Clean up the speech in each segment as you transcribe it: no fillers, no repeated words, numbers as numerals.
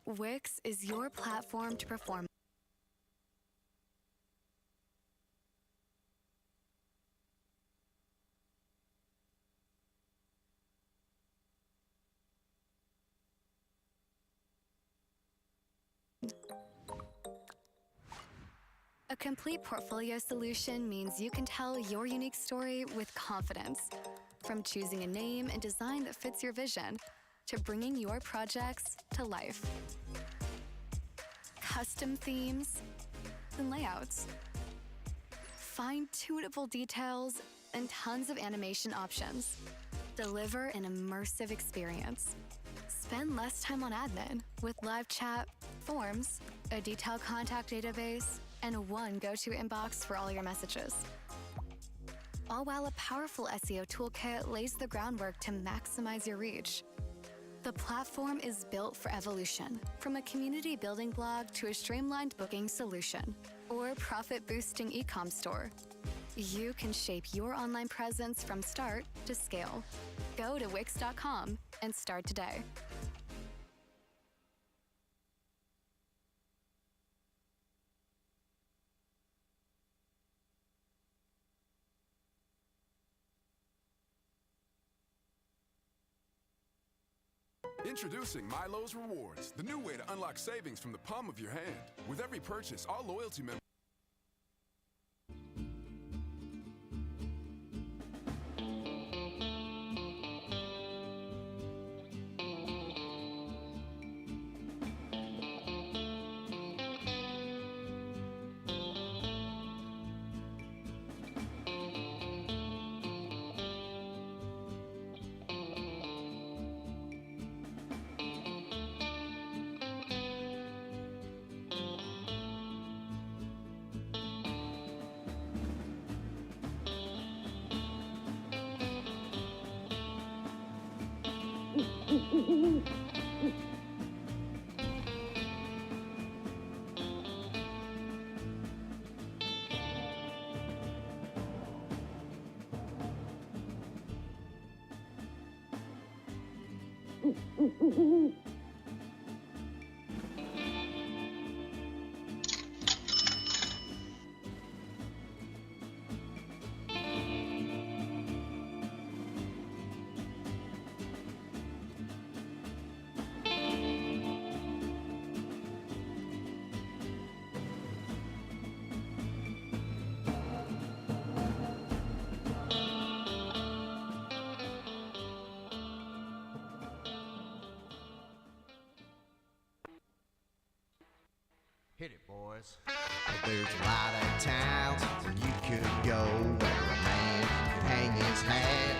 Wix is your platform to perform. A complete portfolio solution means you can tell your unique story with confidence. From choosing a name and design that fits your vision, to bringing your projects to life. Custom themes and layouts. Fine-tunable details and tons of animation options. Deliver an immersive experience. Spend less time on admin with live chat, forms, a detailed contact database, and one go-to inbox for all your messages. All while a powerful SEO toolkit lays the groundwork to maximize your reach. The platform is built for evolution, from a community building blog to a streamlined booking solution or profit-boosting e-com store. You can shape your online presence from start to scale. Go to Wix.com and start today. Introducing Milo's Rewards, the new way to unlock savings from the palm of your hand. With every purchase, all loyalty members. Hit it, boys. There's a lot of towns where you could go where a man can hang his hat.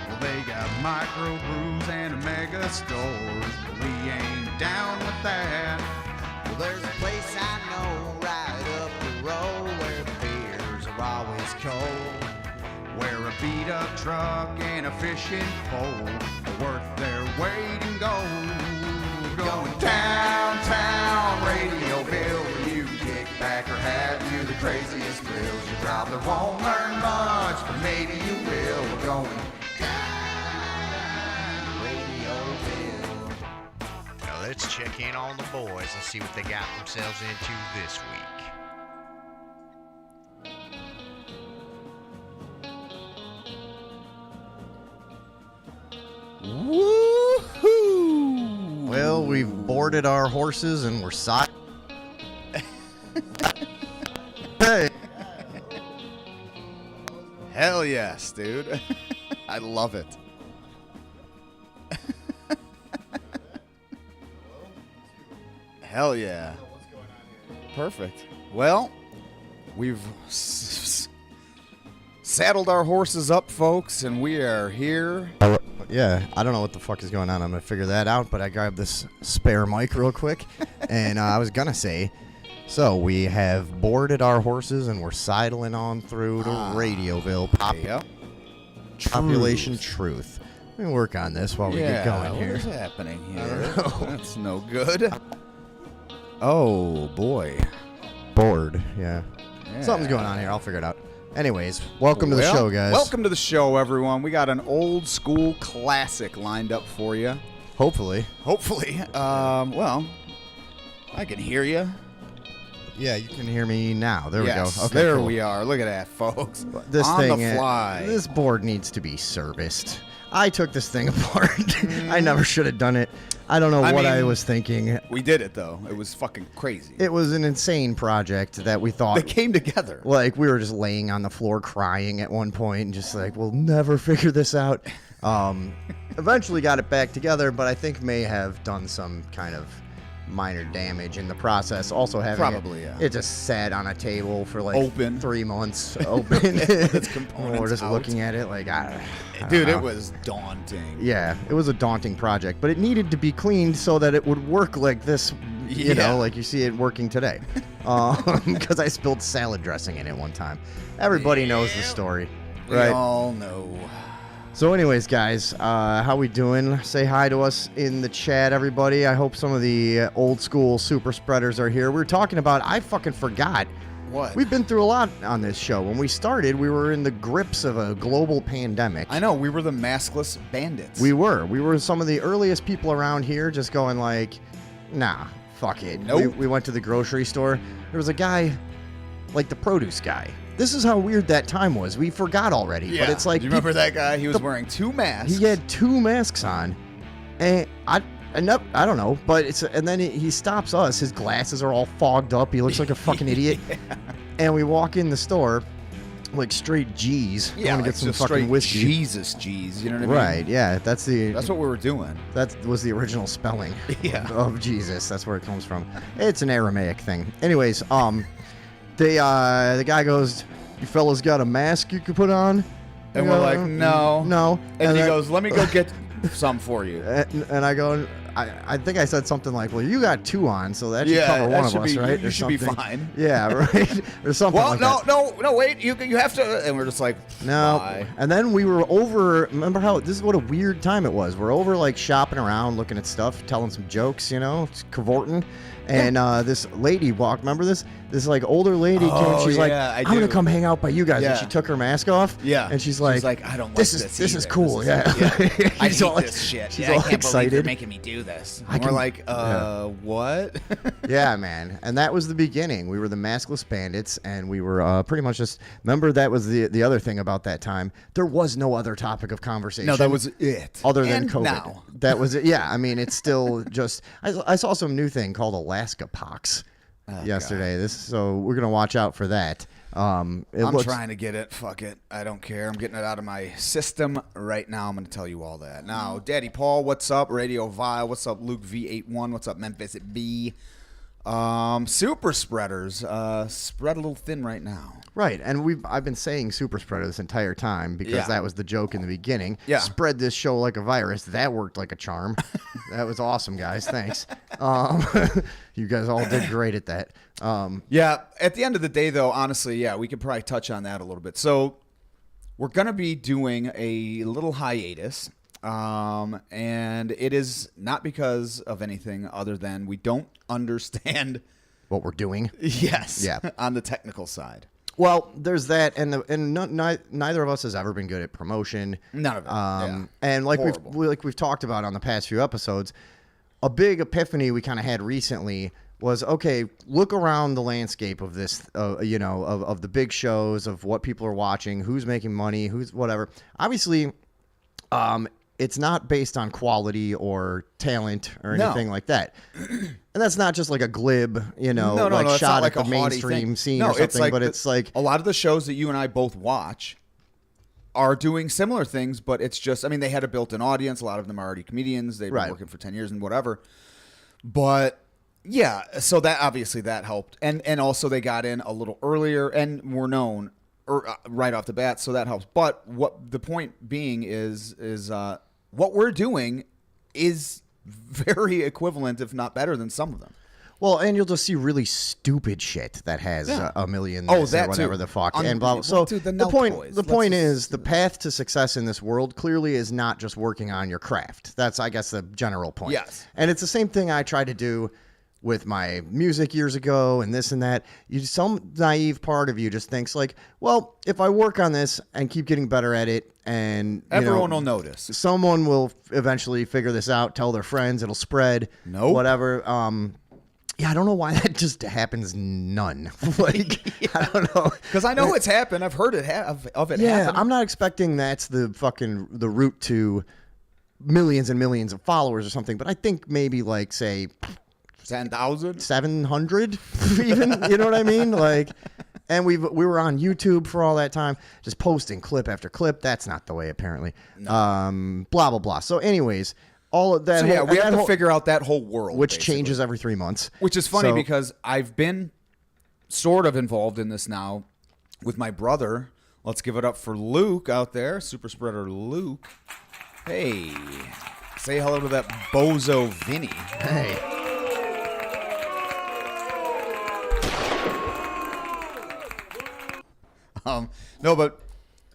Well, they got microbrews and mega stores, but we ain't down with that. Well, there's a place I know right up the road where the beers are always cold. Where a beat-up truck and a fishing pole are worth their weight in gold. Going downtown Radioville, where you can kick back or have you the craziest thrills. You probably won't learn much, but maybe you will. We're going down Radioville. Now let's check in on the boys and see what they got themselves into this week. Woohoo! Well, we've boarded our horses and we're Hey! Hell yes, dude. I love it. Hell yeah. Perfect. Well, we've saddled our horses up, folks, and we are here. Yeah, I don't know what the fuck is going on. I'm going to figure that out, but I grabbed this spare mic real quick, and I was going to say, so we have boarded our horses, and we're sidling on through to Radioville. Population Truth. Let me work on this while we get going here. What is happening here? I don't know. That's no good. Oh, boy. Bored, yeah. Something's going on here. I'll figure it out. Anyways, welcome to the show, guys. Welcome to the show, everyone. We got an old school classic lined up for you. Hopefully. Well, I can hear you. Yeah, you can hear me now. There Yes, we go. Okay, there cool. we are. Look at that, folks. This on thing, the fly. this board needs to be serviced. I took this thing apart. I never should have done it. I don't know what I mean, was thinking. We did it, though. It was fucking crazy. It was an insane project that we thought. They came together. Like, we were just laying on the floor crying at one point and just like, we'll never figure this out. Eventually got it back together, but I think may have done some kind of minor damage in the process. Also having Probably, it, yeah. it just sat on a table for like Open. 3 months open. Its components We're just out. looking at it like, I don't Dude, know. it was daunting. Yeah, it was a daunting project, but it needed to be cleaned so that it would work like this, you Yeah. know, like you see it working today. Because I spilled salad dressing in it one time. Everybody knows the story, We right? all know. So anyways, guys, how we doing? Say hi to us in the chat, everybody. I hope some of the old school super spreaders are here. We were talking about, I fucking forgot. What? We've been through a lot on this show. When we started, we were in the grips of a global pandemic. I know. We were the maskless bandits. We were some of the earliest people around here just going like, nah, fuck it. Nope. We went to the grocery store. There was a guy, like the produce guy. This is how weird that time was. We forgot already, Yeah. but it's like Do you remember that guy? He was wearing 2 masks. he had 2 masks on, and I don't know, but and then he stops us. His glasses are all fogged up. He looks like a fucking idiot. And we walk in the store, like straight G's. Yeah, want to like get some just fucking straight whiskey. Jesus, G's. You know what I mean? Right? Yeah, that's That's what we were doing. that was the original spelling Yeah. of Jesus. That's where it comes from. It's an Aramaic thing. Anyways, the guy goes, "You fellas got a mask you could put on?" And I we're go, like, no. no. And he then- goes, let me go get some for you. and I go, I think I said something like, "Well, you got 2 on, so that should Yeah, cover that one of should us, be- right?" you Or should be something. fine. Yeah, right. Or something Well, like no, that. no, wait. You have to. And we're just like, No. why? And then we were over. Remember how this is what a weird time it was. We're over like shopping around, looking at stuff, telling some jokes, you know, cavorting. And this lady walked. Remember this? This like older lady Oh, came. She's like, yeah, I "I'm gonna do. come hang out by you guys." Yeah. And she took her mask off. Yeah. And she's like, I don't like "This this. is either. cool." This Yeah. is- I She's hate all- this shit. She's Yeah, all I can't believe you're excited. making me do this. I And we're can- like, yeah. what? Yeah, man. And that was the beginning. We were the maskless bandits, and we were pretty much just. Remember, that was the other thing about that time. There was no other topic of conversation. No, that was it. other than And COVID. now. That was it. Yeah, I mean, it's still just. I saw some new thing called Alaska Pox yesterday. So we're gonna watch out for that. I'm trying to get it. Fuck it. I don't care. I'm getting it out of my system right now. I'm going to tell you all that. Now, Daddy Paul, what's up? Radio Vile, what's up? Luke V81, what's up? Memphis at B. Super spreaders. Spread a little thin right now. Right, and I've been saying super spreader this entire time because Yeah. that was the joke in the beginning. Yeah. Spread this show like a virus. That worked like a charm. That was awesome, guys. Thanks. You guys all did great at that. Yeah. At the end of the day, though, honestly, yeah, we could probably touch on that a little bit. So we're going to be doing a little hiatus. And it is not because of anything other than we don't understand. What we're doing. Yes. Yeah. On the technical side. Well, there's that, and neither of us has ever been good at promotion. None of it. Yeah. And like Horrible. we've talked about on the past few episodes, a big epiphany we kind of had recently was, okay, look around the landscape of this, you know, of the big shows, of what people are watching, who's making money, who's whatever. Obviously, it's not based on quality or talent or No. anything like that. And that's not just like a glib, you know, No, like it's shot not like at the a haughty mainstream thing. scene No, or something, but it's like a lot of the shows that you and I both watch are doing similar things, but it's just, I mean, they had a built-in audience. A lot of them are already comedians. They've been Right. working for 10 years and whatever. But yeah, so that obviously that helped. And also they got in a little earlier and were known right off the bat, so that helps. But what the point being is what we're doing is very equivalent, if not better, than some of them. well, and you'll just see really stupid shit that has Yeah. a million Oh, this that or whatever too. the fuck and Unbelievable. blah. So Dude, the the Nelk point boys. the Let's point just- is the path to success in this world clearly is not just working on your craft. That's, I guess, the general point. Yes. And it's the same thing I tried to do with my music years ago and this and that. Some naive part of you just thinks like, well, if I work on this and keep getting better at it, and Everyone will notice. someone will eventually figure this out, tell their friends, it'll spread, Nope. whatever. Yeah, I don't know why that just happens none. Like, I don't know. Because I know it's happened. I've heard of it Yeah, happen. I'm not expecting that's the route to millions and millions of followers or something, but I think maybe like say 10,000? 700 even, you know what I mean? Like, and we were on YouTube for all that time, just posting clip after clip. That's not the way, apparently. Blah blah blah. So, anyways, all of that. So, yeah, we have to whole, figure out that whole world. which basically. changes every 3 months. Which is funny So- because I've been sort of involved in this now with my brother. Let's give it up for Luke out there, super spreader Luke. Hey, say hello to that bozo Vinny. Hey. No, but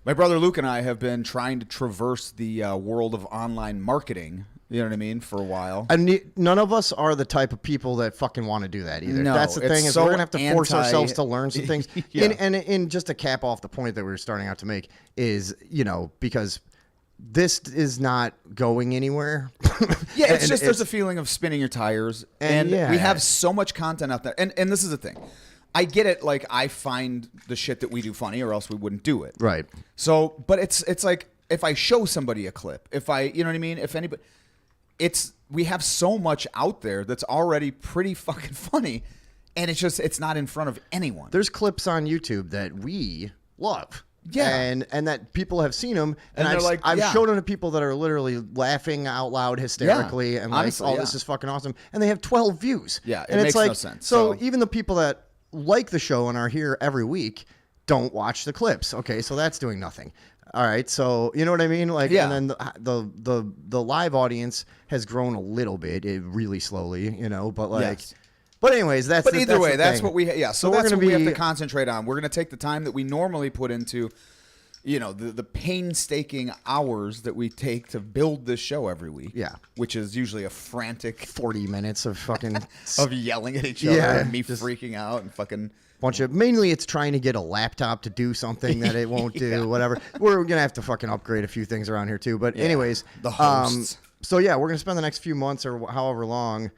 my brother Luke and I have been trying to traverse the world of online marketing. You know what I mean? For a while. And none of us are the type of people that fucking want to do that either. No, That's the it's thing is so we're gonna have to force ourselves to anti- learn some things. Yeah. And just to cap off the point that we were starting out to make is, because this is not going anywhere. Yeah, it's And just there's a feeling of spinning your tires, and yeah. we have so much content out there. And this is the thing, I get it. Like I find the shit that we do funny, or else we wouldn't do it. Right. So, but it's like if I show somebody a clip, if I, you know what I mean, if anybody, we have so much out there that's already pretty fucking funny, and it's not in front of anyone. There's clips on YouTube that we love. Yeah. And that people have seen them, and they're I've, like, I've yeah. showed them to people that are literally laughing out loud hysterically and like, honestly, oh, yeah. this is fucking awesome, and they have 12 views. Yeah, it and makes it's like, no sense. So So- even the people that like the show and are here every week don't watch the clips. Okay, so that's doing nothing. All right, so you know what I mean? Like, Yeah. and then the live audience has grown a little bit, really slowly, but like. Yes. But anyways, that's But the, either that's way, the that's thing. what we yeah. So, we're that's gonna what we have be- to concentrate on. We're going to take the time that we normally put into, the painstaking hours that we take to build this show every week. Yeah. Which is usually a frantic 40 minutes of fucking of yelling at each other Yeah, and me just- freaking out and fucking. bunch of mainly it's trying to get a laptop to do something that it won't do, whatever. We're gonna have to fucking upgrade a few things around here too. But anyways, the hosts. So yeah, we're gonna spend the next few months or however long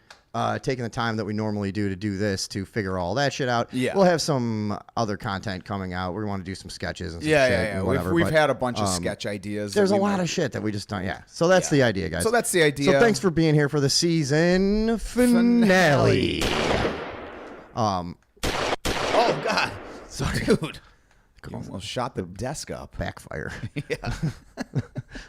taking the time that we normally do to do this to figure all that shit out. Yeah. We'll have some other content coming out. We want to do some sketches and some shit Yeah. and whatever. We've but, had a bunch of sketch ideas. There's that a we lot might- of shit that we just don't. Yeah. So that's the idea, guys. So that's the idea. So thanks for being here for the season finale. Oh God, Sorry. dude. You almost shot the desk up. Backfire.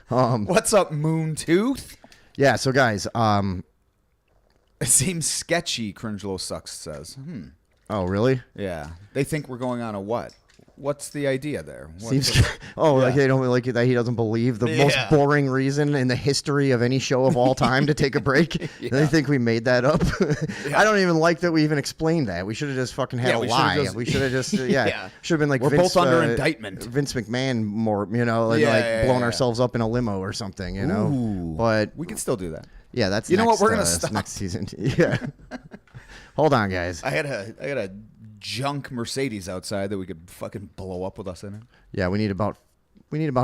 What's up, Moontooth? Yeah. So guys, It seems sketchy, Cringelo Sucks says. oh really? Yeah. They think we're going on a what? What's the idea there? Seems like they don't like that he doesn't believe the most Yeah. boring reason in the history of any show of all time to take a break. They think we made that up. I don't even like that we even explained that. We should have just fucking had Yeah, a we should've lie. just- We should have just Yeah. should have been like We're Vince, both under indictment. Vince McMahon more, and Yeah, like yeah, blowing yeah. ourselves up in a limo or something, Ooh. But We can still do that. yeah, that's You know what? next, We're gonna that's stop. next season. Yeah. Hold on, guys. I got a junk Mercedes outside that we could fucking blow up with us in it. Yeah, we need about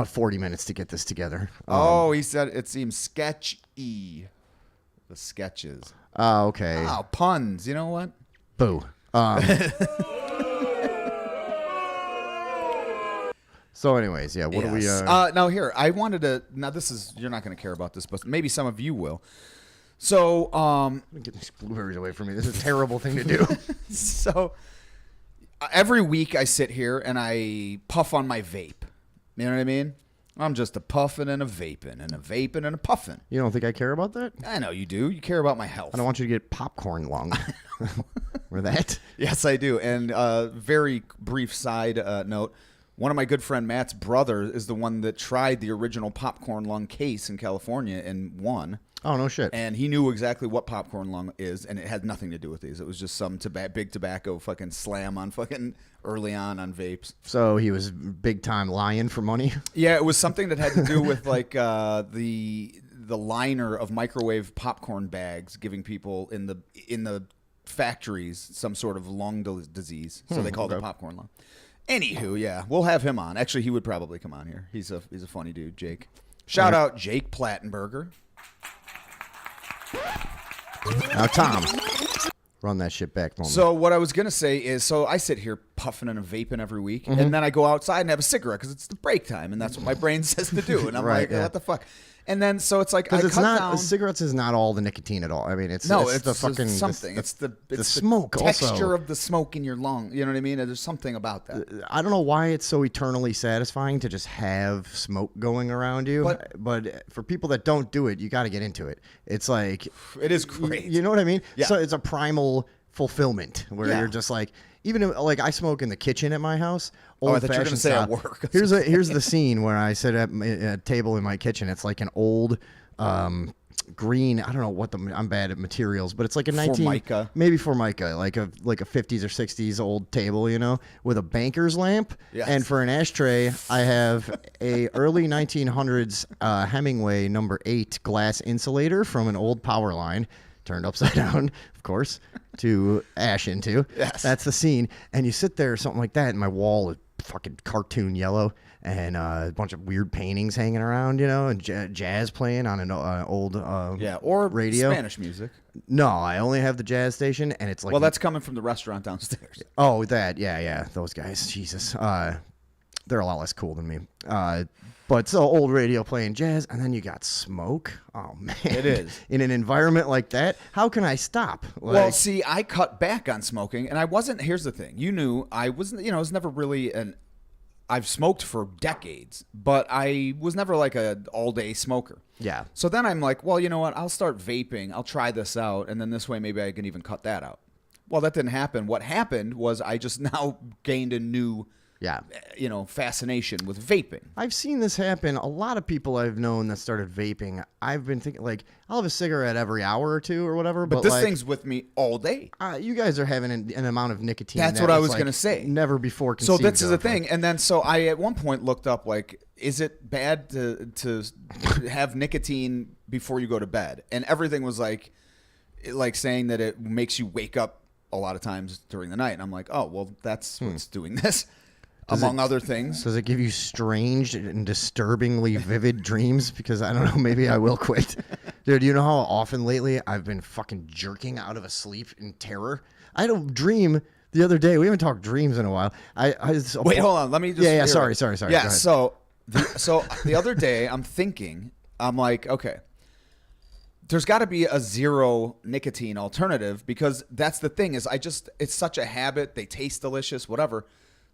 40 minutes to get this together. Oh, he said it seems sketchy. The sketches. Oh, okay. Oh, puns. You know what? Boo. So, anyways, yeah. What do we? Yes. Now here, I wanted to. Now this is you're not going to care about this, but maybe some of you will. So, Get these blueberries away from me. This is a terrible thing to do. every week I sit here and I puff on my vape. You know what I mean? I'm just a puffing and a vaping and a vaping and a puffing. You don't think I care about that? I know you do. You care about my health. I don't want you to get popcorn lung. Or that. Yes, I do. And very brief side note. One of my good friend Matt's brother is the one that tried the original popcorn lung case in California and won. Oh, no shit. And he knew exactly what popcorn lung is, and it had nothing to do with these. It was just some big tobacco fucking slam on fucking early on vapes. So he was big time lying for money. Yeah, it was something that had to do with like the liner of microwave popcorn bags, giving people in the factories some sort of lung disease. So they called it popcorn lung. Anywho, yeah, we'll have him on. Actually, he would probably come on here. He's a funny dude, Jake. Shout out Jake Plattenberger. Now, Tom, Run that shit back for me. So what I was gonna say is, so I sit here puffing and vaping every week, Mm-hmm. and then I go outside and have a cigarette because it's the break time, and that's what my brain says to do, and I'm Right, like, yeah. what the fuck? And then so it's like I because it's cut not down. cigarettes is not all the nicotine at all. I mean, it's No, it's it's the just fucking something. the It's the smoke texture also. of the smoke in your lung. You know what I mean? There's something about that. I don't know why it's so eternally satisfying to just have smoke going around you. But for people that don't do it, you got to get into it. It's like It is great. You know what I mean? Yeah. So it's a primal fulfillment where Yeah. you're just like, even like I smoke in the kitchen at my house. Oh, I thought you were gonna old-fashioned say at style. work. Here's the scene where I sit at a table in my kitchen. It's like an old green. I don't know what I'm bad at materials, but it's like a Formica. maybe Formica, like a 50s or 60s old table, you know, with a banker's lamp. Yes. And for an ashtray, I have a early 1900s Hemingway No. 8 glass insulator from an old power line, turned upside down, of course, to ash into. Yes. That's the scene. And you sit there or something like that, and my wall is fucking cartoon yellow, and a bunch of weird paintings hanging around, you know, and jazz playing on an old Or radio. Spanish music. No, I only have the jazz station, and it's like Well, that's coming from the restaurant downstairs. oh, that yeah, those guys, Jesus, they're a lot less cool than me. But so old radio playing jazz, and then you got smoke. Oh man, It is. in an environment like that. How can I stop? Well, see, I cut back on smoking, and I wasn't. Here's the thing: you knew I wasn't. You know, I was never really an. I've smoked for decades, but I was never like a all-day smoker. Yeah. So then I'm like, well, you know what? I'll start vaping. I'll try this out, and then this way maybe I can even cut that out. Well, that didn't happen. What happened was I just now gained a new, yeah. fascination with vaping. I've seen this happen. A lot of people I've known that started vaping. I've been thinking like I'll have a cigarette every hour or two or whatever. But But this like, thing's with me all day. you guys are having an amount of nicotine. That's that what I was was like, gonna say. Never before So conceived this is the of. thing, and then so I at one point looked up like, is it bad to have nicotine before you go to bed? And everything was like saying that it makes you wake up a lot of times during the night. And I'm like, oh well, that's what's doing this, among other things. Does it give you strange and disturbingly vivid dreams? Because I don't know, maybe I will quit. Dude, you know how often lately I've been fucking jerking out of a sleep in terror? I had a dream the other day. We haven't talked dreams in a while. Wait, hold on. Let me just. Yeah, hear sorry. it. Go Yeah, ahead. so the other day I'm thinking, I'm like, okay, there's got to be a zero nicotine alternative because that's the thing is it's such a habit. They taste delicious, whatever.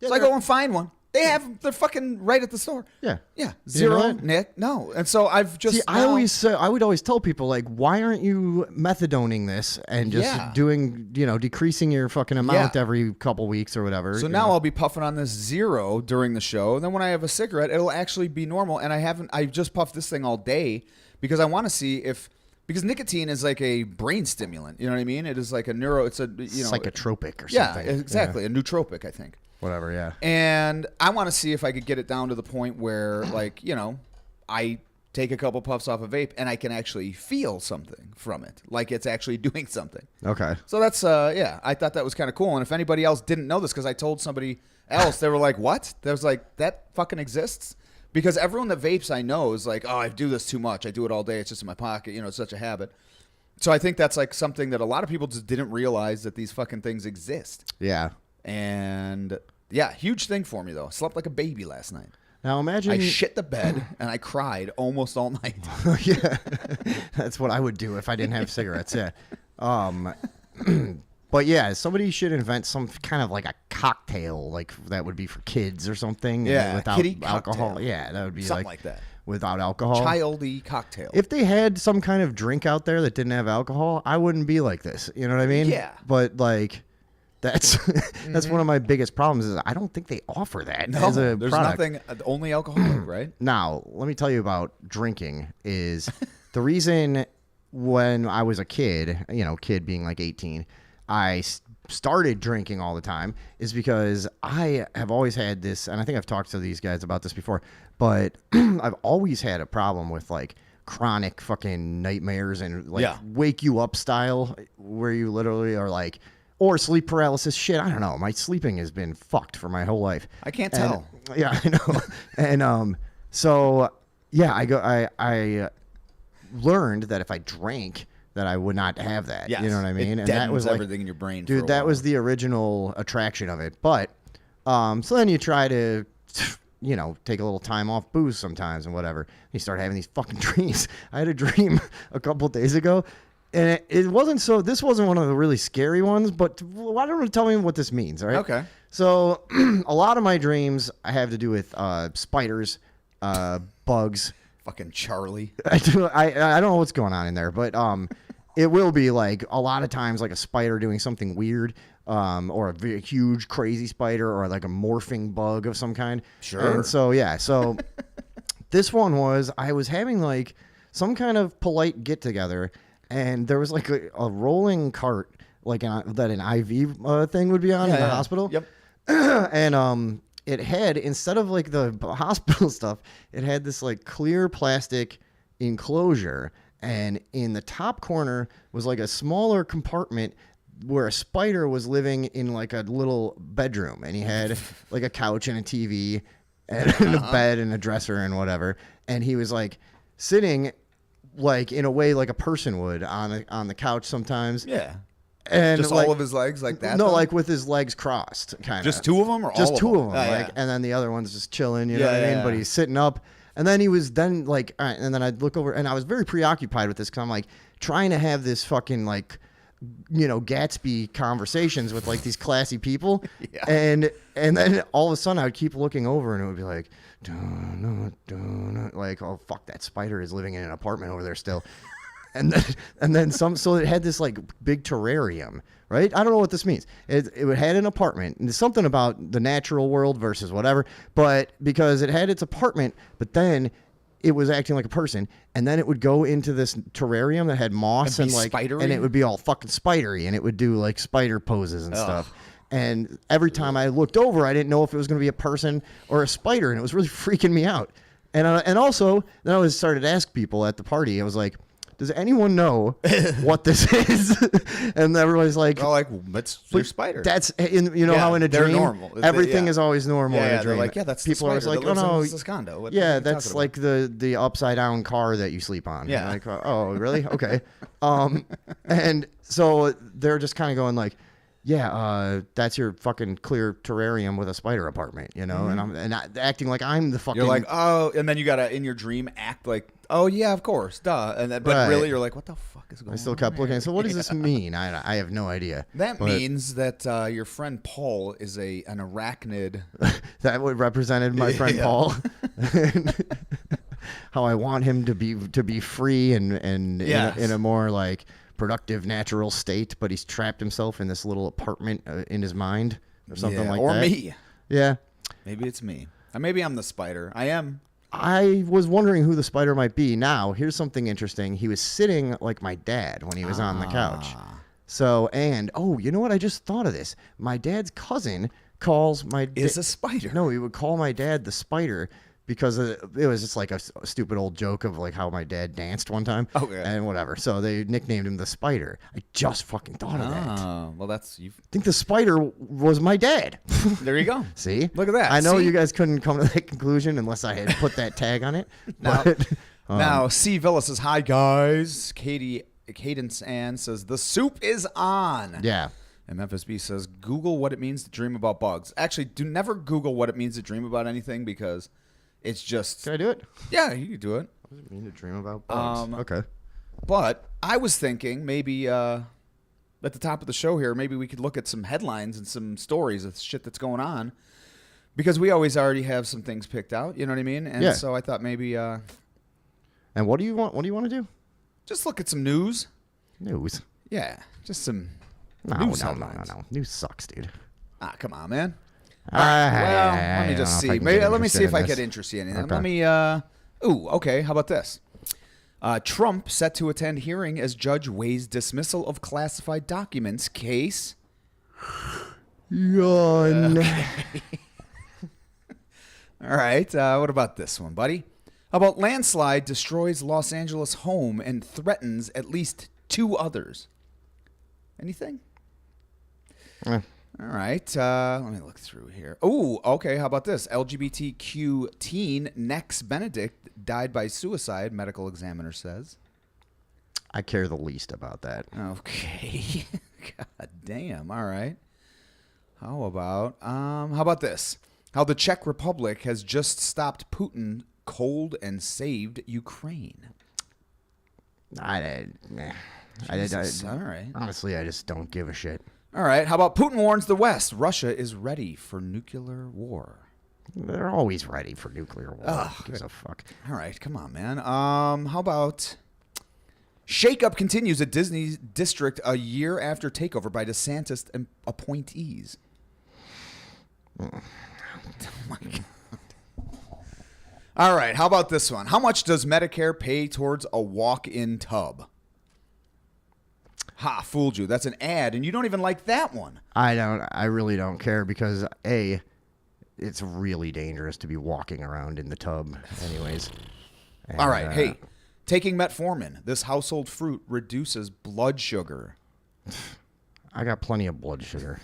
So I go and find one. They're fucking right at the store. Yeah. Yeah. You know Zero, that? Nick. No. And so I've just. See, I would always tell people like, why aren't you methadoning this and just Yeah. doing, decreasing your fucking amount Yeah. every couple weeks or whatever. So you now know? I'll be puffing on this zero during the show. And then when I have a cigarette, it'll actually be normal. And I just puffed this thing all day because I want to see because nicotine is like a brain stimulant. You know what I mean? It is like it's a, psychotropic or yeah, something. exactly. A nootropic, I think. Whatever, yeah. And I want to see if I could get it down to the point where, I take a couple puffs off a vape and I can actually feel something from it, like it's actually doing something. Okay. So that's, I thought that was kind of cool. And if anybody else didn't know this, because I told somebody else, they were like, what? They was like, that fucking exists? Because everyone that vapes I know is like, oh, I do this too much. I do it all day. It's just in my pocket. It's such a habit. So I think that's like something that a lot of people just didn't realize that these fucking things exist. Yeah. And yeah, huge thing for me though. Slept like a baby last night. Now imagine I shit the bed and I cried almost all night. yeah, that's what I would do if I didn't have cigarettes. Yeah, but yeah, somebody should invent some kind of like a cocktail, like that would be for kids or something. Yeah, without kiddie alcohol. cocktail. Yeah, that would be Something like that. Without alcohol. Childy cocktail. If they had some kind of drink out there that didn't have alcohol, I wouldn't be like this. You know what I mean? Yeah. But like. That's that's one of my biggest problems is I don't think they offer that no, as a there's product. nothing, only alcoholic, right? Now, let me tell you about drinking is the reason when I was a kid, kid being like 18, I started drinking all the time is because I have always had this, and I think I've talked to these guys about this before, but I've always had a problem with like chronic fucking nightmares and like wake you up style where you literally are like, or sleep paralysis shit. I don't know. My sleeping has been fucked for my whole life. I can't tell. Yeah, I know. And so yeah, I learned that if I drank, that I would not have that. Yes. You know what I mean? It And that was deadens like, everything in your brain. for dude, a that while. was the original attraction of it. But so then you try to, you know, take a little time off booze sometimes and whatever. You start having these fucking dreams. I had a dream a couple days ago, and it wasn't so. This wasn't one of the really scary ones, but why don't you tell me what this means? All right. Okay. So a lot of my dreams I have to do with spiders, bugs. fucking Charlie. I don't know what's going on in there, but it will be like a lot of times like a spider doing something weird, or a very huge crazy spider, or like a morphing bug of some kind. Sure. And so so this one was I was having like some kind of polite get together, and there was like a rolling cart like that an IV thing would be on in the hospital. Yep. And it had, instead of like the hospital stuff, it had this like clear plastic enclosure, and in the top corner was like a smaller compartment where a spider was living in like a little bedroom, and he had like a couch and a TV and a bed and a dresser and whatever, and he was like sitting like in a way like a person would on the couch sometimes. Yeah. And Just like, all of his legs like that? No, though? like with his legs crossed, kind of. Just two of them, or Just all two of of them? them, Oh, like, yeah. and then the other one's just chilling. You know Yeah, what I mean? yeah, But yeah. he's sitting up, and then he was then like, all right, and then I'd look over, and I was very preoccupied with this because I'm like trying to have this fucking like, you know, Gatsby conversations with like these classy people, and then all of a sudden I would keep looking over, and it would be like, like, oh fuck, that spider is living in an apartment over there still. And then some. So it had this like big terrarium, right? I don't know what this means. It had an apartment, and there's something about the natural world versus whatever. But because it had its apartment, but then it was acting like a person, and then it would go into this terrarium that had moss And and be like, spidery? and it would be all fucking spidery, and it would do like spider poses and stuff. And every time I looked over, I didn't know if it was going to be a person or a spider, and it was really freaking me out. And also, then I started to ask people at the party. I was like, does anyone know what this is? And everybody's like, Oh, like, that's their spider. that's how in a they're dream normal. everything Yeah. is always normal in a they're dream. like, yeah, that's the people are spider like, that lives oh no, in this condo. What yeah, are you that's talking like the upside down car that you sleep on. Yeah. Like, oh really? Okay. And so they're just kind of going like, yeah, that's your fucking clear terrarium with a spider apartment, you know, and acting like I'm the fucking. You're like, oh, and then you gotta in your dream act like, oh yeah, of course, duh, and then, but Right. really you're like, what the fuck is going on? I still kept here? looking. So what does this mean? I have no idea. That But means that your friend Paul is an arachnid. that would represented my friend Yeah. Paul. How I want him to be free and Yes. in a more like productive natural state, but he's trapped himself in this little apartment in his mind or something Yeah, like or that. me. Yeah. Maybe it's me. Maybe I'm the spider. I am. I was wondering who the spider might be. Now, here's something interesting. He was sitting like my dad when he was on the couch. So, and you know what? I just thought of this. My dad's cousin calls my Is a spider. No, he would call my dad the spider because it was just like a stupid old joke of like how my dad danced one time. Okay. And whatever. So they nicknamed him the spider. I just fucking thought of that. Oh, well, that's you. I think the spider was my dad. There you go. See? Look at that. I know See? you guys couldn't come to that conclusion unless I had put that tag on it. Now- But, Now, C. Villa says, hi, guys. Cadence Ann says, the soup is on. yeah. And Memphis B says, Google what it means to dream about bugs. Actually, do never Google what it means to dream about anything because it's just. Can I do it? Yeah, you can do it. What does it mean to dream about bugs? Okay. But I was thinking maybe at the top of the show here, maybe we could look at some headlines and some stories of shit that's going on. Because we always already have some things picked out, you know what I mean? And Yeah. so I thought maybe And what do you want? What do you want to do? just look at some news. News. Yeah, just some No, news no. headlines. News sucks, dude. Ah, come on, man. Well, Well, let me just see. Maybe let me see if I could interest you in anything. Okay. Let me. Okay. How about this? Trump set to attend hearing as judge weighs dismissal of classified documents case. Yawn. All right. What about this one, buddy? How about landslide destroys Los Angeles home and threatens at least 2 others? Anything? Eh. All right. Let me look through here. Oh, okay. How about this? LGBTQ teen Nex Benedict died by suicide, medical examiner says. I care the least about that. Okay. God damn. All right. How about this? How the Czech Republic has just stopped Putin cold and saved Ukraine. All right. Honestly, I just don't give a shit. All right. How about Putin warns the West Russia is ready for nuclear war? They're always ready for nuclear war. Who gives a fuck? All right. Come on, man. How about shakeup continues at Disney District a year after takeover by DeSantis appointees? Oh, my God. All right. How about this one? How much does Medicare pay towards a walk-in tub? Ha, fooled you. That's an ad, and you don't even like that one. I really don't care because A, it's really dangerous to be walking around in the tub anyways. And, all right. Hey, taking metformin, this household fruit reduces blood sugar. I got plenty of blood sugar.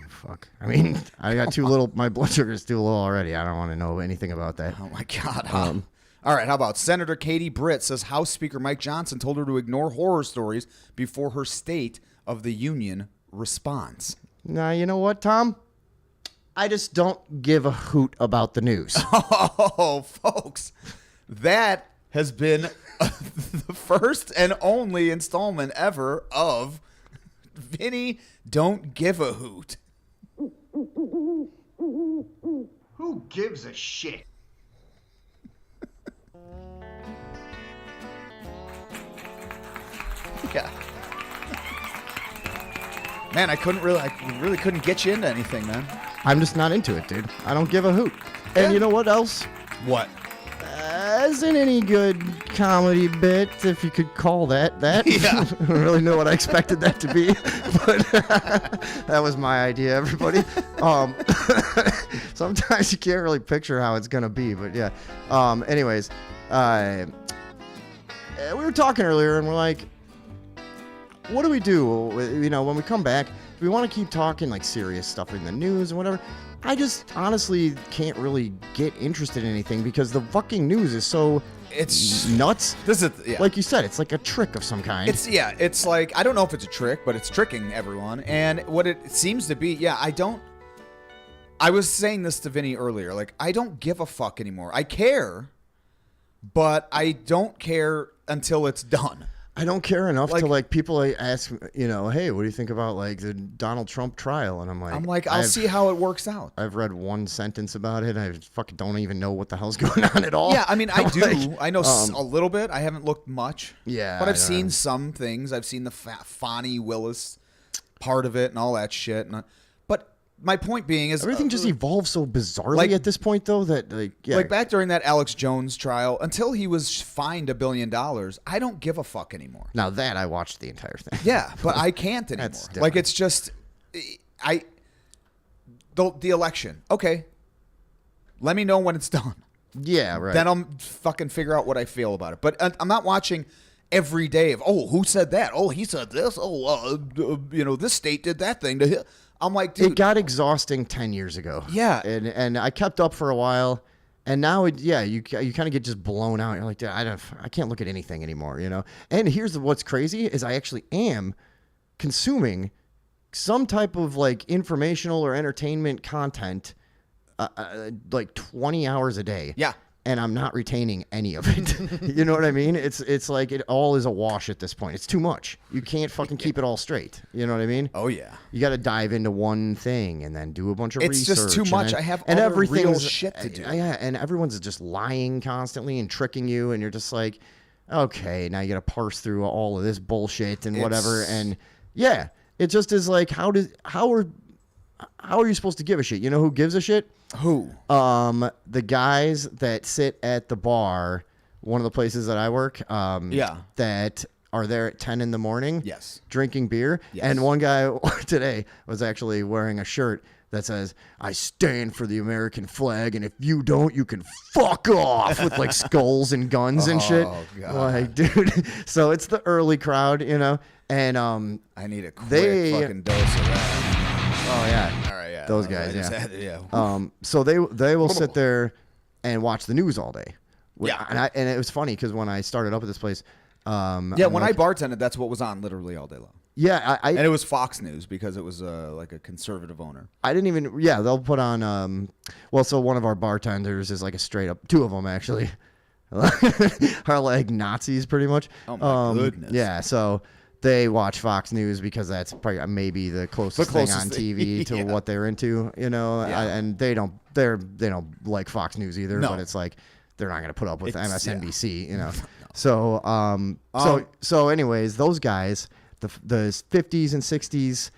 Fuck. I mean, I got too little. My blood sugar is too low already. I don't want to know anything about that. Oh, my God. All right. How about Senator Katie Britt says House Speaker Mike Johnson told her to ignore horror stories before her State of the Union response. Nah, you know what, Tom? I just don't give a hoot about the news. Oh, folks, that has been the first and only installment ever of Vinny Don't Give a Hoot. Who gives a shit? Yeah. Man, I really couldn't get you into anything, man. I'm just not into it, dude. I don't give a hoot. Yeah. And you know what else? What? Isn't any good comedy bit, if you could call that. Yeah. I don't really know what I expected that to be, but that was my idea, everybody. Sometimes you can't really picture how it's going to be, but yeah. Anyways, we were talking earlier, and we're like, what do we do? You know, when we come back, we want to keep talking like serious stuff in the news and whatever. I just honestly can't really get interested in anything because the fucking news is so nuts. This is Like you said, it's like a trick of some kind. It's like, I don't know if it's a trick, but it's tricking everyone. And what it seems to be, I was saying this to Vinny earlier, like, I don't give a fuck anymore. I care, but I don't care until it's done. I don't care enough to like people ask, you know, hey, what do you think about like the Donald Trump trial? And I'm like, I'll see how it works out. I've read one sentence about it. I fucking don't even know what the hell's going on at all. Yeah, I mean, I do. Like, I know a little bit. I haven't looked much. Yeah, but I've seen some things. I've seen the Fonnie Willis part of it and all that shit. But my point being is everything just evolves so bizarrely at this point, though, that like back during that Alex Jones trial, until he was fined $1 billion, I don't give a fuck anymore. Now that I watched the entire thing. Yeah, but I can't anymore. Like, it's just the election. Okay, let me know when it's done. Yeah, right. Then I'll fucking figure out what I feel about it. But I'm not watching every day of, oh, who said that? Oh, he said this. Oh, this state did that thing to him. I'm like, dude. It got exhausting 10 years ago. Yeah. And I kept up for a while. And now, you kind of get just blown out. You're like, dude, I can't look at anything anymore, you know? And here's what's crazy is I actually am consuming some type of like informational or entertainment content like 20 hours a day. Yeah. And I'm not retaining any of it. You know what I mean? It's like it all is a wash at this point. It's too much. You can't fucking keep it all straight. You know what I mean? Oh, yeah. You got to dive into one thing and then do a bunch of research. It's just too much. I have and other real everything's shit to do. Yeah, and everyone's just lying constantly and tricking you, and you're just like, okay, now you got to parse through all of this bullshit and whatever. And yeah, it just is like, how are you supposed to give a shit? You know who gives a shit? Who? The guys that sit at the bar, one of the places that I work, that are there at 10 in the morning, yes, drinking beer. Yes. And one guy today was actually wearing a shirt that says, I stand for the American flag, and if you don't, you can fuck off, with like skulls and guns and shit. Oh, God. Like, dude, so it's the early crowd, you know, and I need a quick fucking dose of that. Oh, yeah. All right, yeah. Those guys, yeah. So they will sit there and watch the news all day. Yeah. And it was funny because when I started up at this place, Yeah, when I bartended, that's what was on literally all day long. Yeah, And it was Fox News because it was like a conservative owner. I didn't even. Yeah, they'll put on. Well, so one of our bartenders is like a straight up. Two of them actually are like Nazis, pretty much. Oh my goodness. Yeah, so they watch Fox News because that's probably maybe the closest thing on TV to yeah. what they're into. You know, Yeah. and they don't. They don't like Fox News either. No. But it's like they're not going to put up with It's- MSNBC. You know. So so anyways, those guys, the 50s and 60s,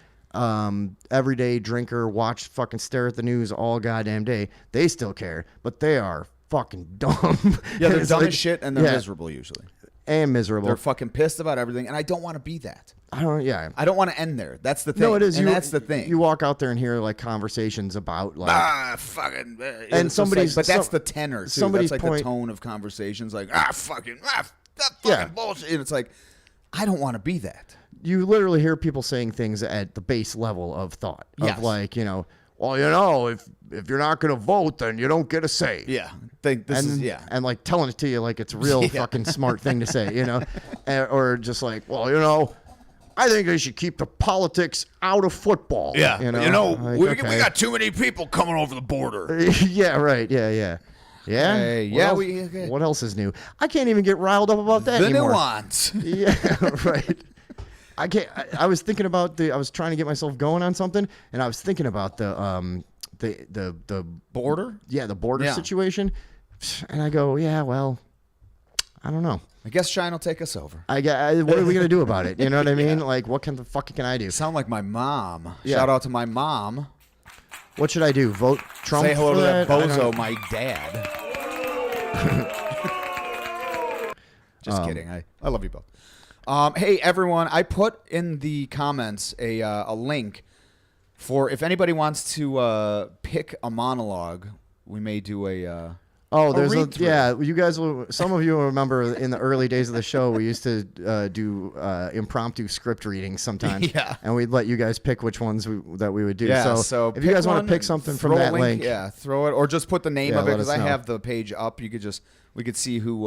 everyday drinker, watch fucking stare at the news all goddamn day. They still care, but they are fucking dumb. Yeah, they're It's dumb like- as shit and they're yeah, miserable usually. and miserable. They're fucking pissed about everything, and I don't want to be that. I don't. Yeah. I don't want to end there. That's the thing. No, it is. And You- that's the thing. You walk out there and hear like conversations about like fucking. And And somebody's- but that's some- the tenor too. somebody's That's like point- the tone of conversations. Like that fucking Yeah. bullshit. And it's like, I don't want to be that. you literally hear people saying things at the base level of thought. Yes. Of like, you know, well, you know, if you're not going to vote, then you don't get a say. Yeah. And like telling it to you like it's a real Yeah. fucking smart thing to say, you know, or just like, well, you know, I think they should keep the politics out of football. you know, Like, okay. too many people coming over the border. Yeah, right. Yeah. Hey, What yeah, else- okay. What else is new? I can't even get riled up about that The anymore. nuance. Yeah, right. I can't. I was thinking about I was trying to get myself going on something, and I was thinking about the Border? Yeah, the border Yeah. situation, and I go, yeah, well, I don't know. I guess Shine will take us over. What are we gonna do about it? You know what I mean? Like, what the fuck can I do? Sound like my mom. Yeah. Shout out to my mom. What should I do? Vote Trump? Say hello for to that I don't- bozo, my dad. Just kidding. I love you both. Hey, everyone. I put in the comments a link for if anybody wants to pick a monologue, we may do a Oh, there's read-through. yeah. You guys will. Some of you will remember in the early days of the show, we used to do impromptu script readings sometimes. Yeah. And we'd let you guys pick which ones that we would do. Yeah, so if you pick guys want one, to pick something from throw a that link, yeah, throw it, or just put the name Yeah, of it let because us I know. have the page up. You could we could see who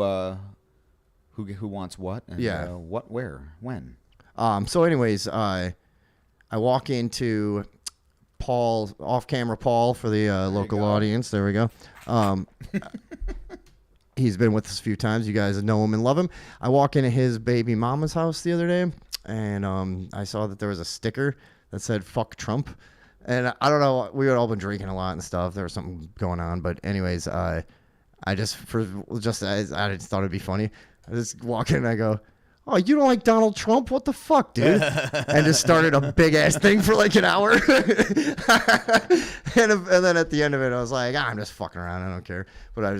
wants what and Yeah. what, where, when. So anyways, I walk into off-camera Paul for the local audience. There we go. He's been with us a few times. You guys know him and love him. I walk into his baby mama's house the other day, and I saw that there was a sticker that said "fuck Trump," and I don't know. We had all been drinking a lot and stuff. There was something going on, but anyways, I just thought it'd be funny. I just walk in and I go, "Oh, you don't like Donald Trump? What the fuck, dude?" And just started a big ass thing for like an hour. and then at the end of it, I was like, I'm just fucking around. I don't care. But I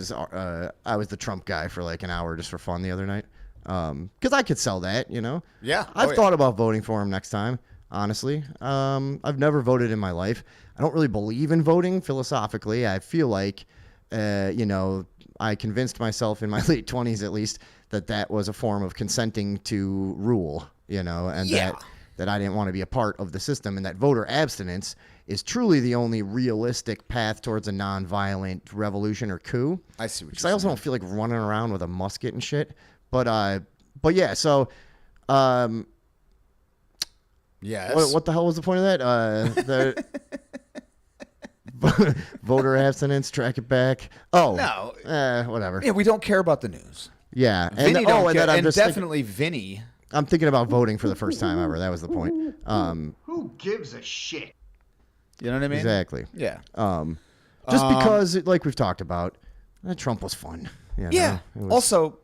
was the Trump guy for like an hour just for fun the other night. Because I could sell that, you know? Yeah. I've Oh, yeah. thought about voting for him next time, honestly. I've never voted in my life. I don't really believe in voting philosophically. I feel like, I convinced myself in my late 20s at least that was a form of consenting to rule, and Yeah. that I didn't want to be a part of the system, and that voter abstinence is truly the only realistic path towards a nonviolent revolution or coup. I see what Because you're I also saying. don't feel like running around with a musket and shit. But yeah, so Yes. what the hell was the point of that? The voter abstinence, track it back. Oh, No. whatever. Yeah, we don't care about the news. Yeah, Vinny don't and care, then I'm and just definitely Vinny. I'm thinking about voting for the first time ever. That was the point. Who gives a shit? You know what I mean? Exactly. Yeah. Just because, like we've talked about, Trump was fun. You know? Yeah. It was- Also,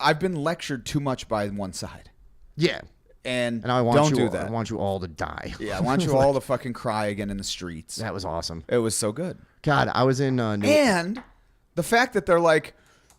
I've been lectured too much by one side, yeah. and And I want don't you. do that. I want you all to die. Yeah, I want you all to fucking cry again in the streets. That was awesome. It was so good. God, I was in. And the fact that they're like,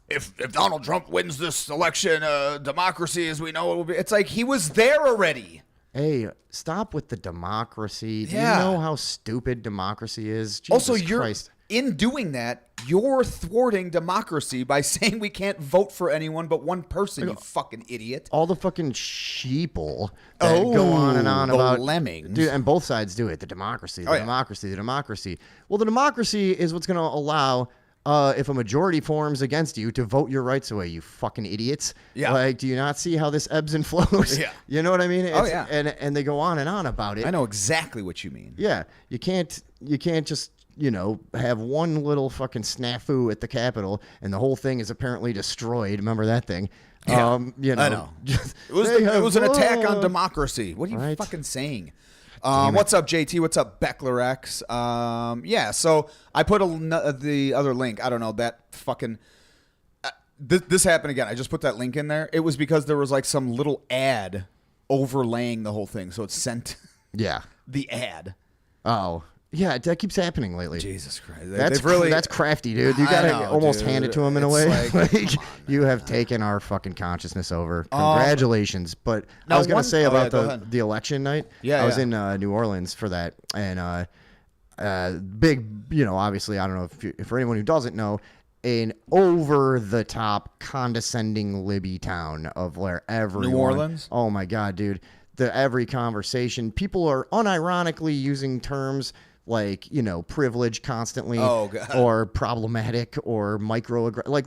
if Donald Trump wins this election, democracy as we know it will be. It's like he was there already. Hey, stop with the democracy. Do Yeah. you know how stupid democracy is? Jesus Also, you're Christ. in doing that, you're thwarting democracy by saying we can't vote for anyone but one person. You fucking idiot. All the fucking sheeple that go on and on the about lemmings. Dude, and both sides do it. The democracy, the Oh, yeah. democracy, the democracy. Well, the democracy is what's going to allow if a majority forms against you, to vote your rights away, you fucking idiots. Yeah. Like, do you not see how this ebbs and flows? Yeah. You know what I mean? Yeah. And they go on and on about it. I know exactly what you mean. Yeah. You can't just, have one little fucking snafu at the Capitol and the whole thing is apparently destroyed. Remember that thing? Yeah, I know. just- It was an attack on Oh. democracy. What are you Right. fucking saying? What's up, JT? What's up, Beckler X? Yeah, so I put the other link. I don't know, that fucking... this happened again. I just put that link in there. It was because there was like some little ad overlaying the whole thing, so it sent Yeah. the ad. Oh. Yeah, that keeps happening lately. Jesus Christ. That's crafty, dude. You I gotta know, almost dude. hand it to him in a It's way. like, Like, come on, you have taken our fucking consciousness over. Congratulations. But now I was gonna one- say oh, about yeah, go ahead. the election night. Yeah, I was yeah. in New Orleans for that, and big. Obviously, I don't know if for anyone who doesn't know, an over-the-top, condescending Libby town of where everyone. New Orleans? Oh my god, dude! Every conversation, people are unironically using terms like privilege constantly, Oh, God. or problematic, or like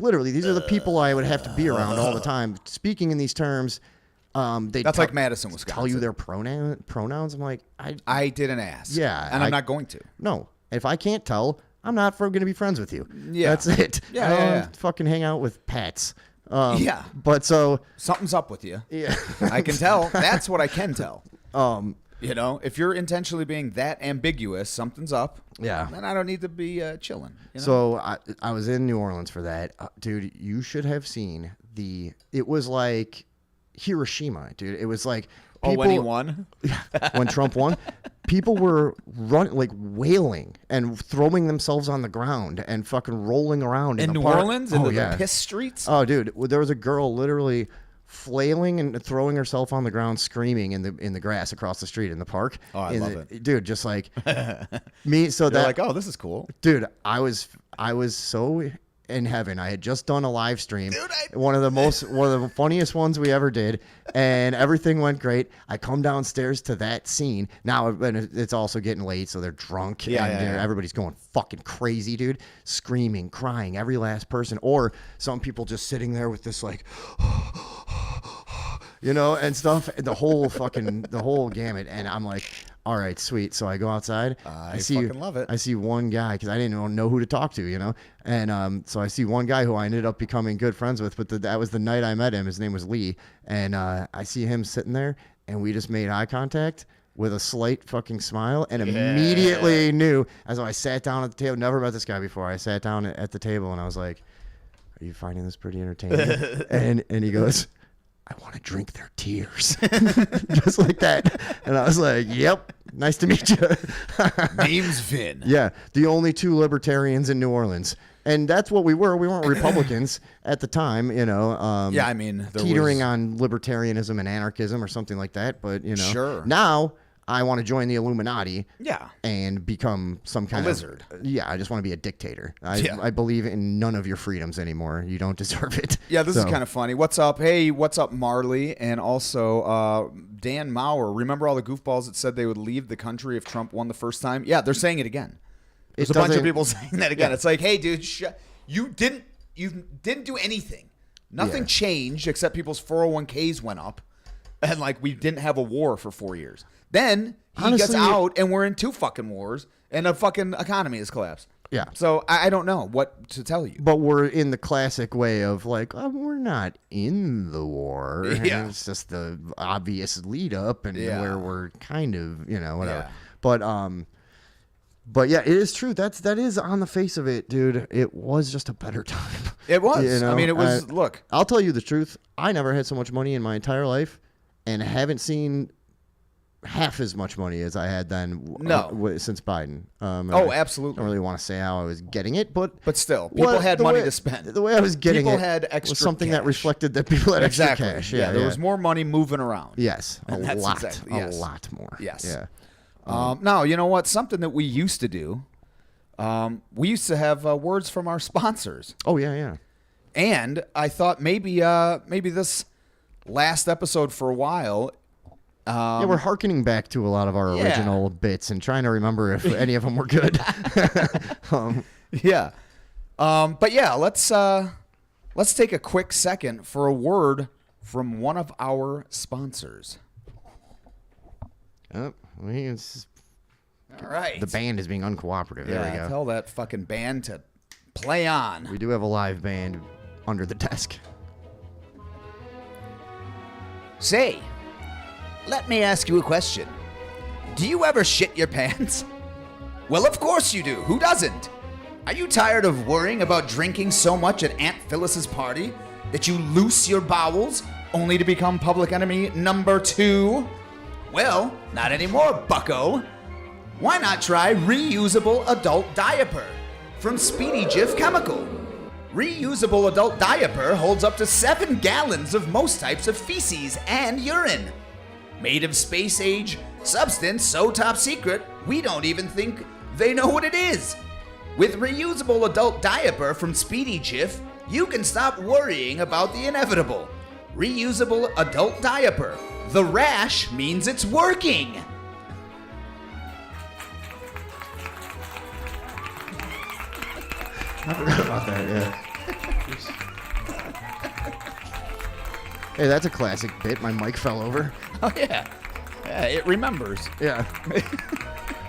literally, these are the people I would have to be around all the time, speaking in these terms. That's like Madison, Wisconsin. Tell you their pronouns. I'm like, I didn't ask. Yeah, And I'm not going to. no. If I can't tell, I'm not going to be friends with you. Yeah. That's it. Yeah, I don't yeah. fucking hang out with pets. Yeah. But so Something's up with you. yeah. I can tell. That's what I can tell. um. If you're intentionally being that ambiguous, something's up. Yeah. Then I don't need to be chilling. So I was in New Orleans for that. Dude, you should have seen it was like Hiroshima, dude. It was like people, when he won? when Trump won, people were wailing and throwing themselves on the ground and fucking rolling around in In the New park. Orleans? Oh, In yeah. the piss streets? Oh, dude, there was a girl literally flailing and throwing herself on the ground, screaming in the grass across the street in the park. Oh, I love it, dude. Just like me. So They're that like, oh, this is cool. dude, I was so in heaven. I had just done a live stream, one of the funniest ones we ever did, and everything went great. I come downstairs to that scene now, and it's also getting late, so they're drunk, Yeah, and yeah. everybody's going fucking crazy, dude, screaming, crying, every last person, or some people just sitting there with this like. And stuff, the whole gamut. And I'm like, all right, sweet. So I go outside. I fucking love it. I see one guy because I didn't know who to talk to, And so I see one guy who I ended up becoming good friends with. But that was the night I met him. His name was Lee. And I see him sitting there, and we just made eye contact with a slight fucking smile, and immediately knew. As I sat down at the table, never met this guy before. I sat down at the table, and I was like, "Are you finding this pretty entertaining?" and he goes, I want to drink their tears. Just like that. And I was like, yep, nice to meet you. Name's Vin. Yeah, the only two libertarians in New Orleans. And that's what we were. We weren't Republicans at the time, Yeah, I mean, there teetering was- on libertarianism and anarchism or something like that. But, Sure. now I want to join the Illuminati. Yeah. And become some kind lizard. Yeah, I just want to be a dictator. Yeah. I believe in none of your freedoms anymore. You don't deserve it. Yeah, this is kind of funny. What's up? Hey, what's up, Marley? And also Dan Maurer. Remember all the goofballs that said they would leave the country if Trump won the first time? Yeah, they're saying it again. There's a bunch of doesn't- people saying that again. Yeah. It's like, hey, dude, you didn't do anything. Nothing Yeah. changed except people's 401ks went up, and we didn't have a war for 4 years. Then he gets Honestly- out, and we're in 2 fucking wars, and the fucking economy has collapsed. Yeah. So I don't know what to tell you. But we're in the classic way of we're not in the war. Yeah. It's just the obvious lead up and Yeah. where we're kind of, whatever. Yeah. But yeah, it is true. That is on the face of it, dude. It was just a better time. It was. I mean, it was. Look, I'll tell you the truth. I never had so much money in my entire life, and haven't seen half as much money as I had then. No. Since Biden. Oh, absolutely. I don't really want to say how I was getting it, but still, people had the money way- to spend. The way I was getting People it had extra was something that cash. reflected that people had Exactly. extra cash. Yeah, there was more money moving around. Yes, And a that's lot, exactly- yes. a lot more. Yes. Yeah. Now, you know what? Something that we used to do. We used to have words from our sponsors, Oh yeah, yeah. and I thought maybe this last episode for a while. Yeah, we're hearkening back to a lot of our yeah. original bits and trying to remember if any of them were good. Yeah. But yeah, let's take a quick second for a word from one of our sponsors. Oh, it's, All right. the band is being uncooperative. There we go. Tell that fucking band to play on. We do have a live band under the desk. Say, let me ask you a question. Do you ever shit your pants? Well, of course you do. Who doesn't? Are you tired of worrying about drinking so much at Aunt Phyllis's party that you loose your bowels only to become public enemy number 2? Well, not anymore, bucko. Why not try reusable adult diaper from Speedy Jif Chemical? Reusable adult diaper holds up to 7 gallons of most types of feces and urine. Made of space-age substance so top secret, we don't even think they know what it is. With reusable adult diaper from Speedy Jif, you can stop worrying about the inevitable. Reusable adult diaper. The rash means it's working. I forgot about that, yeah. Hey, that's a classic bit. My mic fell over. Oh, yeah. Yeah, it remembers. Yeah.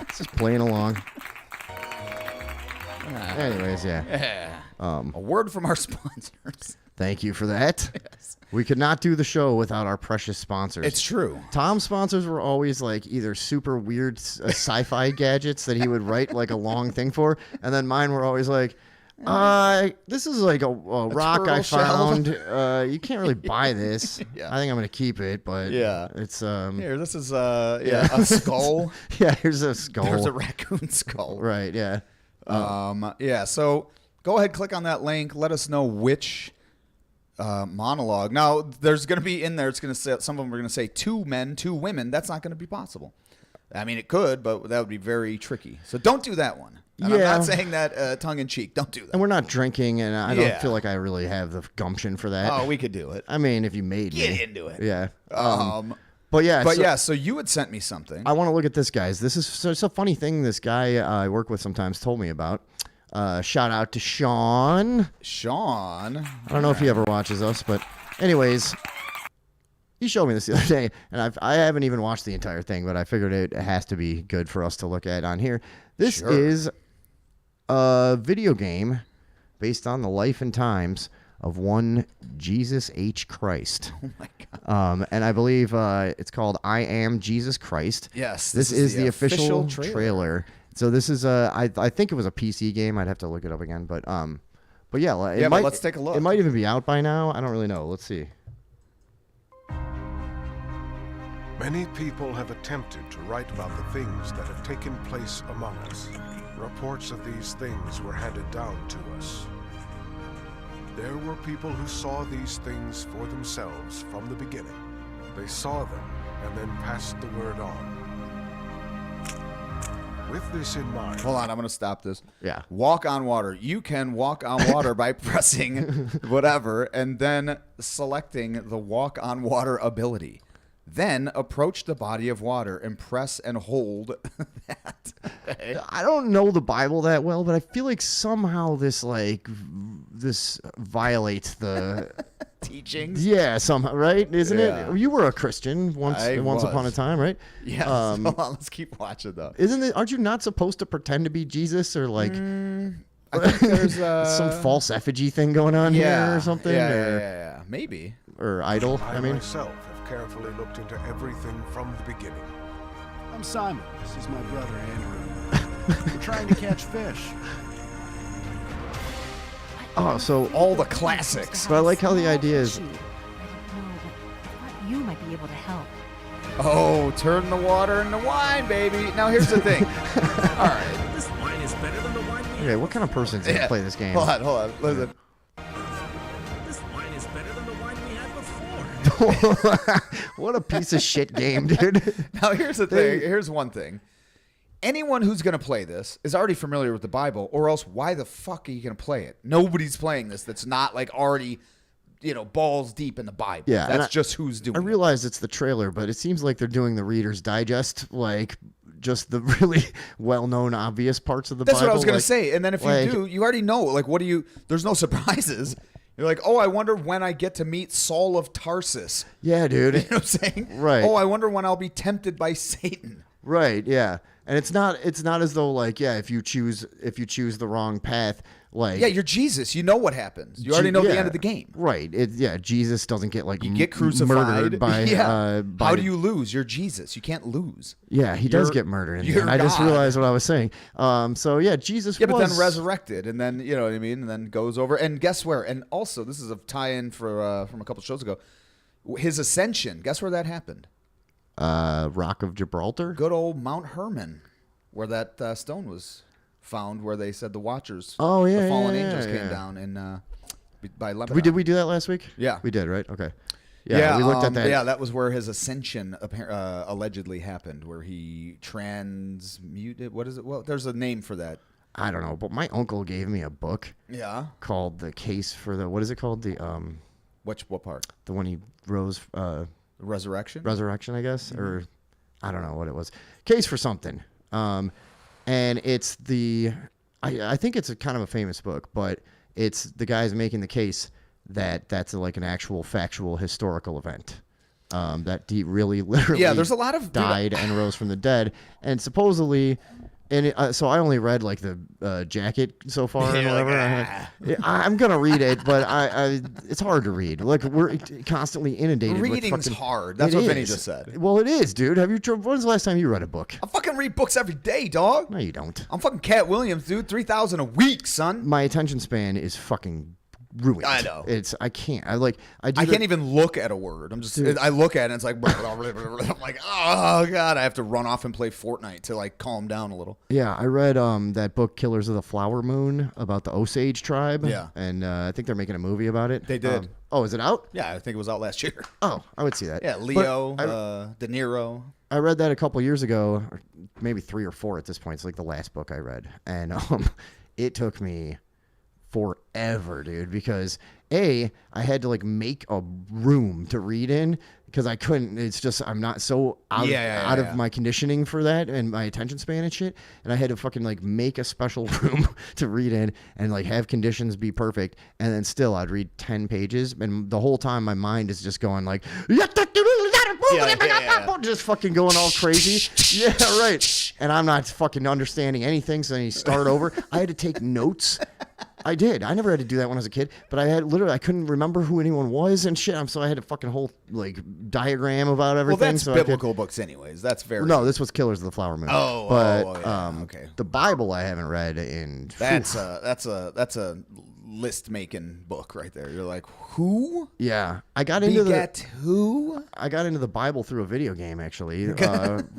It's just playing along. Anyways, yeah. Yeah. A word from our sponsors. Thank you for that. Yes. We could not do the show without our precious sponsors. It's true. Tom's sponsors were always like either super weird sci-fi gadgets that he would write like a long thing for, and then mine were always like, this is like a rock I turtle shell. found. You can't really buy this. Yeah. I think I'm gonna keep it, but Yeah. it's Here, this is a skull. yeah. Here's a skull. There's a raccoon skull. Right. Yeah. Yeah, so go ahead, click on that link. Let us know which monologue. Now, there's going to be in there, it's going to say, some of them are going to say 2 men, 2 women. That's not going to be possible. I mean, it could, but that would be very tricky. So don't do that one. And I'm Yeah. not saying that tongue in cheek. Don't do that. And we're not drinking, and I Yeah. don't feel like I really have the gumption for that. Oh, we could do it. I mean, if you made Get me. into it. Yeah. But yeah. yeah, so you had sent me something. I want to look at this, guys. This is so it's a funny thing this guy I work with sometimes told me about. Shout out to Sean. Sean. I don't know if he ever watches us, but anyways, he showed me this the other day, and I haven't even watched the entire thing, but I figured it has to be good for us to look at on here. This Sure. is a video game based on the life and times of one Jesus H. Christ. Oh my God. And I believe it's called I Am Jesus Christ. Yes, This this is is the the official official trailer. So this is I think it was a PC game. I'd have to look it up again, but yeah, it Yeah, but might, let's take a look. It might even be out by now. I don't really know. Let's see. Many people have attempted to write about the things that have taken place among us. Reports of these things were handed down to us. There were people who saw these things for themselves from the beginning. They saw them and then passed the word on. With this in mind, Hold on, I'm going to stop this. Yeah. Walk on water. You can walk on water by pressing whatever and then selecting the walk on water ability. Then approach the body of water and press and hold that. I don't know the Bible that well, but I feel like somehow this violates the Teachings. yeah, somehow, right? Isn't Yeah. it? You were a Christian once I upon a was. time, right? Yes. Hold on, let's keep watching though. Aren't you not supposed to pretend to be Jesus or like I think there's some false effigy thing going on here or something? Yeah. Maybe. Or idol? I I mean, myself have carefully looked into everything from the beginning. I'm Simon. This is my brother Andrew. We're trying to catch fish. oh, so All the classics. But I like how the idea is- I don't know, but I thought you might be able to help. Oh, turn the water into wine, baby. Now here's the thing. All right. This wine is better than the wine we okay, what kind of person's gonna Yeah. play this game? Hold on. Listen. This wine is better than the wine we had before. What a piece of shit game, dude. Now here's the thing. Here's one thing. Anyone who's going to play this is already familiar with the Bible, or else why the fuck are you going to play it? Nobody's playing this that's not like already, balls deep in the Bible. Yeah, and That's just who's doing I it. realize it's the trailer, but it seems like they're doing the Reader's Digest, like just the really well-known, obvious parts of the That's Bible. what I was going like- to say. And then if you like- do, you already know. Like, what do you? There's no surprises. You're like, oh, I wonder when I get to meet Saul of Tarsus. Yeah, dude. You know what I'm saying? Right. Oh, I wonder when I'll be tempted by Satan. Right, yeah. And it's not as though like, yeah, if you choose the wrong path, like Yeah, you're Jesus. You know what happens. You already know the yeah, end of the game. Right. Jesus doesn't get like You get crucified. murdered by by How do you lose? You're Jesus. You can't lose. Yeah, he does You're- get murdered in the you're end. I just God. realized what I was saying. So yeah, Jesus Yeah, but was then resurrected, and then you know what I mean, and then goes over. And guess where? And also, this is a tie-in for from a couple shows ago. His ascension. Guess where that happened? Rock of Gibraltar. Good old Mount Hermon, where that stone was found, where they said the Watchers, Oh, yeah, the fallen yeah, angels yeah. came down in by Lebanon. Did we do that last week? Yeah. we did. Right. Okay. Yeah, we looked at that. Yeah, that was where his ascension allegedly happened, where he transmuted. What is it? Well, there's a name for that. I don't know, but my uncle gave me a book Yeah. called "The Case for the." What is it called? The What part? the one he rose Resurrection. resurrection, I guess, or I don't know what it was. Case for something. And it's I think it's a kind of a famous book, but it's the guys making the case that that's like an actual factual historical event. That he really literally there's a lot of died and rose from the dead, and supposedly. And so I only read like the jacket so far and whatever. I'm gonna read it, but I it's hard to read. Like we're constantly inundated. Reading's with fucking, hard. That's It what Vinny is. just said. Well, it is, dude. When's the last time you read a book? I fucking read books every day, dog. No, you don't. I'm fucking Cat Williams, dude. 3,000 a week, son. My attention span is fucking ruined. I know. I can't. I can't even look at a word. I'm just. I look at it and it's like. I'm like, oh god, I have to run off and play Fortnite to like calm down a little. Yeah, I read that book Killers of the Flower Moon about the Osage tribe. Yeah. And I think they're making a movie about it. They did. Oh, is it out? Yeah, I think it was out last year. Oh, I would see that. Yeah, But Leo, I- De Niro. I read that a couple years ago, or maybe 3 or 4 at this point. It's like the last book I read, and it took me forever, dude, because I had to like make a room to read in because I couldn't. It's just I'm not so out of my conditioning for that and my attention span and shit, and I had to fucking like make a special room to read in and like have conditions be perfect, and then still I'd read 10 pages, and the whole time my mind is just going like. Just fucking going all crazy. Yeah, right. And I'm not fucking understanding anything, so then you start over. I had to take notes. I did. I never had to do that when I was a kid, but I couldn't remember who anyone was and shit. So I had a fucking whole like diagram about everything. Well, that's so biblical books, anyways. That's very. No, this was Killers of the Flower Moon. Okay. The Bible I haven't read in. That's a list making book right there. You're like, who? Yeah, I got into who? I got into the Bible through a video game actually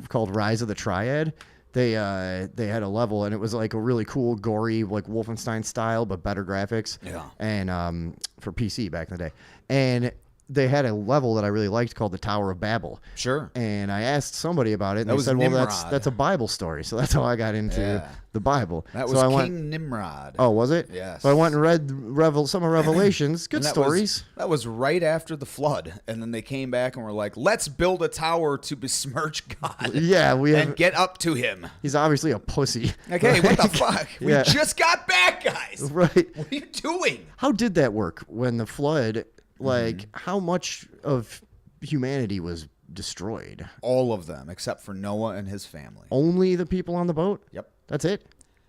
called Rise of the Triad. They had a level and it was like a really cool, gory, like Wolfenstein style, but better graphics. Yeah. And for PC back in the day, and they had a level that I really liked called the Tower of Babel. Sure. And I asked somebody about it, and That they was said, "Well, Nimrod. that's a Bible story." So that's how I got into the Bible. That so was I King went, Nimrod. Oh, was it? Yes. So I went and read some of Revelations. Good And that stories. that was right after the flood, and then they came back and were like, "Let's build a tower to besmirch God." Yeah, and get up to him. He's obviously a pussy. Okay, what the fuck? We Yeah. just got back, guys. Right. What are you doing? How did that work when the flood? Like, how much of humanity was destroyed? All of them, except for Noah and his family. Only the people on the boat? Yep. That's it?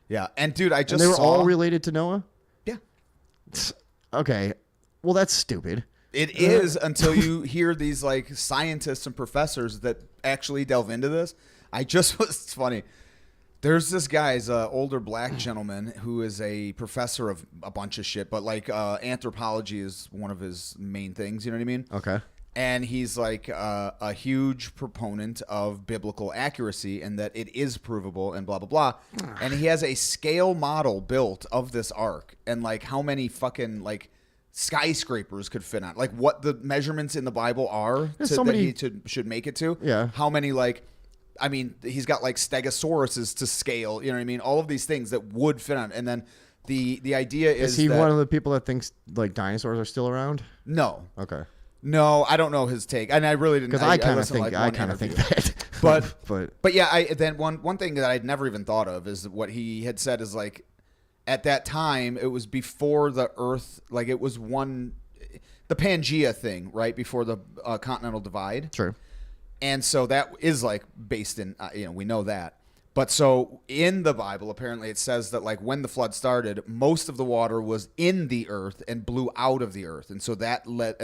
Yeah, and dude, I just And they were saw... all related to Noah? Yeah. Okay. Well, that's stupid. It is until you hear these like scientists and professors that actually delve into this. It's funny. There's this guy's older black gentleman who is a professor of a bunch of shit, but like anthropology is one of his main things. You know what I mean? Okay. And he's like a huge proponent of biblical accuracy and that it is provable and blah, blah, blah. And he has a scale model built of this ark and like how many fucking like skyscrapers could fit on, like what the measurements in the Bible are that he should make it to. Yeah. How many I mean, he's got like stegosauruses to scale, you know what I mean? All of these things that would fit on. And then the idea is he that, one of the people that thinks like dinosaurs are still around? No. Okay. No, I don't know his take. And I really didn't. Because I kind of think that. But yeah, then one thing that I'd never even thought of is what he had said is like, at that time it was before the Earth, like it was the Pangea thing, right before the continental divide. True. And so that is like based in, we know that. But so in the Bible, apparently it says that like when the flood started, most of the water was in the earth and blew out of the earth. And so that let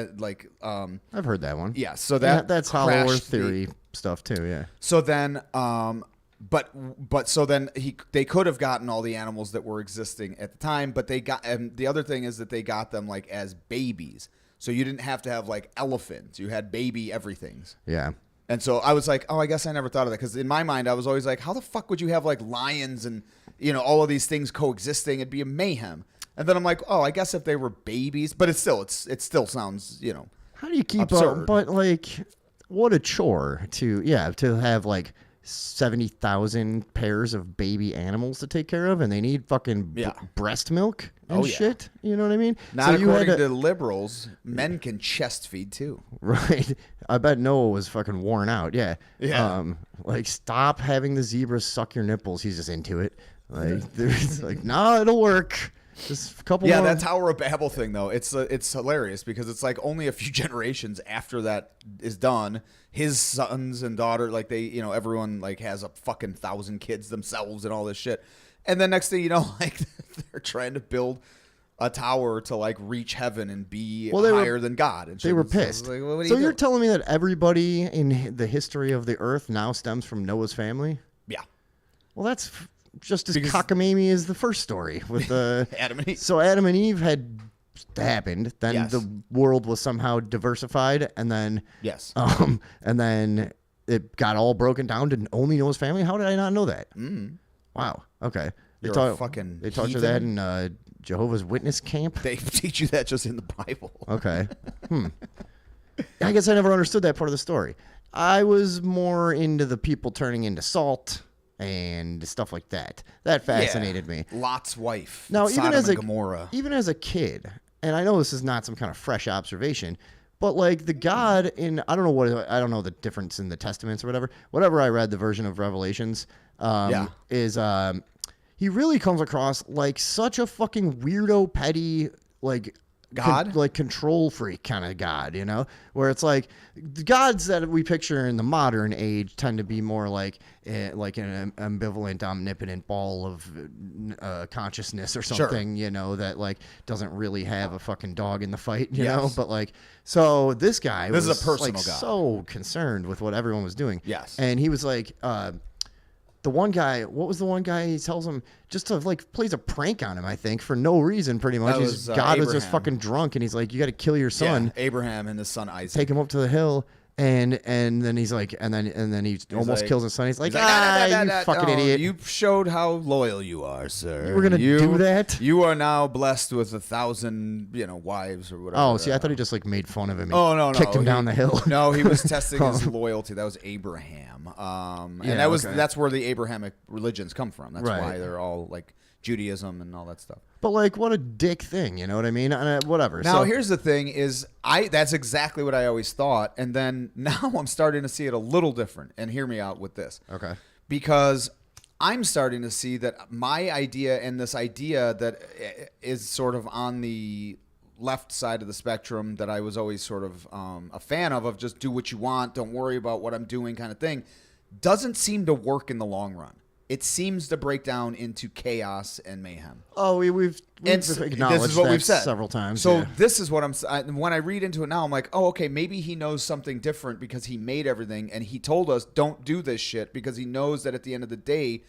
I've heard that one. Yeah. So that's Hollow Earth theory stuff too. Yeah. So then, but so then they could have gotten all the animals that were existing at the time, but and the other thing is that they got them like as babies. So you didn't have to have like elephants. You had baby everythings. Yeah. And so I was like, oh, I guess I never thought of that. Because in my mind, I was always like, how the fuck would you have like lions and, all of these things coexisting? It'd be a mayhem. And then I'm like, oh, I guess if they were babies. But it still sounds, How do you keep absurd. up? But like, what a chore to have like 70,000 pairs of baby animals to take care of, and they need fucking breast milk and shit. You know what I mean? Not according to liberals, men can chest feed too. Right. I bet Noah was fucking worn out. Yeah. Yeah. Like, stop having the zebras suck your nipples. He's just into it. Like, there's like, no, it'll work. Just a couple more. Yeah, that Tower of Babel thing though, it's hilarious because it's like only a few generations after that is done, his sons and daughter, like they, everyone like has a fucking 1,000 kids themselves and all this shit. And then next thing you know, like they're trying to build a tower to like reach heaven and be higher than God. And they were pissed. Like, well, so you're telling me that everybody in the history of the earth now stems from Noah's family? Yeah. Well, that's just as cockamamie as the first story with the Adam and Eve. So Adam and Eve had happened, then the world was somehow diversified, and then and then it got all broken down to only Noah's family. How did I not know that? Wow. Okay. They taught you that in Jehovah's Witness camp. They teach you that just in the Bible. Okay. I guess I never understood that part of the story. I was more into the people turning into salt and stuff like that. That fascinated me. Lot's wife. Now, Sodom and Gomorrah. Even as a kid, and I know this is not some kind of fresh observation, but like the God in I don't know the difference in the Testaments or whatever I read, the version of Revelations is he really comes across like such a fucking weirdo, petty, like God, like control freak kind of God, where it's like the gods that we picture in the modern age tend to be more like an ambivalent, omnipotent ball of consciousness or something, that like doesn't really have a fucking dog in the fight, you know. But like, so this guy was is a personal like God. So concerned with what everyone was doing. Yes, and he was like. The one guy, what was the one guy he tells him just to like plays a prank on him, I think, for no reason pretty much. God was just fucking drunk and he's like, you got to kill your son. Yeah, Abraham and his son Isaac. Take him up to the hill and then he's like, and then he almost kills his son. He's like, you fucking idiot. You showed how loyal you are, sir. You were going to do that? You are now blessed with 1,000, wives or whatever. Oh, see, I thought he just like made fun of him. No. Kicked him down the hill. No, he was testing his loyalty. That was Abraham. And that's where the Abrahamic religions come from. That's why they're all like Judaism and all that stuff. But like, what a dick thing, you know what I mean? Whatever. Now, here's the thing: is that's exactly what I always thought, and then now I'm starting to see it a little different. And hear me out with this, okay? Because I'm starting to see that my idea and this idea that is sort of on the left side of the spectrum that I was always sort of a fan of just do what you want, don't worry about what I'm doing, kind of thing, doesn't seem to work in the long run. It seems to break down into chaos and mayhem. Oh, we've acknowledged this is what we've said several times. So this is what when I read into it now, I'm like, oh, okay, maybe he knows something different because he made everything and he told us don't do this shit because he knows that at the end of the day,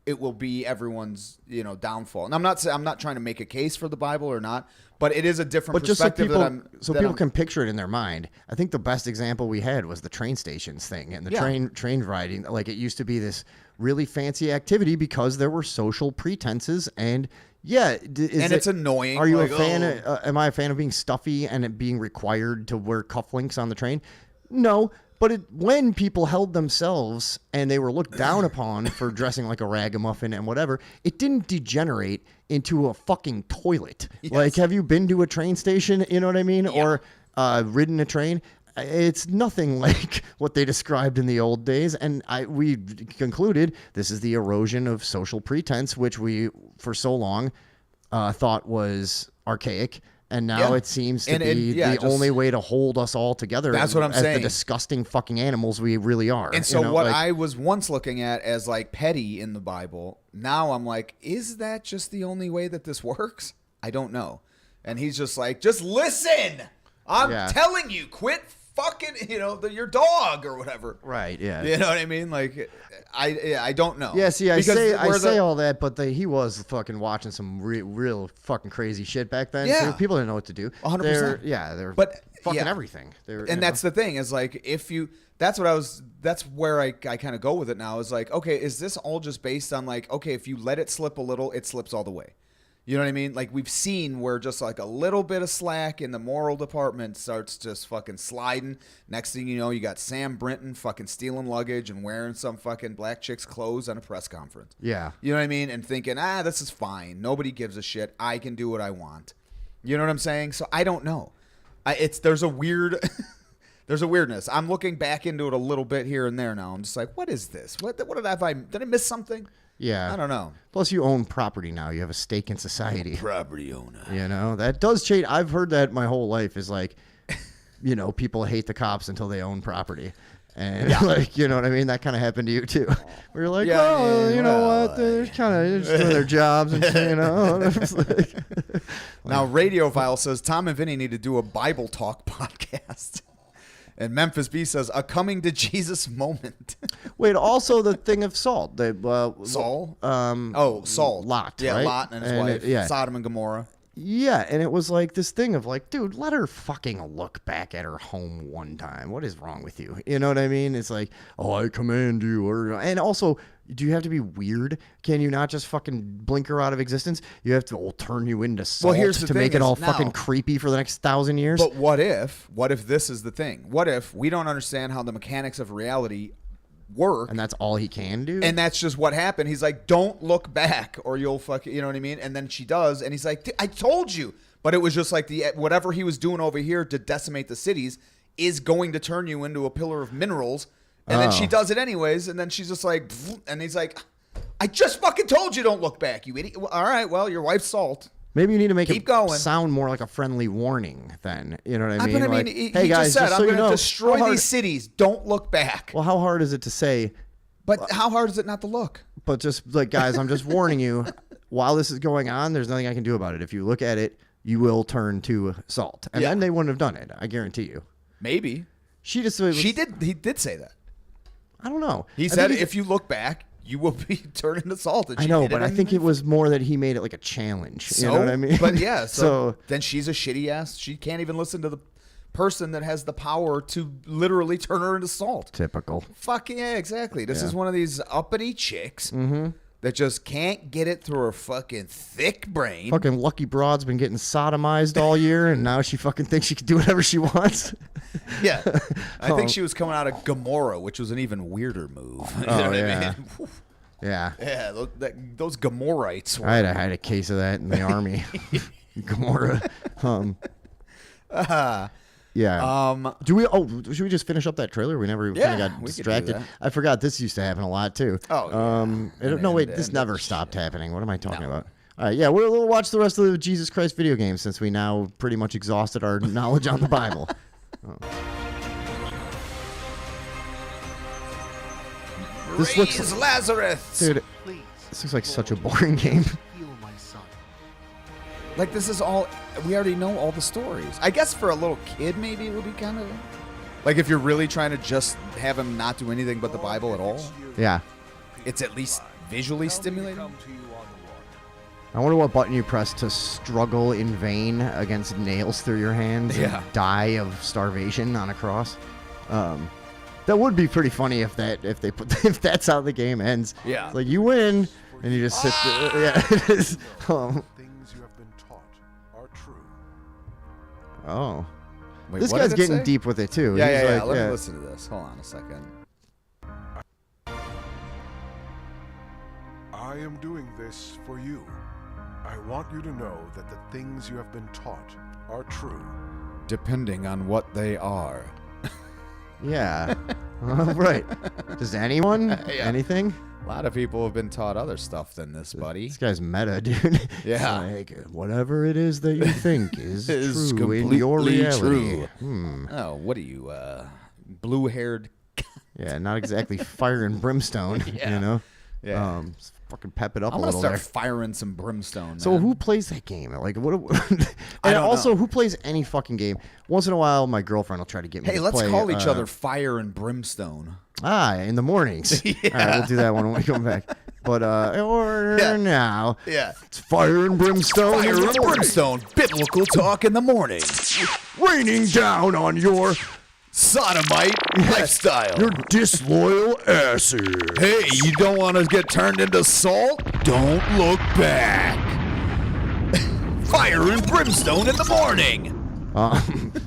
it will be everyone's downfall. And I'm not trying to make a case for the Bible or not, but it is a different perspective. People can picture it in their mind. I think the best example we had was the train stations thing and the train riding. Like it used to be this really fancy activity because there were social pretenses and it's annoying. Are you a fan? Am I a fan of being stuffy and it being required to wear cufflinks on the train? No. But when people held themselves and they were looked down upon for dressing like a ragamuffin and whatever, it didn't degenerate into a fucking toilet. Yes. Like, have you been to a train station? You know what I mean? Yeah. Or ridden a train? it's nothing like what they described in the old days. And we concluded this is the erosion of social pretense, which we for so long thought was archaic. And now it seems to be the only way to hold us all together. That's what I'm as saying. The disgusting fucking animals we really are. And so what I was once looking at as like petty in the Bible, now I'm like, is that just the only way that this works? I don't know. And he's just like, just listen. I'm telling you, quit fucking, your dog or whatever. Right, yeah. You know what I mean? Like, I don't know. Yeah, see, I say all that, but he was fucking watching some real fucking crazy shit back then. Yeah. Too. People didn't know what to do. 100%. They're fucking everything. That's the thing is like, that's where I kind of go with it now is like, okay, is this all just based on like, okay, if you let it slip a little, it slips all the way. You know what I mean? Like we've seen where just like a little bit of slack in the moral department starts just fucking sliding. Next thing you know, you got Sam Brinton fucking stealing luggage and wearing some fucking black chick's clothes on a press conference. Yeah. You know what I mean? And thinking, this is fine. Nobody gives a shit. I can do what I want. You know what I'm saying? So I don't know. There's a weirdness. I'm looking back into it a little bit here and there now. I'm just like, what is this? What did I miss something? Yeah. I don't know. Plus, you own property now. You have a stake in society. Property owner. That does change. I've heard that my whole life is like, people hate the cops until they own property. And like, you know what I mean? That kind of happened to you too. Where you're like, what? They're kind of just doing their jobs and Now, Radiophile says Tom and Vinny need to do a Bible talk podcast. And Memphis B says, a coming to Jesus moment. Wait, also the thing of Salt. Saul? Saul. Lot, yeah, right? Lot and his wife. Sodom and Gomorrah. Yeah, and it was like this thing of like, dude, let her fucking look back at her home one time. What is wrong with you? You know what I mean? It's like, I command you. And also, do you have to be weird? Can you not just fucking blink her out of existence? You have to turn you into salt to make it all fucking creepy for the next 1,000 years? But what if this is the thing? What if we don't understand how the mechanics of reality work, and that's all he can do, and that's just what happened? He's like, don't look back or you'll fuck, you know what I mean? And then she does, and he's like, I told you. But it was just like whatever he was doing over here to decimate the cities is going to turn you into a pillar of minerals. And then she does it anyways, and then she's just like, and he's like, I just fucking told you don't look back, you idiot. All right, well, your wife's salt. Maybe you need to make it sound more like a friendly warning then. You know what I mean? But I mean, he guys, just said, I'm going to destroy these cities. Don't look back. Well, how hard is it to say? But how hard is it not to look? But just like, guys, I'm just warning you, while this is going on, there's nothing I can do about it. If you look at it, you will turn to salt. And then they wouldn't have done it. I guarantee you. Maybe. He did say that. I don't know. He said, if you look back, you will be turned into salt. I know, but I think it was more that he made it like a challenge. You know what I mean? But yeah, so then she's a shitty ass. She can't even listen to the person that has the power to literally turn her into salt. Typical. Fucking yeah, exactly. This is one of these uppity chicks that just can't get it through her fucking thick brain. Fucking Lucky Broad's been getting sodomized all year, and now she fucking thinks she can do whatever she wants. Yeah. I think she was coming out of Gomorrah, which was an even weirder move. You know what I mean? Yeah. Yeah, those Gomorrites. I had a case of that in the army. Gomorrah. Yeah. Should we just finish up that trailer? We never kind of got distracted. I forgot this used to happen a lot too. This never stopped happening. What am I talking about? All right, yeah, we'll watch the rest of the Jesus Christ video games since we now pretty much exhausted our knowledge on the Bible. This looks Lazarus. Dude, this looks like such a boring game. Like, this is all, we already know all the stories. I guess for a little kid, maybe it would be kind of, like, if you're really trying to just have him not do anything but the Bible at all. Yeah. It's at least visually stimulating. I wonder what button you press to struggle in vain against nails through your hands and die of starvation on a cross. That would be pretty funny if that's how the game ends. Yeah. It's like, you win, and you just sit there. Yeah, it is. Oh. Wait, this guy's getting deep with it, too. Yeah. Let me listen to this. Hold on a second. I am doing this for you. I want you to know that the things you have been taught are true. Depending on what they are. Yeah. Right. Does anyone? Anything? A lot of people have been taught other stuff than this, buddy. This guy's meta, dude. Yeah. Like, whatever it is that you think is Is true in completely your reality. true. Hmm. Oh, what are you, blue-haired? Yeah, not exactly fire and brimstone, Yeah. you know? Yeah. Fucking pep it up I'm a gonna little start there. firing some brimstone. So man. who plays that game? Like what? I And don't also, know. who plays any fucking game? Once in a while, my girlfriend will try to get me. Hey, to let's play, call each other fire and brimstone. in the mornings. All right, we'll do that one when we come back. But or Yeah. now, Yeah. it's fire and brimstone. Fire in the and morning. brimstone. Biblical talk in the morning. raining down on your Sodomite lifestyle. your disloyal asses. Hey, you don't want to get turned into salt? Don't look back. Fire and brimstone in the morning.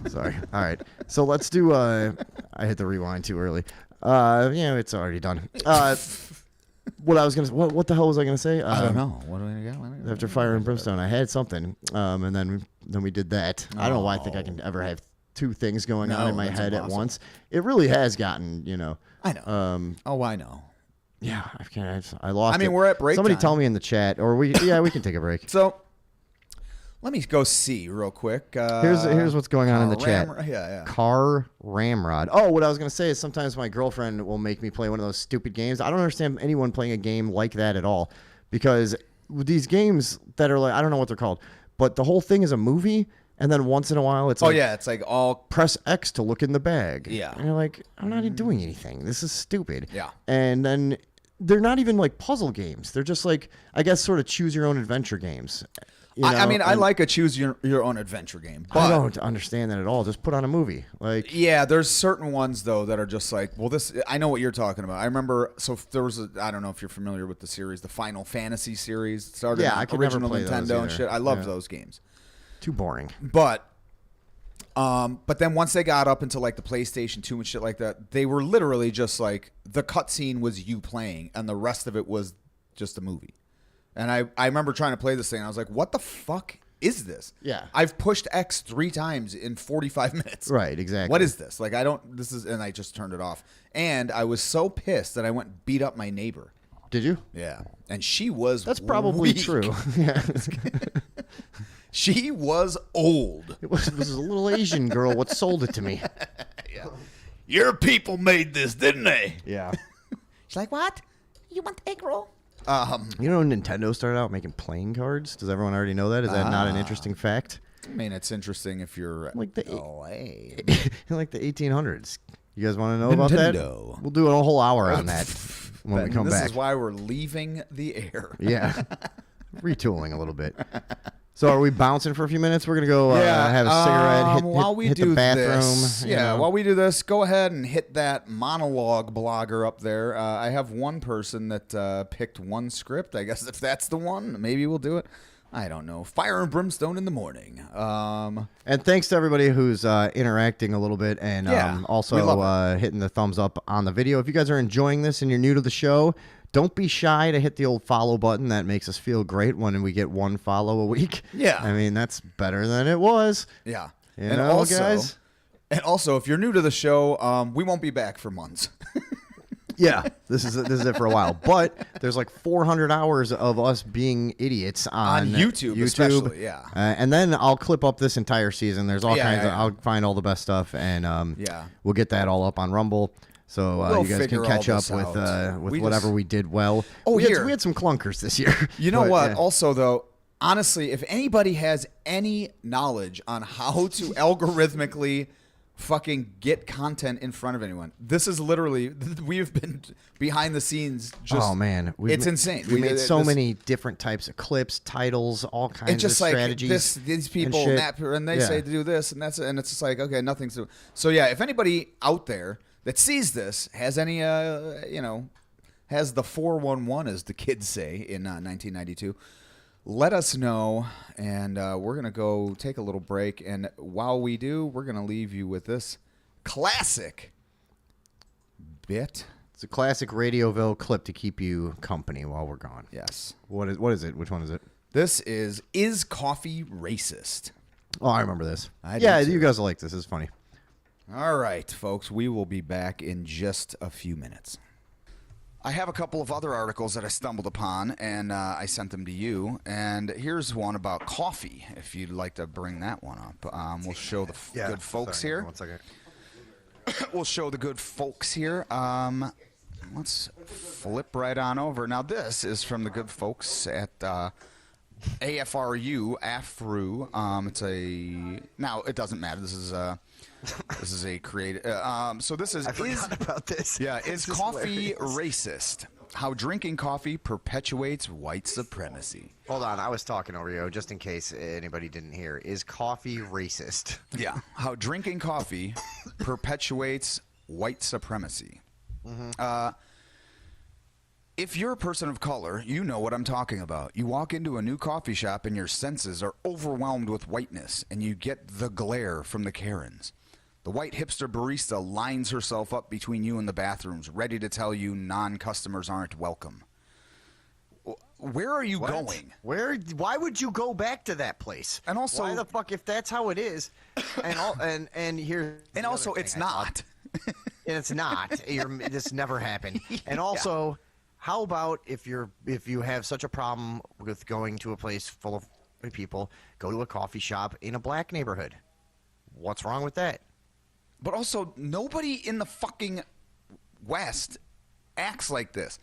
Sorry. All right. So let's do. I hit the rewind too early. It's already done. What I was gonna. What the hell was I gonna say? I don't know. What do we got? After fire and brimstone, I had something, and then we did that. I don't know why I think I can ever have two things going on in my that's head at impossible. once. It really has gotten, I know. I know. Yeah, I lost. I mean, it. we're at break Somebody time. tell me in the chat, or we can take a break. So, let me go see real quick. Here's what's going on in the chat. Yeah. Car Ramrod. Oh, what I was gonna say is sometimes my girlfriend will make me play one of those stupid games. I don't understand anyone playing a game like that at all, because these games that are like, I don't know what they're called, but the whole thing is a movie. And then once in a while, it's like, it's like all press X to look in the bag. Yeah. And you're like, I'm not even doing anything. This is stupid. Yeah. And then they're not even like puzzle games. They're just like, I guess, sort of choose your own adventure games. I mean, I And like a choose your own adventure game. But I don't understand that at all. Just put on a movie. Like, yeah, there's certain ones though that are just like, well, this. I know what you're talking about. I remember. So there was I don't know if you're familiar with the series, the Final Fantasy series. It started Yeah, on I could never original play those Nintendo and either. shit. I loved Yeah. those games. too boring. But then once they got up into like the PlayStation 2 and shit like that, they were literally just like the cutscene was you playing and the rest of it was just a movie. And I remember trying to play this thing and I was like, what the fuck is this? Yeah. I've pushed X 3 times in 45 minutes. Right, exactly. What is this? Like, and I just turned it off. And I was so pissed that I went and beat up my neighbor. Did you? Yeah. And she was That's probably weak. true. Yeah. She was old. It was a little Asian girl what sold it to me. Your people made this, didn't they? Yeah. She's like, what? You want egg roll? You know, Nintendo started out making playing cards. Does everyone already know that? Is that not an interesting fact? I mean, it's interesting if you're Like the LA. like the 1800s. You guys want to know about that? Nintendo. We'll do a whole hour on that when we come this back. is why we're leaving the air. Yeah. Retooling a little bit. So are we bouncing for a few minutes? We're going to go have a cigarette, while we hit do the bathroom. this, you know. while we do this, go ahead and hit that monologue blogger up there. I have one person that picked one script. I guess if that's the one, maybe we'll do it. I don't know. Fire and brimstone in the morning. And thanks to everybody who's interacting a little bit and Yeah, we love also hitting the thumbs up on the video. If you guys are enjoying this and you're new to the show, don't be shy to hit the old follow button. That makes us feel great when we get one follow a week. Yeah. I mean, that's better than it was. Yeah. You know, guys? And also, if you're new to the show, we won't be back for months. Yeah, this is it for a while. But there's like 400 hours of us being idiots on YouTube, especially, yeah. And then I'll clip up this entire season. There's all kinds of. yeah. I'll find all the best stuff, and we'll get that all up on Rumble. So We'll you guys figure can catch all up this with out. We whatever just- we did well. Oh, we here. had some clunkers this year. You know But, what? yeah. Also, though, honestly, if anybody has any knowledge on how to algorithmically fucking get content in front of anyone, this is literally, we've been behind the scenes. Just, Oh man, it's insane. We made so this- many different types of clips, titles, all kinds It's just of like strategies. these people, shit. and they Yeah. say to do this, and that's, and it's just like, okay, nothing's. So yeah, if anybody out there that sees this has any, has the 411, as the kids say in 1992, let us know, and we're gonna go take a little break. And while we do, we're gonna leave you with this classic bit. It's a classic Radioville clip to keep you company while we're gone. Yes. What is it? Which one is it? This is coffee racist? Oh, I remember this. I do Yeah, too. you guys will like this. It's funny. All right, folks, we will be back in just a few minutes. I have a couple of other articles that I stumbled upon, and I sent them to you. And here's one about coffee, if you'd like to bring that one up. We'll show the good folks here. 1 second. We'll show the good folks here. Let's flip right on over. Now, this is from the good folks at AFRU. It's a... Now, it doesn't matter. This is a creative... so this is... I forgot about this. Yeah, is coffee racist? How drinking coffee perpetuates white supremacy. Hold on, I was talking over you, just in case anybody didn't hear. Is coffee racist? Yeah, how drinking coffee perpetuates white supremacy. If you're a person of color, you know what I'm talking about. You walk into a new coffee shop and your senses are overwhelmed with whiteness, and you get the glare from the Karens. The white hipster barista lines herself up between you and the bathrooms, ready to tell you non-customers aren't welcome. Where are you going? Why would you go back to that place? And also, why the fuck, if that's how it is? And here. And also, it's not. And it's not. This never happened. And also, how about if you have such a problem with going to a place full of people, go to a coffee shop in a black neighborhood? What's wrong with that? But also, nobody in the fucking West acts like this.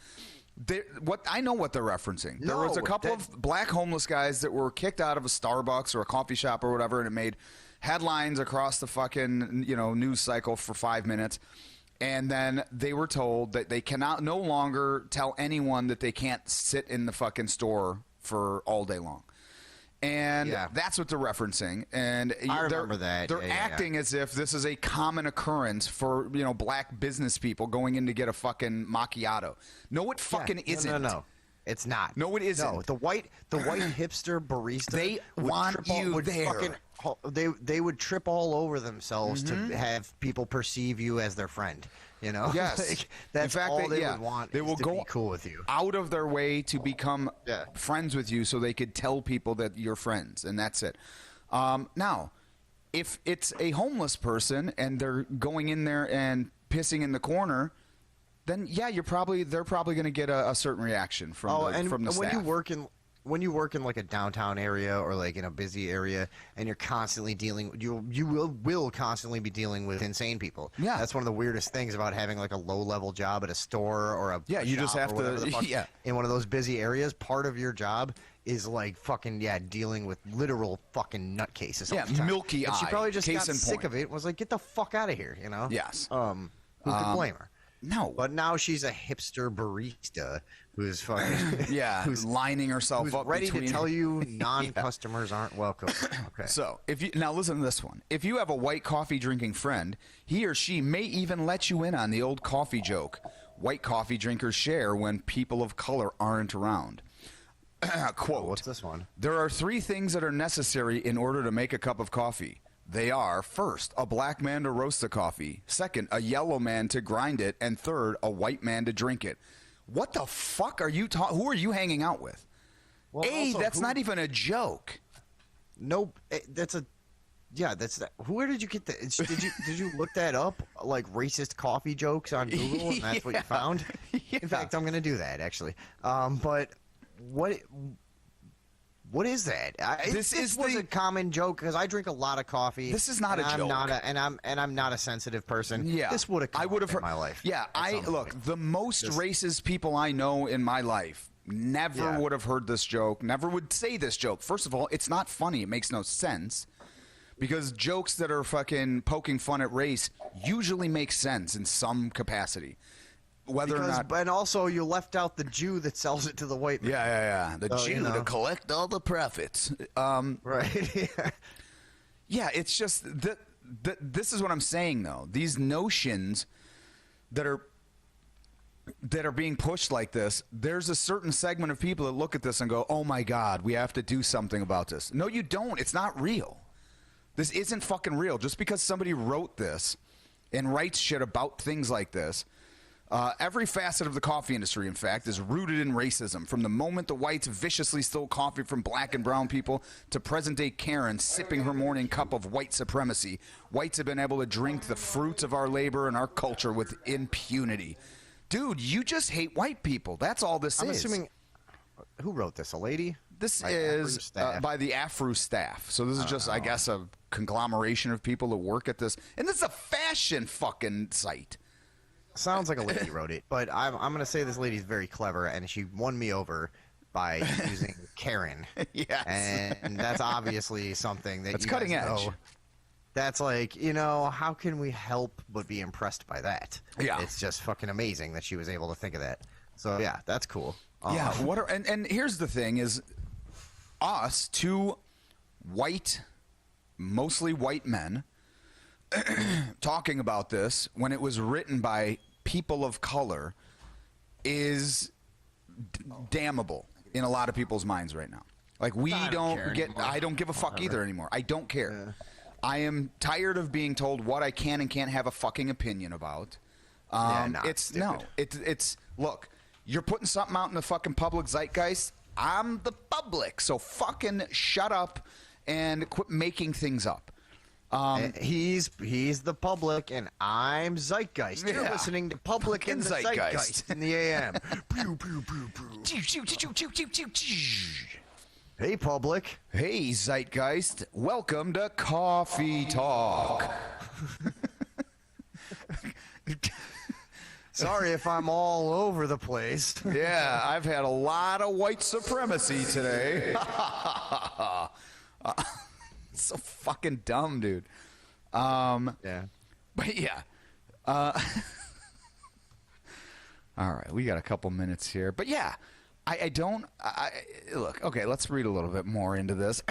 I know what they're referencing. There was a couple of black homeless guys that were kicked out of a Starbucks or a coffee shop or whatever, and it made headlines across the fucking news cycle for 5 minutes. And then they were told that they cannot no longer tell anyone that they can't sit in the fucking store for all day long. And that's what they're referencing. And I remember that. They're acting as if this is a common occurrence for black business people going in to get a fucking macchiato. No, it fucking isn't. No. It's not. No, it isn't. No, the white hipster barista. They want you there. They would trip all over themselves to have people perceive you as their friend. Yes. That's in fact, all they would want. They will to go be cool with you. out of their way to become friends with you, so they could tell people that you're friends, and that's it. Now, if it's a homeless person and they're going in there and pissing in the corner, then they're probably going to get a certain reaction from the staff. When you work in like a downtown area or like in a busy area, and you're constantly you will constantly be dealing with insane people. Yeah, that's one of the weirdest things about having like a low level job at a store or a you just have to in one of those busy areas. Part of your job is like fucking dealing with literal fucking nutcases. All the time. Milky eye. And she probably just got in sick point. of it and was like, get the fuck out of here, Yes. Who could blame her? No. But now she's a hipster barista who's fucking who's lining herself up, ready to tell you non-customers aren't welcome. Okay. So now listen to this one. If you have a white coffee drinking friend, he or she may even let you in on the old coffee joke. White coffee drinkers share when people of color aren't around. Quote. What's this one? There are 3 things that are necessary in order to make a cup of coffee. They are, first, a black man to roast the coffee. Second, a yellow man to grind it. And third, a white man to drink it. What the fuck are you who are you hanging out with? Well, that's not even a joke. Nope. That's where did you get that? Did you look that up? Like racist coffee jokes on Google, and that's what you found? In fact, I'm going to do that actually. But what is that? This was a common joke because I drink a lot of coffee. This is not a joke. I'm not a sensitive person. Yeah, this would have come up in my life. Yeah, the most racist people I know in my life never would have heard this joke. Never would say this joke. First of all, it's not funny. It makes no sense. Because jokes that are fucking poking fun at race usually make sense in some capacity. And also you left out the Jew that sells it to the white man. Yeah. The Jew to collect all the profits. Right. Yeah, it's just that this is what I'm saying though. These notions that are being pushed like this, there's a certain segment of people that look at this and go, "Oh my God, we have to do something about this." No, you don't. It's not real. This isn't fucking real. Just because somebody wrote this and writes shit about things like this Every facet of the coffee industry, in fact, is rooted in racism. From the moment the whites viciously stole coffee from black and brown people to present-day Karen sipping her morning cup of white supremacy, whites have been able to drink the fruits of our labor and our culture with impunity. Dude, you just hate white people. That's all this I'm is. assuming. Who wrote this? A lady? This By is Afru staff. by the Afru staff. So this is just, I guess, a conglomeration of people that work at this. And this is a fashion fucking site. Sounds like a lady wrote it, but I'm going to say this lady's very clever, and she won me over by using Karen. Yes. And that's obviously something that That's you cutting guys edge. know. That's like, how can we help but be impressed by that? Yeah. It's just fucking amazing that she was able to think of that. So, yeah, that's cool. Yeah. And here's the thing is us, two white, mostly white men, talking about this when it was written by people of color is damnable in a lot of people's minds right now. Like I don't give a fuck either anymore. I don't care. I am tired of being told what I can and can't have a fucking opinion about. It's look, you're putting something out in the fucking public zeitgeist. I'm the public, so fucking shut up and quit making things up. He's the public, and I'm Zeitgeist. You're listening to Public in the Zeitgeist in the AM. Pew, pew, pew, pew. Hey, public. Hey, Zeitgeist. Welcome to Coffee Talk. Sorry if I'm all over the place. Yeah, I've had a lot of white supremacy today. So fucking dumb, dude. Yeah. But yeah. All right, we got a couple minutes here. But yeah, I don't look, okay, let's read a little bit more into this.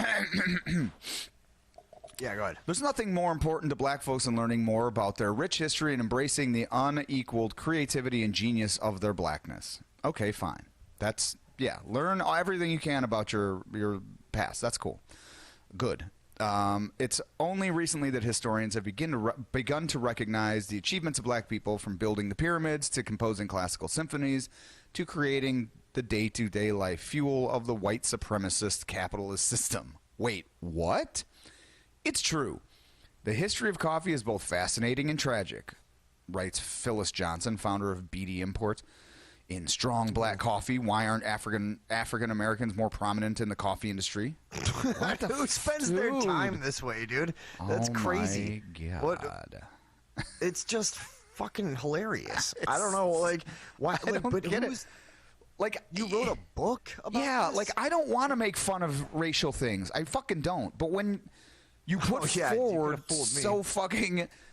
Yeah, go ahead. There's nothing more important to black folks than learning more about their rich history and embracing the unequaled creativity and genius of their blackness. Okay, fine. Learn everything you can about your past. That's cool. Good. It's only recently that historians have begun to recognize the achievements of black people, from building the pyramids to composing classical symphonies to creating the day-to-day life fuel of the white supremacist capitalist system. Wait, what? It's true. The history of coffee is both fascinating and tragic, writes Phyllis Johnson, founder of BD Imports. In Strong Black Coffee, why aren't African Americans more prominent in the coffee industry? Who spends their time this way, dude? That's crazy. My God. It's just fucking hilarious. I don't know, why? I don't get it. Like, you wrote a book about this? like, I don't want to make fun of racial things. I fucking don't. But when you put forward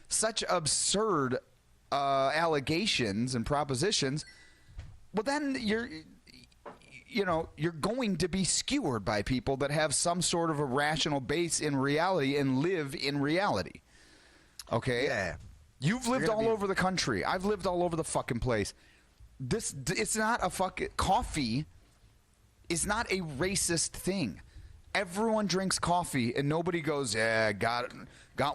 such absurd allegations and propositions, well, then you're going to be skewered by people that have some sort of a rational base in reality and live in reality. Okay? Yeah. You've lived all over the country. I've lived all over the fucking place. It's not a fucking... Coffee is not a racist thing. Everyone drinks coffee, and nobody goes, yeah, got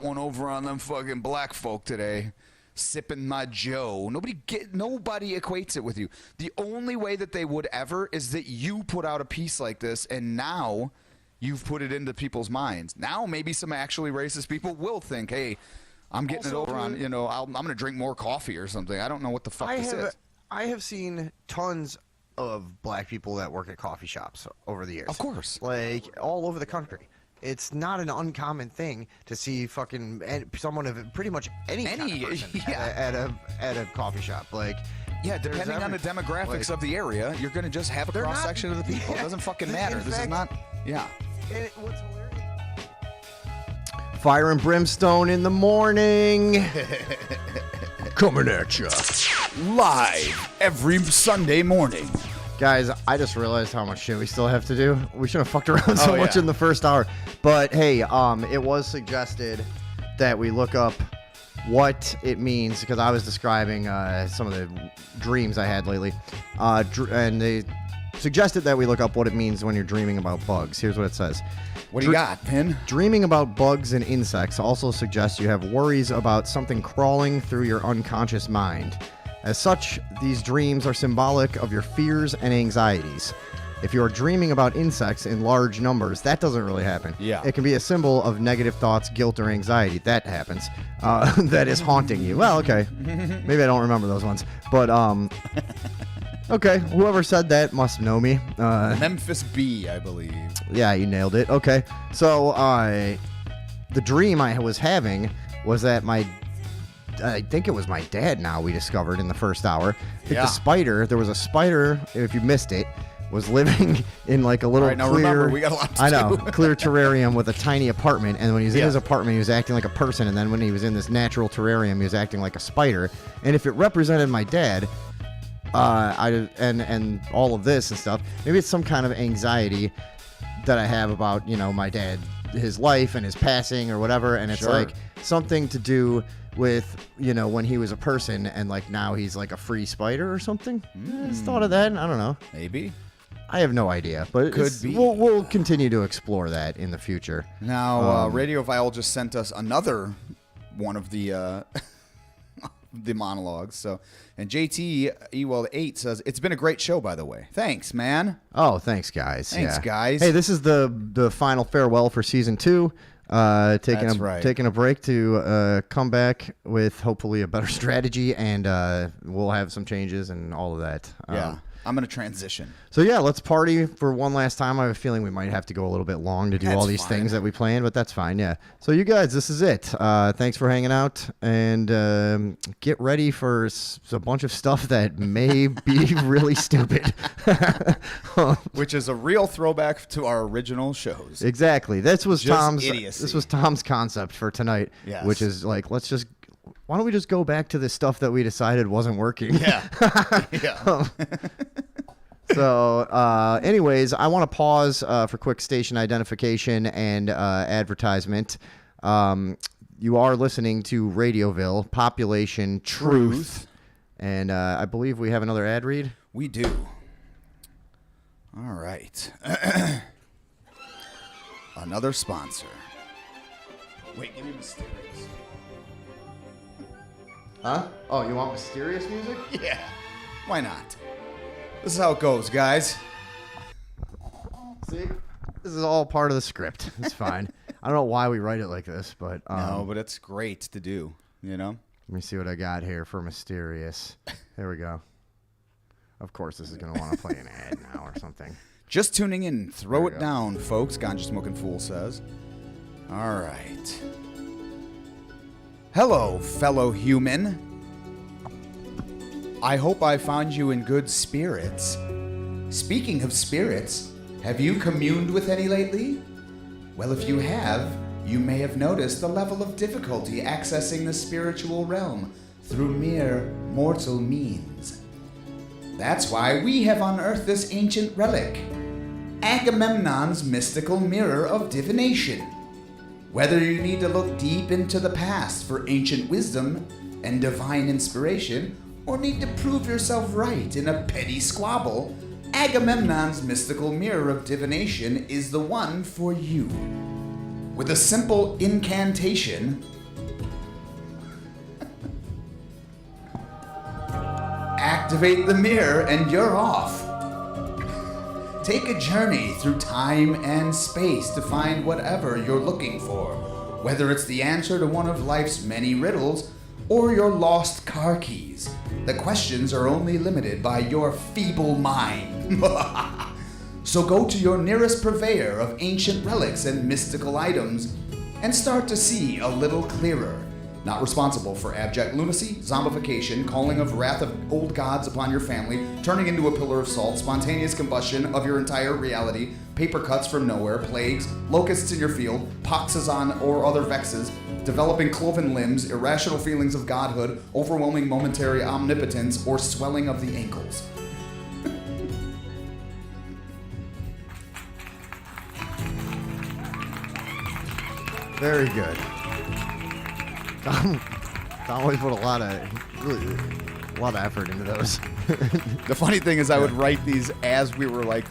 one over on them fucking black folk today, sipping my Joe. Nobody equates it with you. The only way that they would ever is that you put out a piece like this, and now you've put it into people's minds. Now maybe some actually racist people will think, hey, I'm getting it over on, I'm going to drink more coffee or something. I don't know what the fuck this is. I have seen tons of black people that work at coffee shops over the years. Of course. Like, all over the country. It's not an uncommon thing to see fucking someone of pretty much any kind of person at a coffee shop. Like, yeah, depending on the demographics of the area, you're going to just have a cross section of the people. It doesn't fucking matter. This is not. Yeah. And what's hilarious? Fire and Brimstone in the morning. Coming at you. Live every Sunday morning. Guys, I just realized how much shit we still have to do. We should have fucked around so much in the first hour. But hey, it was suggested that we look up what it means, because I was describing some of the dreams I had lately. And they suggested that we look up what it means when you're dreaming about bugs. Here's what it says. What do you got, Pin? Dreaming about bugs and insects also suggests you have worries about something crawling through your unconscious mind. As such, these dreams are symbolic of your fears and anxieties. If you're dreaming about insects in large numbers, that doesn't really happen. Yeah. It can be a symbol of negative thoughts, guilt, or anxiety. That happens. That is haunting you. Well, okay. Maybe I don't remember those ones. But, okay. Whoever said that must know me. Memphis B, I believe. Yeah, you nailed it. Okay. So, the dream I was having was that I think it was my dad now we discovered in the first hour. The spider, there was a spider, if you missed it, was living in like a little All right, now clear, remember, we got a lot to I know, do. clear terrarium with a tiny apartment. And when he was in his apartment, he was acting like a person. And then when he was in this natural terrarium, he was acting like a spider. And if it represented my dad, and all of this and stuff, maybe it's some kind of anxiety that I have about, my dad, his life and his passing or whatever. And it's like something to do with, when he was a person and like now he's like a free spider or something. I just thought of that. I don't know. Maybe. I have no idea, but Could be. We'll continue to explore that in the future. Now, Radio Vile just sent us another one of the the monologues. So, and JT Ewell8 says, "It's been a great show, by the way. Thanks, man." Oh, thanks, guys. Thanks, guys. Hey, this is the final farewell for season 2. Taking a break to come back with hopefully a better strategy, and we'll have some changes and all of that. I'm going to transition. So yeah, let's party for one last time. I have a feeling we might have to go a little bit long to do all these things that we planned, but that's fine. Yeah. So you guys, this is it. Thanks for hanging out, and get ready for a bunch of stuff that may be really stupid. Which is a real throwback to our original shows. Exactly. This was Just Tom's. idiocy. This was Tom's concept for tonight. Yes. Which is like, why don't we just go back to the stuff that we decided wasn't working? Yeah. Yeah. So, anyways, I want to pause for quick station identification and advertisement. You are listening to Radioville, Population Truth. And I believe we have another ad read. We do. All right. Another sponsor. Wait, give me Mysterious. Huh? Oh, you want mysterious music? Yeah. Why not? This is how it goes, guys. See? This is all part of the script. It's fine. I don't know why we write it like this, but... no, but it's great to do, Let me see what I got here for mysterious. There we go. Of course, this is going to want to play an ad now or something. Just tuning in. Throw it down, folks. Ganja Smoking Fool says. All right. Hello, fellow human. I hope I found you in good spirits. Speaking of spirits, have you communed with any lately? Well, if you have, you may have noticed the level of difficulty accessing the spiritual realm through mere mortal means. That's why we have unearthed this ancient relic, Agamemnon's mystical mirror of divination. Whether you need to look deep into the past for ancient wisdom and divine inspiration, or need to prove yourself right in a petty squabble, Agamemnon's mystical mirror of divination is the one for you. With a simple incantation, activate the mirror and you're off. Take a journey through time and space to find whatever you're looking for, whether it's the answer to one of life's many riddles or your lost car keys. The questions are only limited by your feeble mind. So go to your nearest purveyor of ancient relics and mystical items and start to see a little clearer. Not responsible for abject lunacy, zombification, calling of wrath of old gods upon your family, turning into a pillar of salt, spontaneous combustion of your entire reality, paper cuts from nowhere, plagues, locusts in your field, poxes on or other vexes, developing cloven limbs, irrational feelings of godhood, overwhelming momentary omnipotence, or swelling of the ankles. Very good. Tom always put a lot of effort into those. The funny thing is I would write these as we were like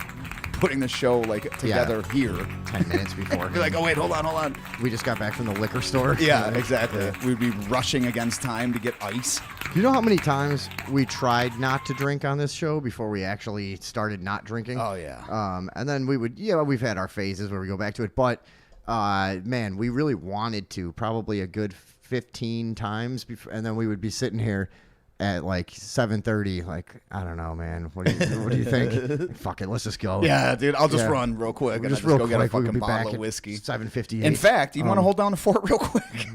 putting the show like together here. 10 minutes before. You're like, oh wait, hold on. We just got back from the liquor store. Yeah, exactly. We'd be rushing against time to get ice. You know how many times we tried not to drink on this show before we actually started not drinking? Oh, yeah. And then we've had our phases where we go back to it, but man, we really wanted to, probably a good 15 times before, and then we would be sitting here at like 7:30, like, I don't know, man. What do you think? Fuck it, let's just go. Yeah, dude, I'll just run real quick. Just go get a quick, we'll fucking be bottle back of at whiskey. 7:58. In fact, you want to hold down the fort real quick?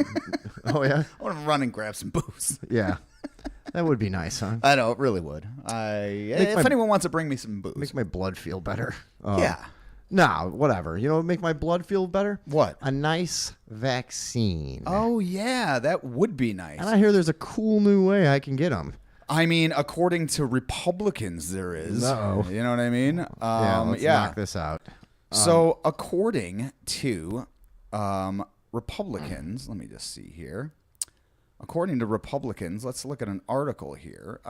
Oh yeah. I want to run and grab some booze. Yeah. That would be nice, huh? I know, it really would. If anyone wants to bring me some booze. Make my blood feel better. Yeah. No, whatever. You know what would make my blood feel better? What? A nice vaccine. Oh, yeah, that would be nice. And I hear there's a cool new way I can get them. I mean, according to Republicans, there is. Uh-oh. You know what I mean? Let's knock this out. So, according to Republicans, let me just see here. According to Republicans, let's look at an article here.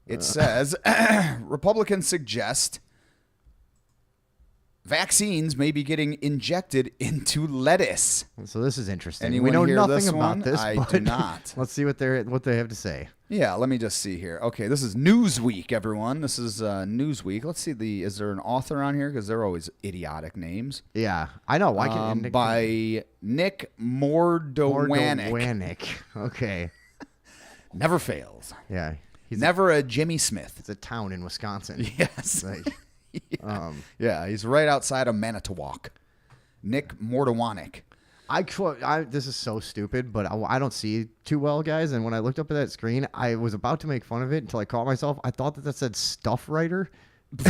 It says Republicans suggest vaccines may be getting injected into lettuce. So this is interesting. Anyone we know hear nothing this about one? this. I but do not. Let's see what they have to say. Yeah, let me just see here. Okay, this is Newsweek, everyone. This is Newsweek. Let's see is there an author on here? Because they're always idiotic names. Yeah, I know. Why can't by Nick Mordowanek. Mordowanek. Okay. Never fails. Yeah. He's never a Jimmy Smith. It's a town in Wisconsin. Yes. Like, yeah, he's right outside of Manitowoc. Nick Mordowanek. This is so stupid, but I don't see too well, guys. And when I looked up at that screen, I was about to make fun of it until I caught myself. I thought that said stuff writer. But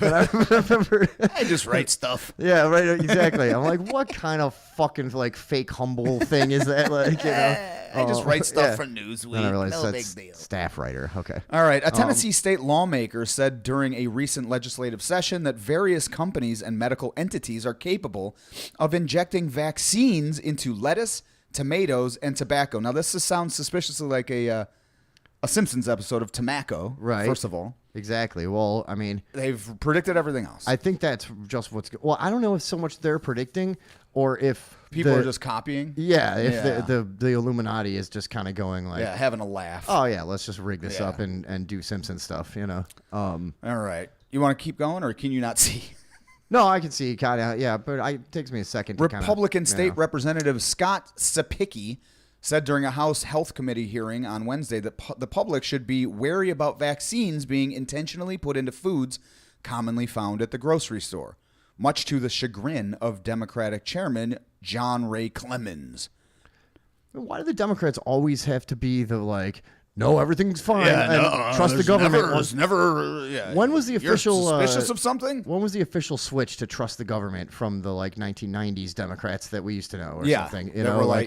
I remember I just write stuff. Yeah, right. Exactly. I'm like, what kind of fucking like fake humble thing is that? Like, you know, I just write stuff for Newsweek. Then I realized no that's big deal. staff writer. Okay. All right. A Tennessee state lawmaker said during a recent legislative session that various companies and medical entities are capable of injecting vaccines into lettuce, tomatoes, and tobacco. Now, this sounds suspiciously like a Simpsons episode of Tobacco. Right. First of all. Exactly. Well, I mean, they've predicted everything else. I think that's just well, I don't know if so much they're predicting or if people are just copying. Yeah, if the Illuminati is just kind of going like, having a laugh. Oh yeah, let's just rig this up and do Simpson stuff, you know. All right. You want to keep going, or can you not see? No, I can see kind of. Yeah, but it takes me a second. Republican State Representative Scott Sapicki said during a House Health Committee hearing on Wednesday that the public should be wary about vaccines being intentionally put into foods commonly found at the grocery store, much to the chagrin of Democratic Chairman John Ray Clemens. Why do the Democrats always have to be the like, no, everything's fine, and trust the government? When was the official suspicious of something? When was the official switch to trust the government from the like 1990s Democrats that we used to know or something? You know,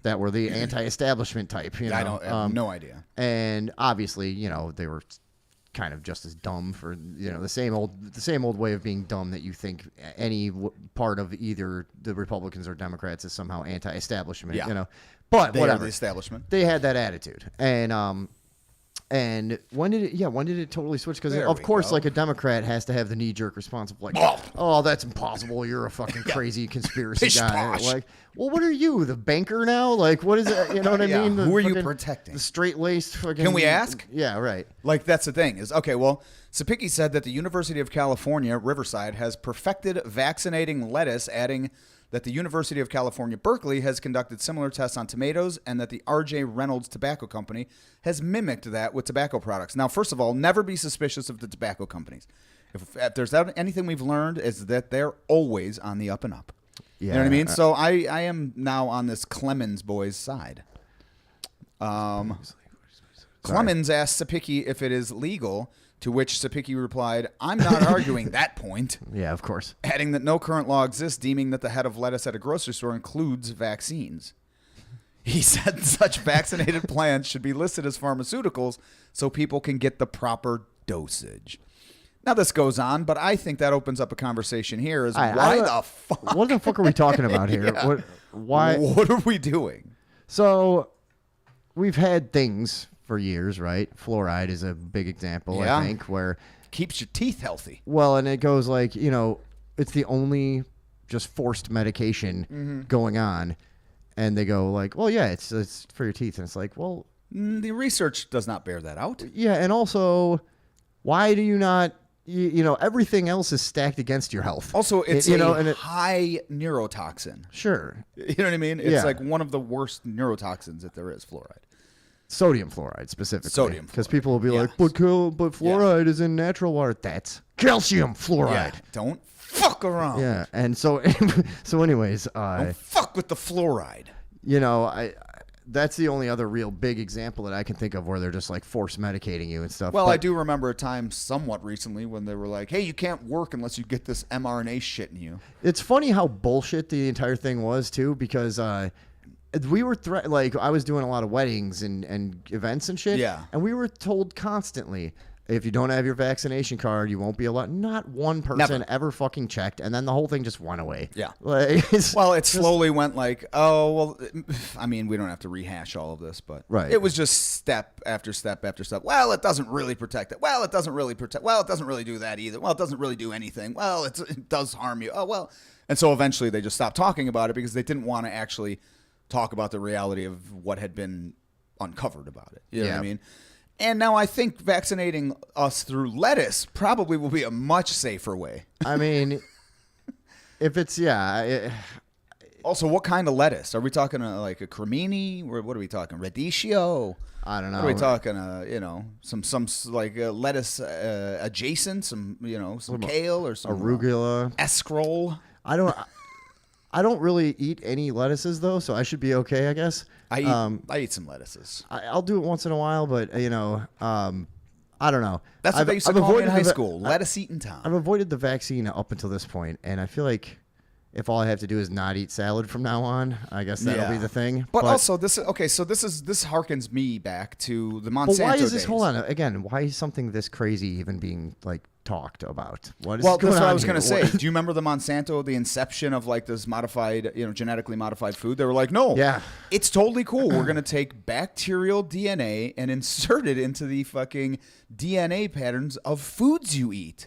that were the anti-establishment type. You know? I have no idea. And obviously, you know, they were kind of just as dumb for, you know, the same old way of being dumb that you think any part of either the Republicans or Democrats is somehow anti-establishment. You know, but they whatever. Are the establishment. They had that attitude, and when did it totally switch? Because of course, like a Democrat has to have the knee-jerk response of like, oh, that's impossible. You're a fucking crazy conspiracy guy. Like, well, what are you, the banker now? Like, what is it? You know what I mean? Who are you protecting? The straight-laced fucking. Can we ask? Yeah, right. Like, that's the thing is, okay, well, Sapicki said that the University of California, Riverside, has perfected vaccinating lettuce, adding that the University of California, Berkeley has conducted similar tests on tomatoes, and that the R.J. Reynolds Tobacco Company has mimicked that with tobacco products. Now, first of all, never be suspicious of the tobacco companies. If there's anything we've learned is that they're always on the up and up. Yeah, you know what I mean? So I am now on this Clemens boys' side. Clemens asked Sapicki if it is legal, to which Sapicki replied, I'm not arguing that point. Yeah, of course. Adding that no current law exists deeming that the head of lettuce at a grocery store includes vaccines. He said such vaccinated plants should be listed as pharmaceuticals so people can get the proper dosage. Now, this goes on, but I think that opens up a conversation here is why the fuck? What the fuck are we talking about here? Yeah. What are we doing? So, we've had things for years, right? Fluoride is a big example, I think, where keeps your teeth healthy. Well, and it goes like, it's the only just forced medication going on. And they go like, well, yeah, it's for your teeth. And it's like, well, the research does not bear that out. yeah. And also, why do you not, everything else is stacked against your health. Also, it's a high neurotoxin. Sure. You know what I mean? It's Yeah. like one of the worst neurotoxins that there is, fluoride. Sodium fluoride specifically. Sodium Because fluoride. people will be like, but fluoride is in natural water. That's calcium fluoride. Yeah, don't fuck around. Yeah. And so, anyways, Don't fuck with the fluoride. that's the only other real big example that I can think of where they're just like force medicating you and stuff. Well, But I do remember a time somewhat recently when they were like, hey, you can't work unless you get this mRNA shit in you. It's funny how bullshit the entire thing was too, because we were I was doing a lot of weddings and events and shit. Yeah. And we were told constantly, if you don't have your vaccination card, you won't be allowed. Not one person ever fucking checked, and then the whole thing just went away. Yeah. Well, it slowly went like, oh, well, I mean, we don't have to rehash all of this, but Right. it was just step after step after step. Well, it doesn't really protect it. Well, it doesn't really protect. Well, it doesn't really do that either. Well, it doesn't really do anything. Well, it does harm you. Oh, well. And so eventually they just stopped talking about it because they didn't want to actually talk about the reality of what had been uncovered about it. You know what I mean? And now I think vaccinating us through lettuce probably will be a much safer way. I mean, if it's Also, what kind of lettuce? Are we talking like a cremini? Or what are we talking? Radicchio? I don't know. What are we talking? Some like lettuce adjacent, some kale or some arugula, escarole. I don't really eat any lettuces though, so I should be okay, I guess. I eat some lettuces. I'll do it once in a while, but I don't know. That's what they used to call me in high school. Lettuce eating Tom. I've avoided the vaccine up until this point, and I feel like if all I have to do is not eat salad from now on, I guess that'll be the thing. But also, this harkens me back to the Monsanto But why is this? days. Hold on, again. Why is something this crazy even being like talked about? What is Well, going that's what on I was here? going to say. Do you remember the Monsanto, the inception of like this modified, genetically modified food? They were like, no, it's totally cool. We're going to take bacterial DNA and insert it into the fucking DNA patterns of foods you eat.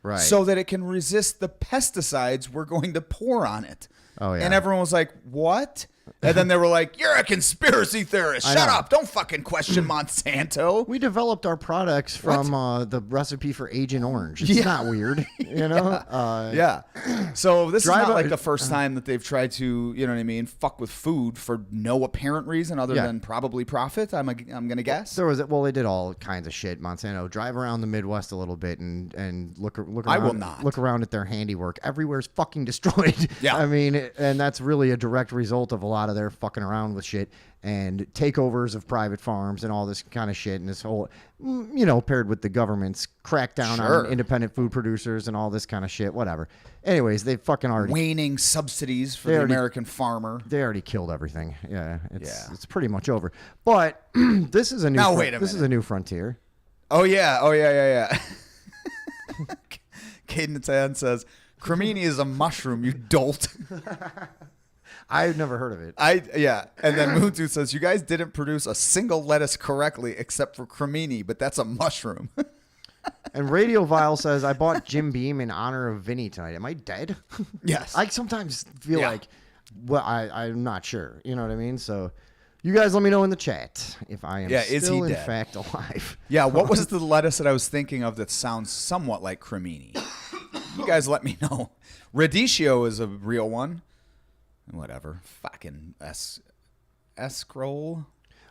Right. So that it can resist the pesticides we're going to pour on it. Oh, yeah. And everyone was like, what? And then they were like, you're a conspiracy theorist. I Shut know. up. Don't fucking question Monsanto. We developed our products from the recipe for Agent Orange. It's not weird, Yeah. So this is Drive not a- like the first time that they've tried to, fuck with food for no apparent reason other than probably profit. I'm gonna guess. There was they did all kinds of shit. Monsanto, drive around the Midwest a little bit and look around. I will not. Look around at their handiwork. Everywhere's fucking destroyed. Yeah. I mean, and that's really a direct result of a lot of their fucking around with shit and takeovers of private farms and all this kind of shit, and this whole, paired with the government's crackdown on independent food producers and all this kind of shit. Whatever. Anyways, they fucking already waning subsidies for the American farmer. They already killed everything. Yeah, it's pretty much over. But this is a new. Now wait a This is minute. a new frontier. Oh yeah. Caden Tan says, cremini is a mushroom, you dolt. I've never heard of it. And then Moontu says, you guys didn't produce a single lettuce correctly except for cremini, but that's a mushroom. And Radio Vile says, I bought Jim Beam in honor of Vinny tonight. Am I dead? Yes. I sometimes feel like, well, I'm not sure. You know what I mean? So you guys let me know in the chat if I am is still he in dead? fact alive. Yeah, what was the lettuce that I was thinking of that sounds somewhat like cremini? You guys let me know. Radicchio is a real one. Whatever. Fucking escarole.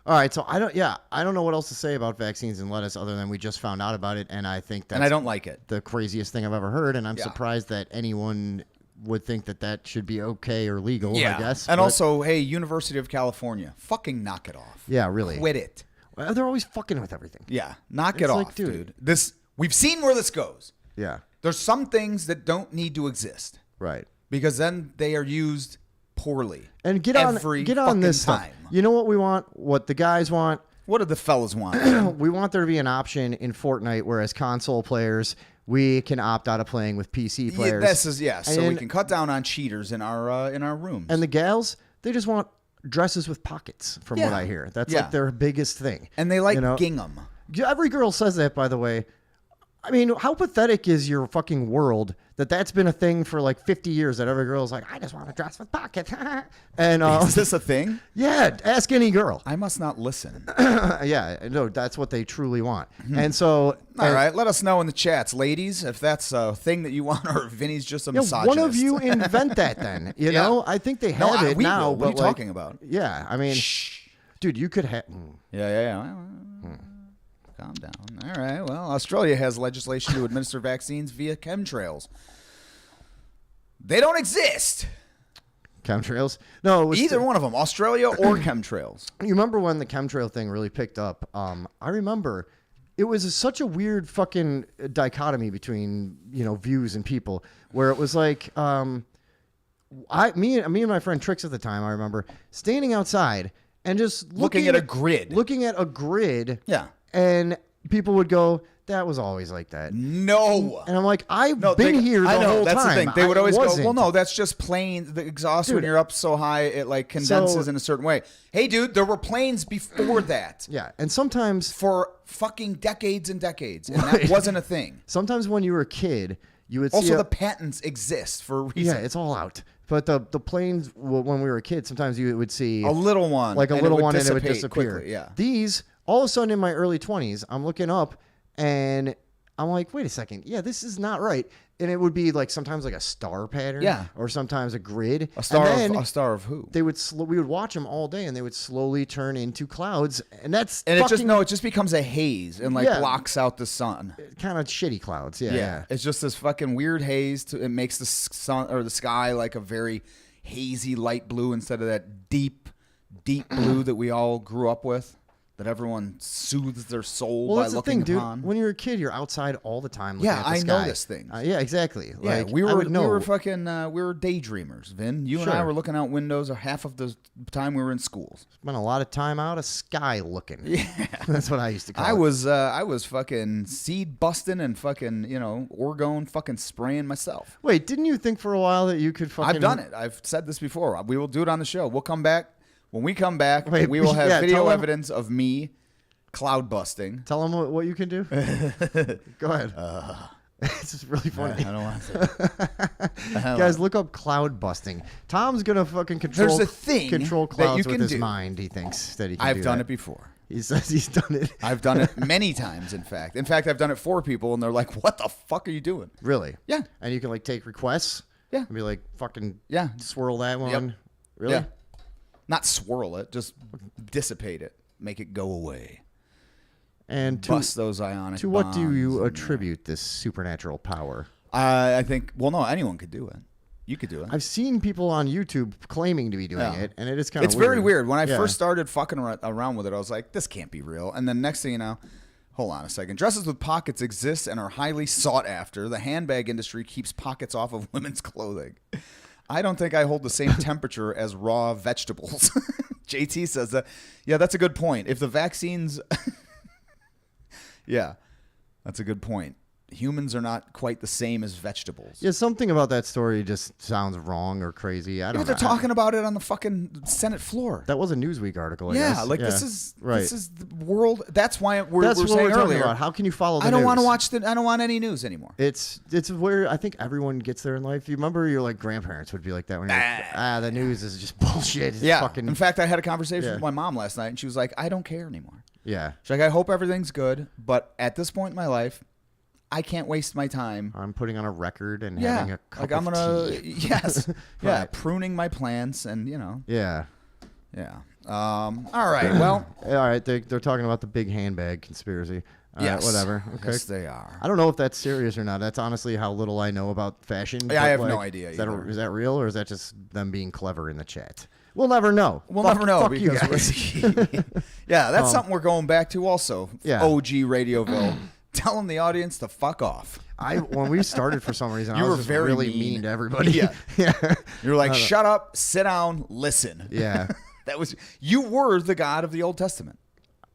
All right, so I don't know what else to say about vaccines and lettuce other than we just found out about it, and I think that's And I don't like it. the craziest thing I've ever heard, and I'm surprised that anyone would think that should be okay or legal, I guess. And but- also, hey, University of California, fucking knock it off. Yeah, really. Quit it. Well, they're always fucking with everything. Yeah, knock it It's off, like, dude. dude. We've seen where this goes. Yeah, There's some things that don't need to exist right. because then they are used poorly. And get every on fucking this stuff. time. You know what we want? What the guys want? What do the fellas want? We want there to be an option in Fortnite where as console players, we can opt out of playing with PC players. So we can cut down on cheaters in our rooms. And the gals, they just want dresses with pockets, from what Yeah. I hear. That's Yeah. like their biggest thing. And they like you know? gingham. Every girl says that, by the way. I mean, how pathetic is your fucking world that that's been a thing for like 50 years that every girl's like, I just want to dress with pockets. And Is this a thing? yeah, ask any girl. I must not listen. Yeah, no, that's what they truly want. And so, All right, let us know in the chats, ladies, if that's a thing that you want, or if Vinny's just a yeah, misogynist. one of you invent that then. You Yeah. know, I think they No, have it we now. will. What but are you like, talking about? Yeah, I mean, dude, you could have. Yeah. Calm down. All right. Well, Australia has legislation to administer vaccines via chemtrails. They don't exist. Chemtrails? No, it was Either one of them, Australia or chemtrails. You remember when the chemtrail thing really picked up? I remember it was such a weird fucking dichotomy between views and people, where it was like me and my friend Trix at the time. I remember standing outside and just Looking at a grid. looking at a grid. Yeah. And people would go, "That was always like that." No. And I'm like, I've No, been here the I know, whole that's time. the thing. They would I always wasn't. go, well, no, that's just planes. The exhaust, when Dude. you're up so high, it like condenses in a certain way. Hey, dude, there were planes before that. Yeah, and sometimes For fucking decades and decades, and that wasn't a thing. Sometimes when you were a kid, you would see Also, a- the patents exist for a reason. Yeah, it's all out. But the planes, when we were a kid, sometimes you would see A little one, like a and it little would one, and it would dissipate disappear. quickly, yeah. These, all of a sudden, in my early 20s, I'm looking up, and I'm like, wait a second, yeah, this is not right. And it would be like sometimes like a star pattern, Yeah. or sometimes a grid. A star And then of a star of who? They would we would watch them all day, and they would slowly turn into clouds, and that's And fucking it just becomes a haze and like Yeah. blocks out the sun. kind of shitty clouds. Yeah. It's just this fucking weird haze. It makes the sun or the sky like a very hazy light blue instead of that deep blue that we all grew up with. That everyone soothes their soul Well, by that's the looking thing, upon. dude. When you're a kid, you're outside all the time. Looking Yeah, at the I sky. notice things. Yeah, exactly. Yeah, Like, we I were would know. we were daydreamers, Vin. You and I Sure. were looking out windows half of the time we were in schools. Spent a lot of time out of sky looking. Yeah, that's what I used to call it. I was fucking seed busting and fucking orgone fucking spraying myself. Wait, didn't you think for a while that you could fucking? I've done it. I've said this before. We will do it on the show. We'll come back. When we come back, Wait, we will have yeah, video tell 'em- evidence of me cloud busting. Tell them what you can do. Go ahead. It's just really funny. I don't want to. Guys, look up cloud busting. Tom's gonna fucking control. There's a thing control that clouds you with can his do. mind. He thinks that he can. I've do done that. it before. He says he's done it. I've done it many times, in fact. In fact, I've done it for people, and they're like, "What the fuck are you doing?" Really? Yeah. And you can like take requests. Yeah. And be like, fucking. Yeah. Swirl that one. Yep. Really? Yeah. Not swirl it, just dissipate it, make it go away. And Bust those ionic to what do bonds you and, attribute this supernatural power? I think. Well, no, anyone could do it. You could do it. I've seen people on YouTube claiming to be doing Yeah. it, and it is kind of It's very weird. When I Yeah. first started fucking around with it, I was like, this can't be real. And then next thing you know, hold on a second. Dresses with pockets exist and are highly sought after. The handbag industry keeps pockets off of women's clothing. I don't think I hold the same temperature as raw vegetables. JT says that. Yeah, that's a good point. If the vaccines... Yeah, that's a good point. Humans are not quite the same as vegetables. Yeah, something about that story just sounds wrong or crazy. I don't Yeah, know. they're talking about it on the fucking Senate floor. That was a Newsweek article. I Yeah, guess. like Yeah. this is right. this is the world. That's why we're That's what saying we're talking earlier. about. How can you follow the I don't want to news? watch I don't want any news anymore. It's where I think everyone gets there in life. You remember your like grandparents would be like that when you're like, the news is just bullshit. It's Yeah. fucking In fact, I had a conversation Yeah. with my mom last night, and she was like, "I don't care anymore." yeah. She's like, "I hope everything's good, but at this point in my life, I can't waste my time." I'm putting on a record and Yeah, having a cup like I'm of gonna tea. yes, yeah, Right. pruning my plants and Yeah. yeah. All right, well, All right. They're talking about the big handbag conspiracy. yes, Whatever. Okay. yes, they are. I don't know if that's serious or not. That's honestly how little I know about fashion. Yeah, I but, have no like, idea Is that, either. is that real or is that just them being clever in the chat? We'll never know. We'll Fuck- never know fuck you because guys. yeah, that's something we're going back to also. Yeah. OG Radioville, telling the audience to fuck off. When we started for some reason, You I was were just very really mean. mean to everybody. Yeah. yeah. You're like, shut up, sit down, listen. Yeah. That was you were the God of the Old Testament.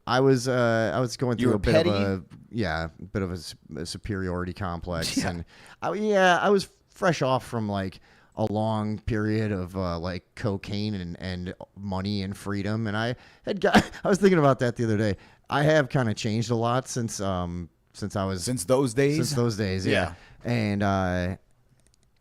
I was going You through were a bit petty? of a bit of a superiority complex, and I was fresh off from like a long period of like cocaine and money and freedom, and I was thinking about that the other day. I have kind of changed a lot since since I was Since those days? Since those days, yeah. Yeah. And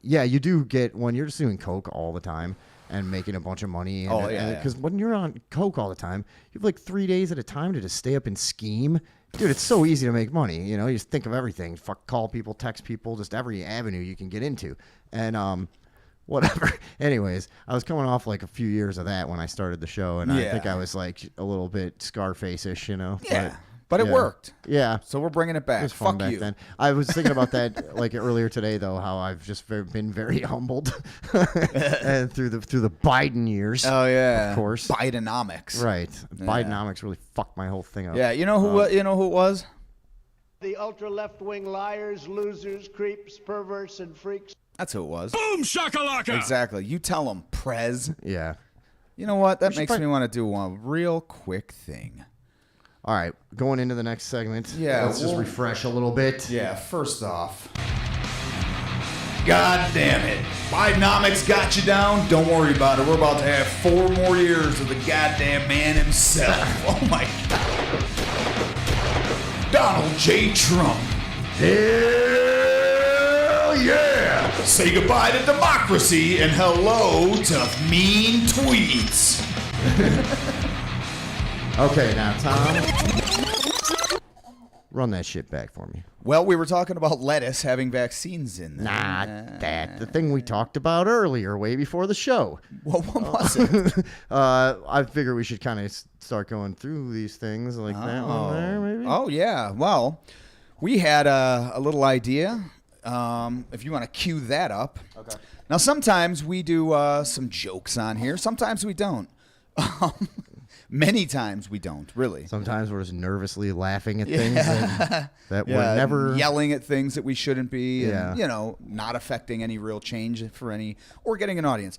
yeah, you do get when you're just doing coke all the time and making a bunch of money. And, Oh, yeah. Because when you're on coke all the time, you have like 3 days at a time to just stay up and scheme. Dude, it's so easy to make money. You know, you just think of everything. Call people, text people, just every avenue you can get into. And whatever. Anyways, I was coming off like a few years of that when I started the show, and I think I was like a little bit Scarface-ish, you know. Yeah. But it worked. Yeah. So we're bringing it back. It was fun Fuck back you. then. I was thinking about that like earlier today, though, how I've just been very humbled, and through the Biden years. Oh yeah, of course. Bidenomics. Right. Yeah. Bidenomics really fucked my whole thing up. Yeah. You know who? You know who it was? The ultra left-wing liars, losers, creeps, perverts, and freaks. That's who it was. Boom shakalaka. Exactly. You tell them, Prez. Yeah. You know what? That We should makes find- me want to do one real quick thing. All right, going into the next segment. Yeah, Let's just we'll- refresh a little bit. Yeah, first off, God damn it. Bidenomics got you down. Don't worry about it. We're about to have 4 more years of the goddamn man himself. Oh my God. Donald J. Trump. Hell yeah. Say goodbye to democracy and hello to mean tweets. Okay, now, Tom, run that shit back for me. Well, we were talking about lettuce having vaccines in them. Not that. The thing we talked about earlier, way before the show. Well, what was it? I figure we should kind of start going through these things like that one there, maybe. Oh, yeah. Well, we had a little idea. If you want to cue that up. Okay. Now, sometimes we do some jokes on here. Sometimes we don't. Many times we don't, really. Sometimes we're just nervously laughing at things that we're never... Yelling at things that we shouldn't be. Yeah. And, you know, not affecting any real change for any... Or getting an audience.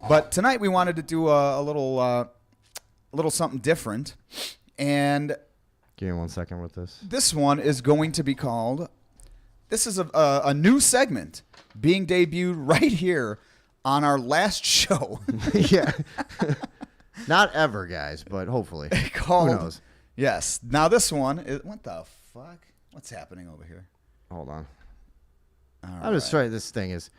But tonight we wanted to do a little something different. And... Give me 1 second with this. This one is going to be called... This is a new segment being debuted right here on our last show. Yeah. Not ever, guys, but hopefully. Called, who knows? Yes. Now this one is... What the fuck? What's happening over here? Hold on. All I'm just trying. This thing is...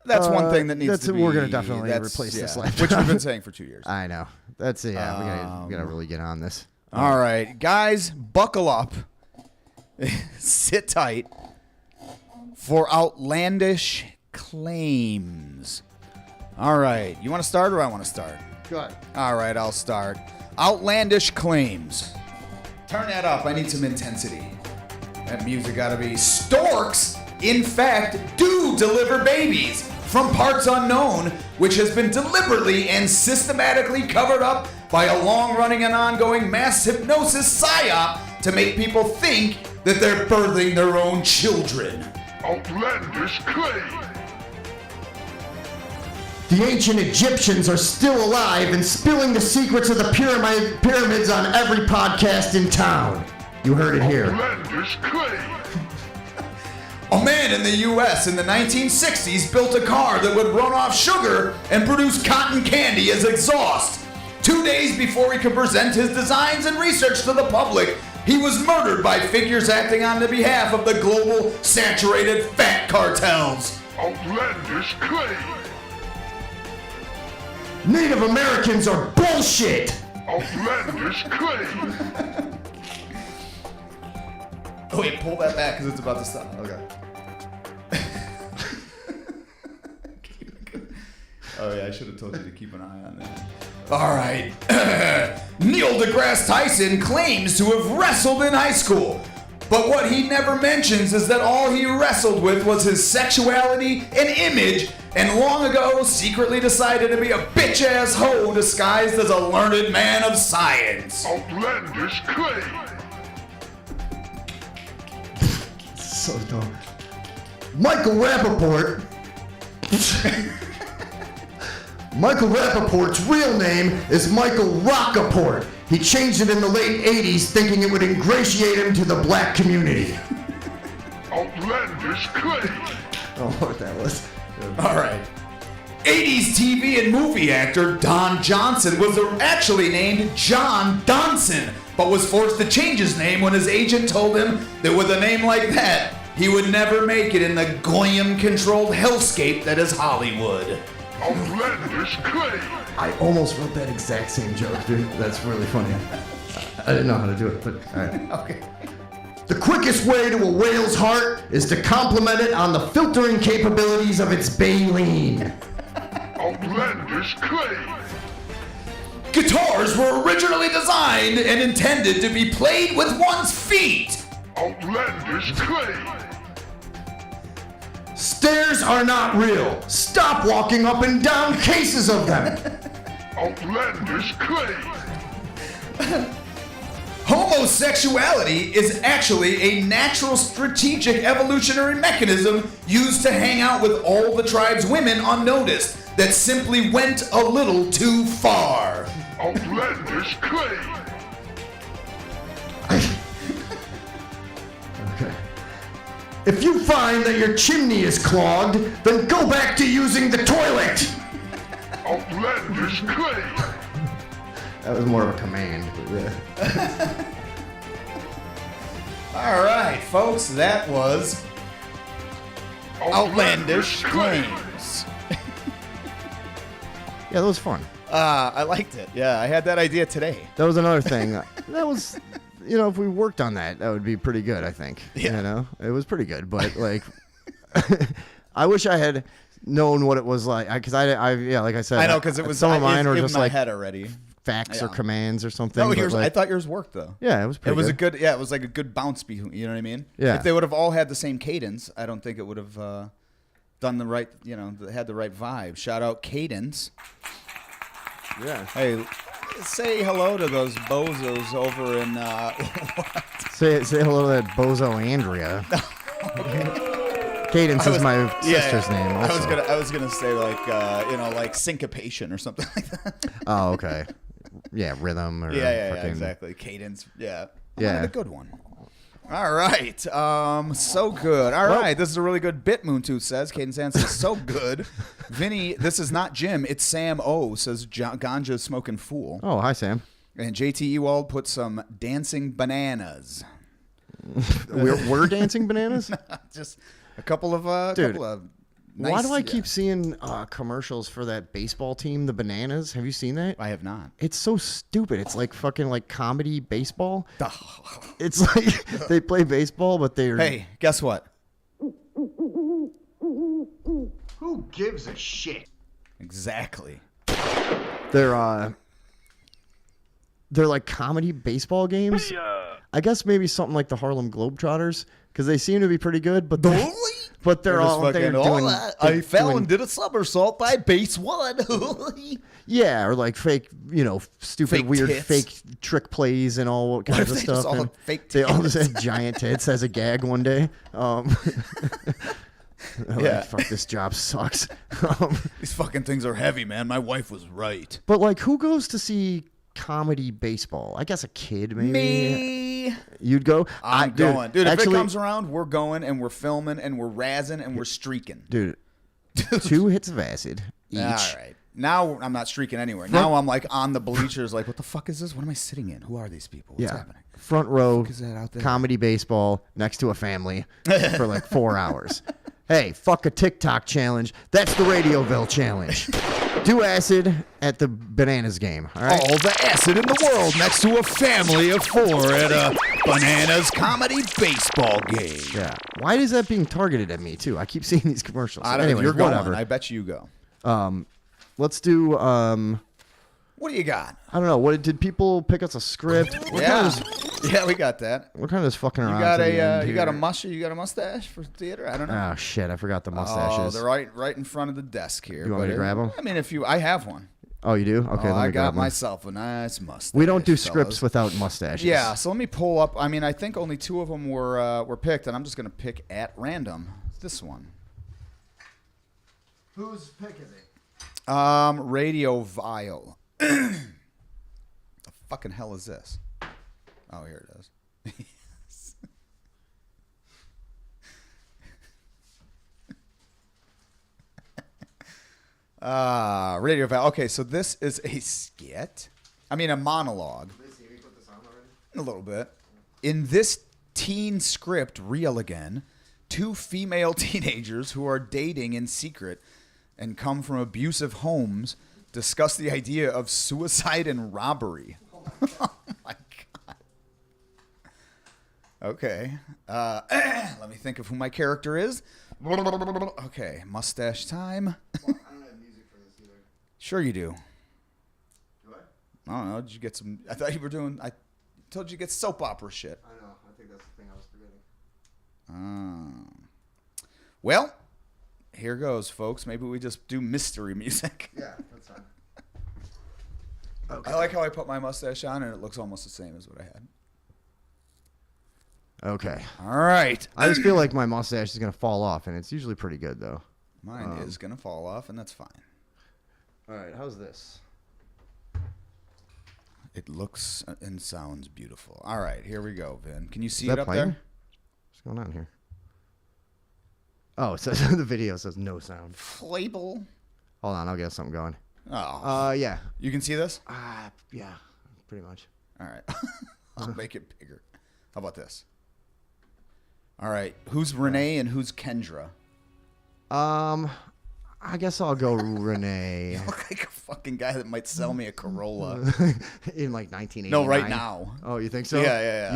That's one thing that needs to be... We're going to definitely replace this laptop. Which we've been saying for 2 years. I know. That's it. Yeah, we gotta really get on this. All right. Guys, buckle up. Sit tight for outlandish claims. All right. You want to start or I want to start? Good. All right, I'll start. Outlandish claims. Turn that up. I need some intensity. That music gotta be... Storks, in fact, do deliver babies from parts unknown, which has been deliberately and systematically covered up by a long-running and ongoing mass hypnosis psyop to make people think that they're birthing their own children. Outlandish claim. The ancient Egyptians are still alive and spilling the secrets of the pyramids on every podcast in town. You heard it here. Outlandish claim. A man in the U.S. in the 1960s built a car that would run off sugar and produce cotton candy as exhaust. 2 days before he could present his designs and research to the public, he was murdered by figures acting on the behalf of the global saturated fat cartels. Outlandish claim. Native Americans are bullshit! Outlandish claim. Oh, wait, pull that back because it's about to stop. Okay. Oh, yeah, I should have told you to keep an eye on that. All right. Neil deGrasse Tyson claims to have wrestled in high school. But what he never mentions is that all he wrestled with was his sexuality and image, and long ago secretly decided to be a bitch-ass hoe disguised as a learned man of science. Outlandish claim. So dumb. Michael Rappaport. Michael Rappaport's real name is Michael Rockaport. He changed it in the late 80s thinking it would ingratiate him to the black community. Outlandish claim. I don't know what that was. All right. 80s TV and movie actor Don Johnson was actually named John Donson but was forced to change his name when his agent told him that with a name like that, he would never make it in the Goyim-controlled hellscape that is Hollywood. Outlandish claim. I almost wrote that exact same joke, dude. That's really funny. I didn't know how to do it, but all right. Okay. The quickest way to a whale's heart is to compliment it on the filtering capabilities of its baleen. Outlandish claim. Guitars were originally designed and intended to be played with one's feet. Outlandish claim. Stairs are not real. Stop walking up and down cases of them. Outlandish claim. Homosexuality is actually a natural strategic evolutionary mechanism used to hang out with all the tribe's women unnoticed that simply went a little too far. Outlandish claim. Okay. If you find that your chimney is clogged, then go back to using the toilet. Outlandish claim. That was more of a command. All right, folks, that was Outlandish Claims. Yeah, that was fun. I liked it. Yeah, I had that idea today. That was another thing. That was, if we worked on that, that would be pretty good, I think. Yeah. It was pretty good. But, like, I wish I had known what it was like. Because like I said. I know, because it was some of mine were in just my like head already. Facts or commands or something. No, but I thought yours worked, though. Yeah, it was pretty good. It good. was like a good bounce beat, you know what I mean? Yeah. If they would have all had the same cadence, I don't think it would have done the right, had the right vibe. Shout out Cadence. Yeah. Hey, say hello to those bozos over in. Say hello to that bozo Andrea. Cadence is my sister's name. Also. I was gonna say like syncopation or something like that. Oh, okay. Yeah, rhythm or yeah, exactly. Cadence. Yeah. Yeah. A good one. All right. So good. All right. This is a really good bit, Moontooth says. Cadence Ann says, so good. Vinny, this is not Jim. It's Sam O, says Ganja Smoking Fool. Oh, hi, Sam. And JT Ewald put some dancing bananas. We're dancing bananas? Just a couple of Dude, nice, why do I keep seeing commercials for that baseball team, the Bananas? Have you seen that? I have not. It's so stupid. It's like fucking like comedy baseball. It's like they play baseball, but they're... Hey, guess what? Who gives a shit? Exactly. They're like comedy baseball games. I guess maybe something like the Harlem Globetrotters, because they seem to be pretty good, but they're all they're doing. I fell and did a somersault by base one. Yeah, or like fake, stupid, Fake weird, tits. fake trick plays and all kinds of they just stuff. all And have fake they all just tits? had giant tits as a gag one day. Yeah. Fuck, this job sucks. These fucking things are heavy, man. My wife was right. But like, who goes to see comedy baseball? I guess a kid, maybe. Me. You'd go. I'm going, dude. Actually, if it comes around, we're going and we're filming and we're razzing and we're streaking. dude, 2 hits of acid each. All right. Now I'm not streaking anywhere. Now I'm like on the bleachers, like, what the fuck is this? What am I sitting in? Who are these people? What's happening? Front row, is that out there? comedy baseball next to a family for like 4 hours. Hey, fuck a TikTok challenge. That's the Radioville challenge. Do acid at the Bananas game. All right. All the acid in the world next to a family of 4 at a Bananas comedy baseball game. Yeah. Why is that being targeted at me too? I keep seeing these commercials. I don't know. Anyways, You're going. whatever. I bet you go. Let's do. What do you got? I don't know. What did people pick us a script? Yeah, we got that. We're kind of just fucking around. You got to the end you got a here. You got a mustache for theater? I don't know. Oh shit! I forgot the Oh, mustaches. they're right in front of the desk here. You want me to grab 'em? I mean, I have one. Oh, you do? Okay, let me I grab got one. myself a nice mustache. We don't do fellas. scripts without mustaches. Yeah, so let me pull up. I mean, I think only 2 of them were picked, and I'm just gonna pick at random this one. Whose pick is it? Radio Vile. The fucking hell is this? Oh, here it is. Radio Vile. Okay, so this is a skit. I mean, a monologue. A little bit. In this teen script, Real Again, 2 female teenagers who are dating in secret and come from abusive homes discuss the idea of suicide and robbery. Oh my God. Okay. Let me think of who my character is. Okay, mustache time. I don't have music for this either. Sure you do. Do I? I don't know. Did you get some? I thought you were doing. I told you to get soap opera shit. I know. I think that's the thing I was forgetting. Well, here goes, folks. Maybe we just do mystery music. Yeah, that's fine. I like how I put my mustache on, and it looks almost the same as what I had. Okay. All right. I just feel like my mustache is going to fall off, and it's usually pretty good, though. Mine is going to fall off, and that's fine. All right, how's this? It looks and sounds beautiful. All right, here we go, Vin. Can you see Is it that up playing? there? What's going on here? Oh, it says the video says no sound. Flable. Hold on, I'll get something going. Oh. Yeah. You can see this? Yeah, pretty much. All right. I'll make it bigger. How about this? All right. Who's Renee and who's Kendra? I guess I'll go Renee. You look like a fucking guy that might sell me a Corolla. In like 1989. No, right now. Oh, you think so? Yeah.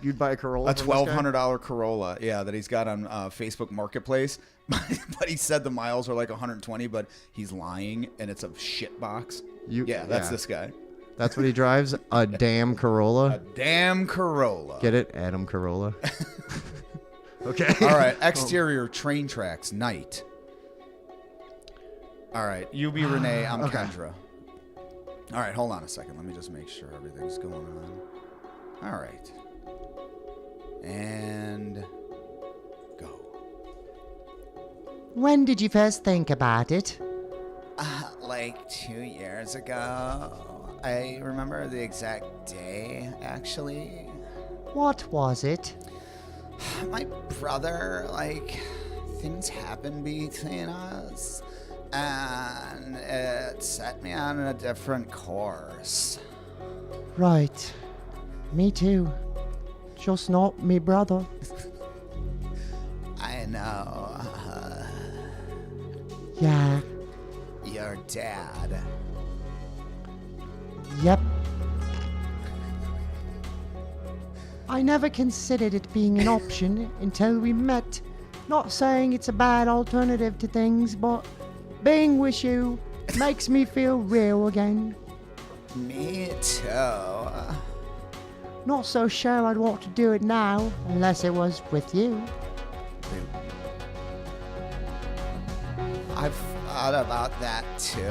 You'd buy a Corolla. A $1,200 Corolla, yeah, that he's got on Facebook Marketplace. But he said the miles are like 120, but he's lying, and it's a shit box. That's this guy. That's what he drives? A damn Corolla? A damn Corolla. Get it? Adam Carolla. Okay. All right. Exterior train tracks, night. All right. You be Renee. I'm Kendra. All right. Hold on a second. Let me just make sure everything's going on. All right. And go. When did you first think about it? Like 2 years ago. I remember the exact day, actually. What was it? My brother, things happened between us, and it set me on a different course. Right. Me too. Just not me brother. I know. Yeah. Your dad. Yep. I never considered it being an option until we met. Not saying it's a bad alternative to things, but being with you makes me feel real again. Me too. Not so sure I'd want to do it now, unless it was with you. I've thought about that too.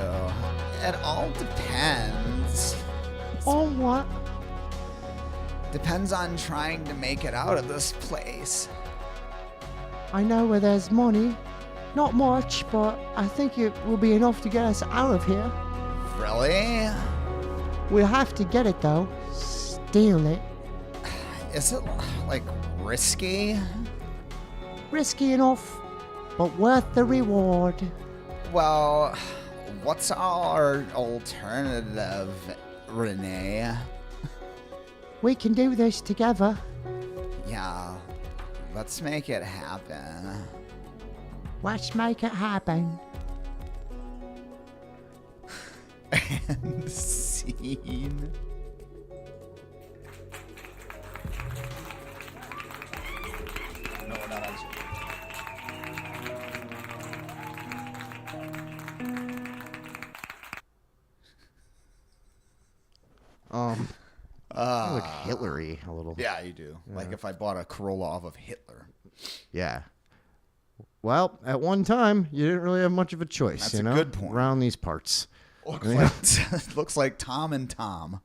It all depends. On what? Depends on trying to make it out of this place. I know where there's money. Not much, but I think it will be enough to get us out of here. Really? We'll have to get it though. Steal it. Is it, risky? Risky enough, but worth the reward. Well, what's our alternative, Renee? We can do this together. Yeah, let's make it happen. Let's make it happen. And scene. No, we're not on screen. I look Hitlery a little. Yeah, you do. Yeah. Like if I bought a Corolla off of Hitler. Yeah. Well, at one time, you didn't really have much of a choice, That's you a know? good point. Around these parts. Looks like Tom and Tom.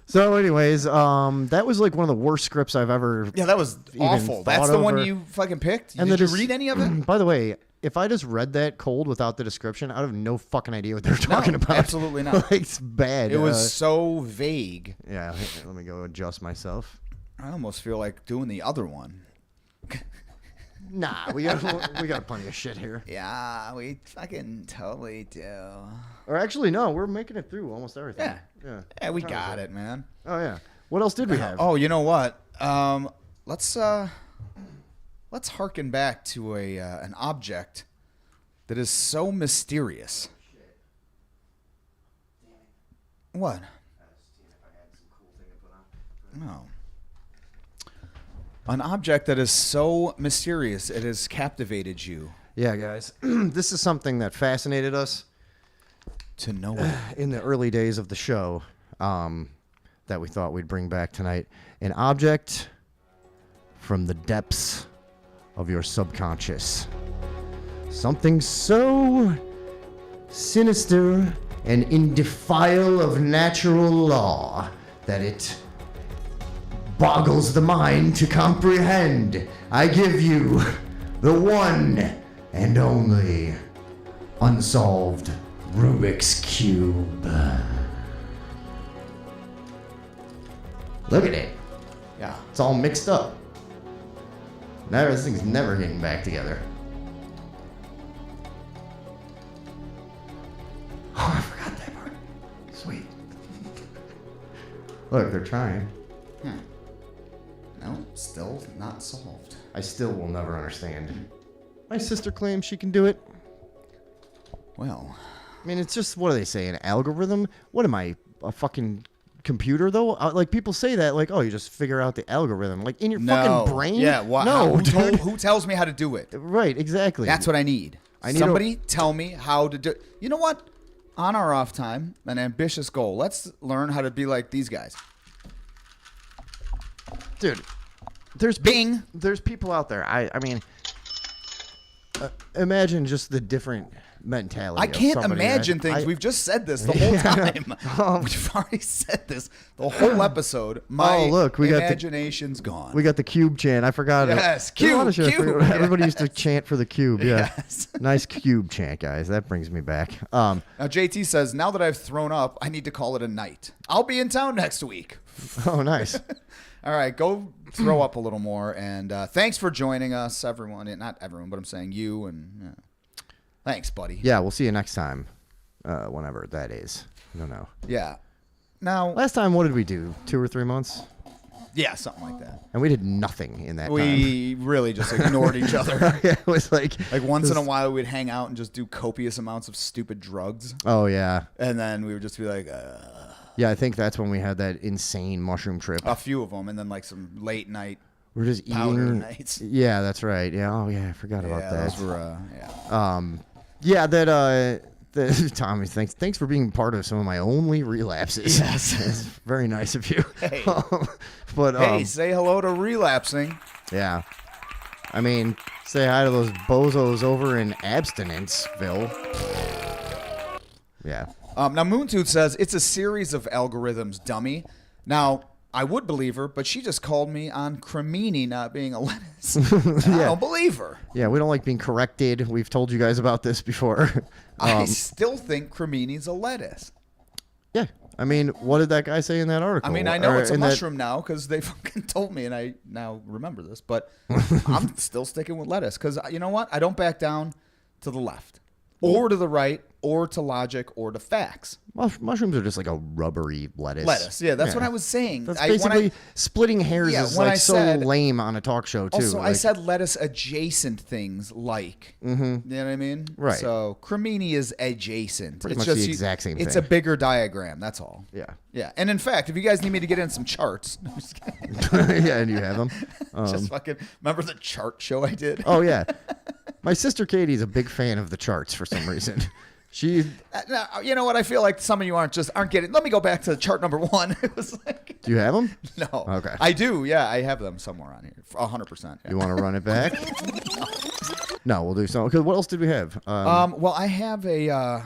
So, anyways, that was like one of the worst scripts I've ever. Yeah, that was even awful. thought That's the of, one or- you fucking picked? And Did the you read any of it? By the way, if I just read that cold without the description, I'd have no fucking idea what they're talking about. Absolutely not. Like, it's bad. It was so vague. Yeah, let me go adjust myself. I almost feel like doing the other one. Nah, we got plenty of shit here. Yeah, we fucking totally do. Or actually, no, we're making it through almost everything. Yeah, we got it, man. Oh yeah. What else did we have? Oh, you know what? Let's harken back to an object that is so mysterious. What? No. An object that is so mysterious, it has captivated you. Yeah, guys. This is something that fascinated us to know it in the early days of the show, that we thought we'd bring back tonight. An object from the depths of your subconscious. Something so sinister and in defile of natural law that it boggles the mind to comprehend. I give you the one and only unsolved Rubik's Cube. Look at it. Yeah. It's all mixed up. Now this thing's never getting back together. Oh, I forgot that part. Sweet. Look, they're trying. No, still not solved. I still will never understand. My sister claims she can do it. Well, I mean, it's just, what do they say, an algorithm? What am I, a fucking computer, though? Like, people say that, like, oh, you just figure out the algorithm. Like, in your fucking brain? Yeah, no, dude. Who tells me how to do it? Right, exactly. That's what I need. Somebody tell me how to do it. You know what? On our off time, an ambitious goal. Let's learn how to be like these guys. Dude, there's Bing. There's people out there. I mean, imagine just the different mentality. I can't of somebody, imagine right? things. We've just said this the whole time. We've already said this the whole episode. My imagination's gone. We got the cube chant. I forgot it. Yes, There's a lot of cube. shit. Cube. Everybody used to chant for the cube. Yeah. Yes. Nice cube chant, guys. That brings me back. Now, JT says, now that I've thrown up, I need to call it a night. I'll be in town next week. Oh, nice. All right, go throw up a little more. And thanks for joining us, everyone. Not everyone, but I'm saying you. And thanks, buddy. Yeah, we'll see you next time, whenever that is. I don't know. Yeah. Now, last time, what did we do? 2 or 3 months? Yeah, something like that. And we did nothing in that time. We really just ignored each other. Yeah, it was like once in a while we'd hang out and just do copious amounts of stupid drugs. Oh, yeah. And then we would just be like, yeah, I think that's when we had that insane mushroom trip. a few of them, and then like some late night. We're just powder eating. nights. Yeah, that's right. Yeah. Oh, yeah. I forgot about that. Those were, Yeah, Tommy, thanks for being part of some of my only relapses. Yes. It's very nice of you. Hey. But hey, say hello to relapsing. Yeah. I mean, say hi to those bozos over in Abstinenceville. Yeah. Now, Moontooth says, it's a series of algorithms, dummy. Now, I would believe her, but she just called me on cremini not being a lettuce. I don't believe her. Yeah, we don't like being corrected. We've told you guys about this before. I still think cremini's a lettuce. Yeah. I mean, what did that guy say in that article? I mean, I know it's a mushroom now because they fucking told me, and I now remember this, but I'm still sticking with lettuce because you know what? I don't back down to the left or to the right or to logic or to facts. Mushrooms are just like a rubbery lettuce. Lettuce, yeah, that's what I was saying. That's basically splitting hairs is like so lame on a talk show too. Also, like, I said lettuce adjacent things like, you know what I mean? Right. So cremini is adjacent. Pretty It's much just the exact same It's thing. a bigger diagram. That's all. Yeah. Yeah. And in fact, if you guys need me to get in some charts, no, I'm just kidding. Yeah, and you have them. Just fucking remember the chart show I did? Oh yeah, my sister Katie's a big fan of the charts for some reason. She, Now, you know what? I feel like some of you aren't getting. Let me go back to chart number 1. It was like, do you have them? no. Okay. I do. Yeah, I have them somewhere on here. 100%. Yeah. You want to run it back? No, we'll do something. Because what else did we have? Well, I have a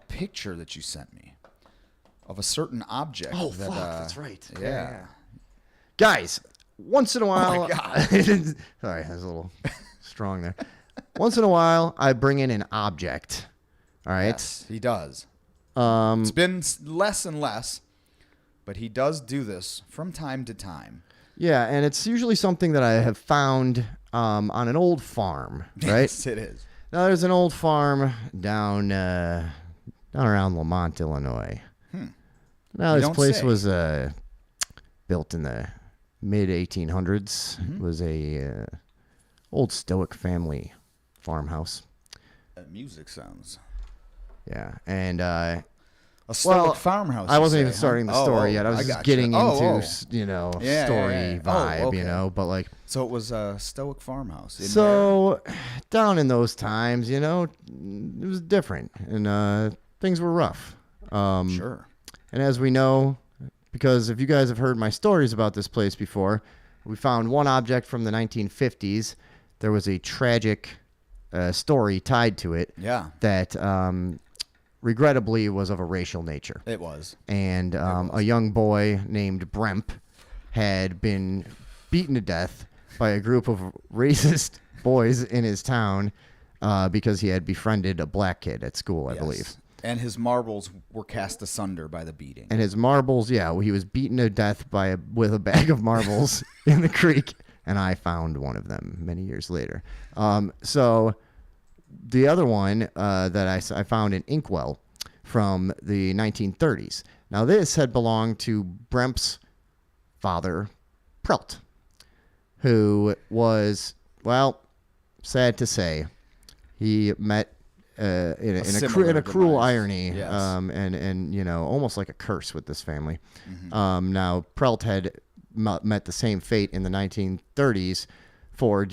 picture that you sent me of a certain object. Oh, that, fuck, that's right. Yeah. Guys, once in a while. Oh my God. Sorry, I was a little strong there. Once in a while, I bring in an object. All right. Yes, he does. It's been less and less, but he does do this from time to time. Yeah, and it's usually something that I have found on an old farm, right? Yes, it is. Now, there's an old farm down around Lamont, Illinois. Now, You this don't place say. was built in the mid-1800s. Mm-hmm. It was a old Stoic family farmhouse. That music sounds. Yeah, and A Stoic farmhouse. I you wasn't say, even starting huh? the story yet. I was just getting into Yeah, story yeah. vibe, Oh, okay. but like. So it was a Stoic farmhouse. in So down in those times, it was different, and things were rough. Sure. And as we know, because if you guys have heard my stories about this place before, we found one object from the 1950s. There was a tragic story tied to it. Yeah. That regrettably was of a racial nature. It was. And a young boy named Bremp had been beaten to death by a group of racist boys in his town because he had befriended a black kid at school, I believe. And his marbles were cast asunder by the beating. And his marbles, he was beaten to death with a bag of marbles in the creek, and I found one of them many years later. So the other one that I found in Inkwell from the 1930s. Now, this had belonged to Bremp's father, Prelt, who was, well, sad to say, he met in a cruel demise. irony, Yes. and almost like a curse with this family. Now, Prelt had met the same fate in the 1930s for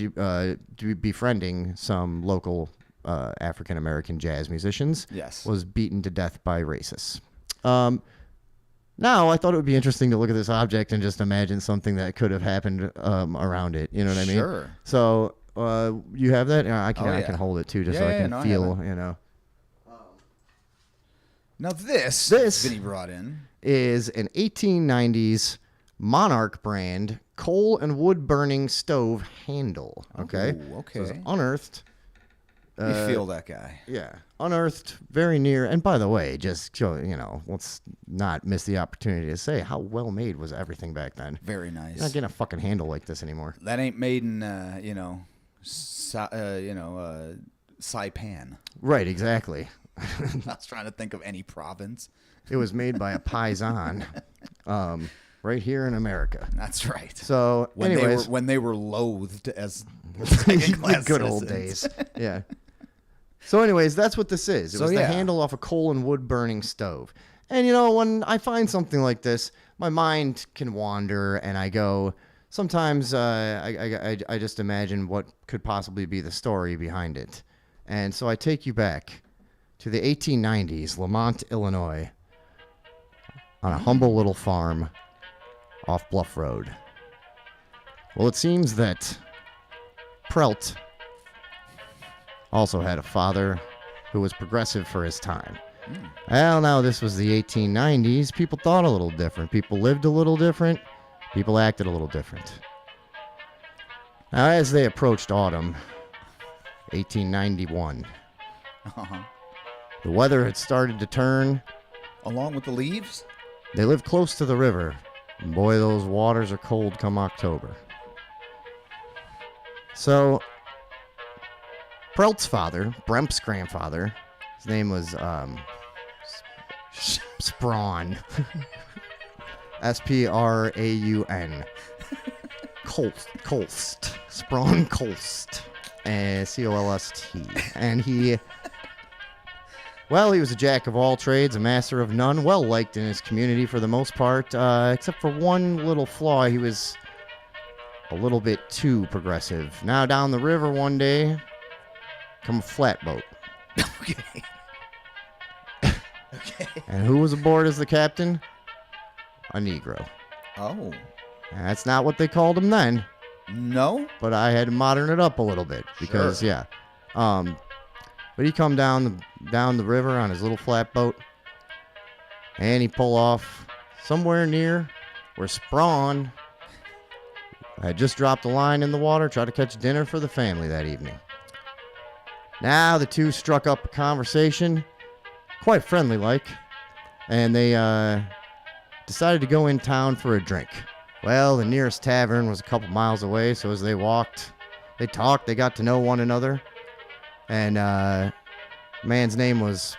befriending some local African American jazz musicians. Yes. Was beaten to death by racists. Now, I thought it would be interesting to look at this object and just imagine something that could have happened around it. You know what I mean? Sure. So, you have that? I can yeah. I can hold it too, just so I can I feel. have it. Now This Vinny brought in is an 1890s Monarch brand coal and wood burning stove handle. Okay. Ooh, okay. So it's unearthed. You feel that guy. Yeah, unearthed very near. And by the way, just let's not miss the opportunity to say how well made was everything back then. Very nice. You're not getting a fucking handle like this anymore. That ain't made in Saipan. Right, exactly. I was trying to think of any province. It was made by a paisan, right here in America. That's right. So, anyways, when they were loathed as the good old days. Yeah. So, anyways, that's what this is. It was the handle off a coal and wood burning stove. And when I find something like this, my mind can wander, and I go. Sometimes I just imagine what could possibly be the story behind it, and so I take you back to the 1890s, Lamont, Illinois, on a humble little farm off Bluff Road. Well, it seems that Prelt also had a father who was progressive for his time. Well, now this was the 1890s. People thought a little different. People lived a little different. People acted a little different. Now, as they approached autumn, 1891, the weather had started to turn. Along with the leaves? They lived close to the river. And boy, those waters are cold come October. So, Prelt's father, Bremp's grandfather, his name was Sprawn. Spraun. Kolst. Sprawn Kolst. Colst. And he was a jack of all trades, a master of none, well liked in his community for the most part, except for one little flaw. He was a little bit too progressive. Now down the river one day, come a flatboat. Okay. And who was aboard as the captain? A Negro. Oh. That's not what they called him then. No? But I had to modern it up a little bit because, Sure. But he come down the river on his little flatboat, and he pull off somewhere near where Sprawn had just dropped a line in the water, tried to catch dinner for the family that evening. Now the two struck up a conversation, quite friendly-like, and they decided to go in town for a drink. Well, the nearest tavern was a couple miles away, so as they walked, They talked. They got to know one another. And man's name was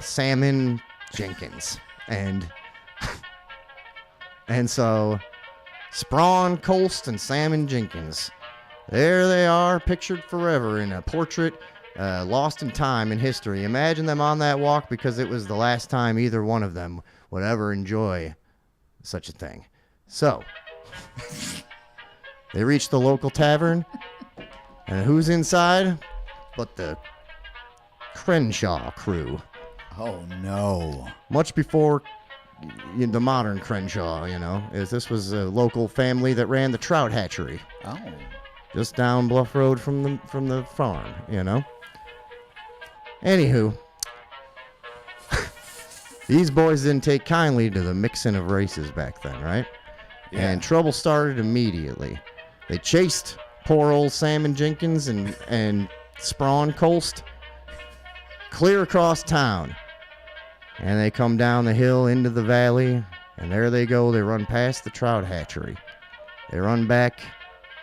Salmon Jenkins. And so Sprawn Colst and Salmon Jenkins, there they are, pictured forever in a portrait lost in time in history. Imagine them on that walk because it was the last time either one of them would ever enjoy such a thing. So they reach the local tavern, and who's inside but the Crenshaw crew? Oh, no. Much before the modern Crenshaw, this was a local family that ran the trout hatchery. Oh. Just down Bluff Road from the farm, Anywho, these boys didn't take kindly to the mixing of races back then, right? Yeah. And trouble started immediately. They chased poor old Salmon Jenkins and Sprawn Colst clear across town. And they come down the hill into the valley, and there they go. They run past the trout hatchery. They run back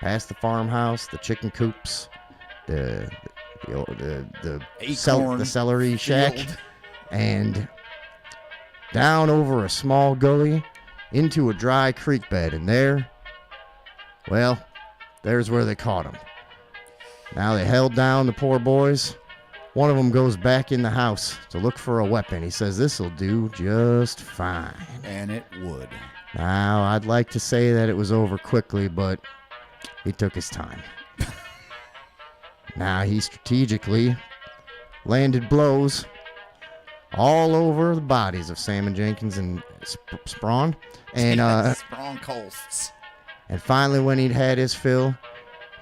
past the farmhouse, the chicken coops, the celery shack, and down over a small gully into a dry creek bed. And there's where they caught him. Now they held down the poor boys. One of them goes back in the house to look for a weapon. He says, "This'll do just fine." And it would. Now, I'd like to say that it was over quickly, but he took his time. Now, he strategically landed blows all over the bodies of Salmon Jenkins and Sprawn. And, Sprawn Colsts. And finally, when he'd had his fill,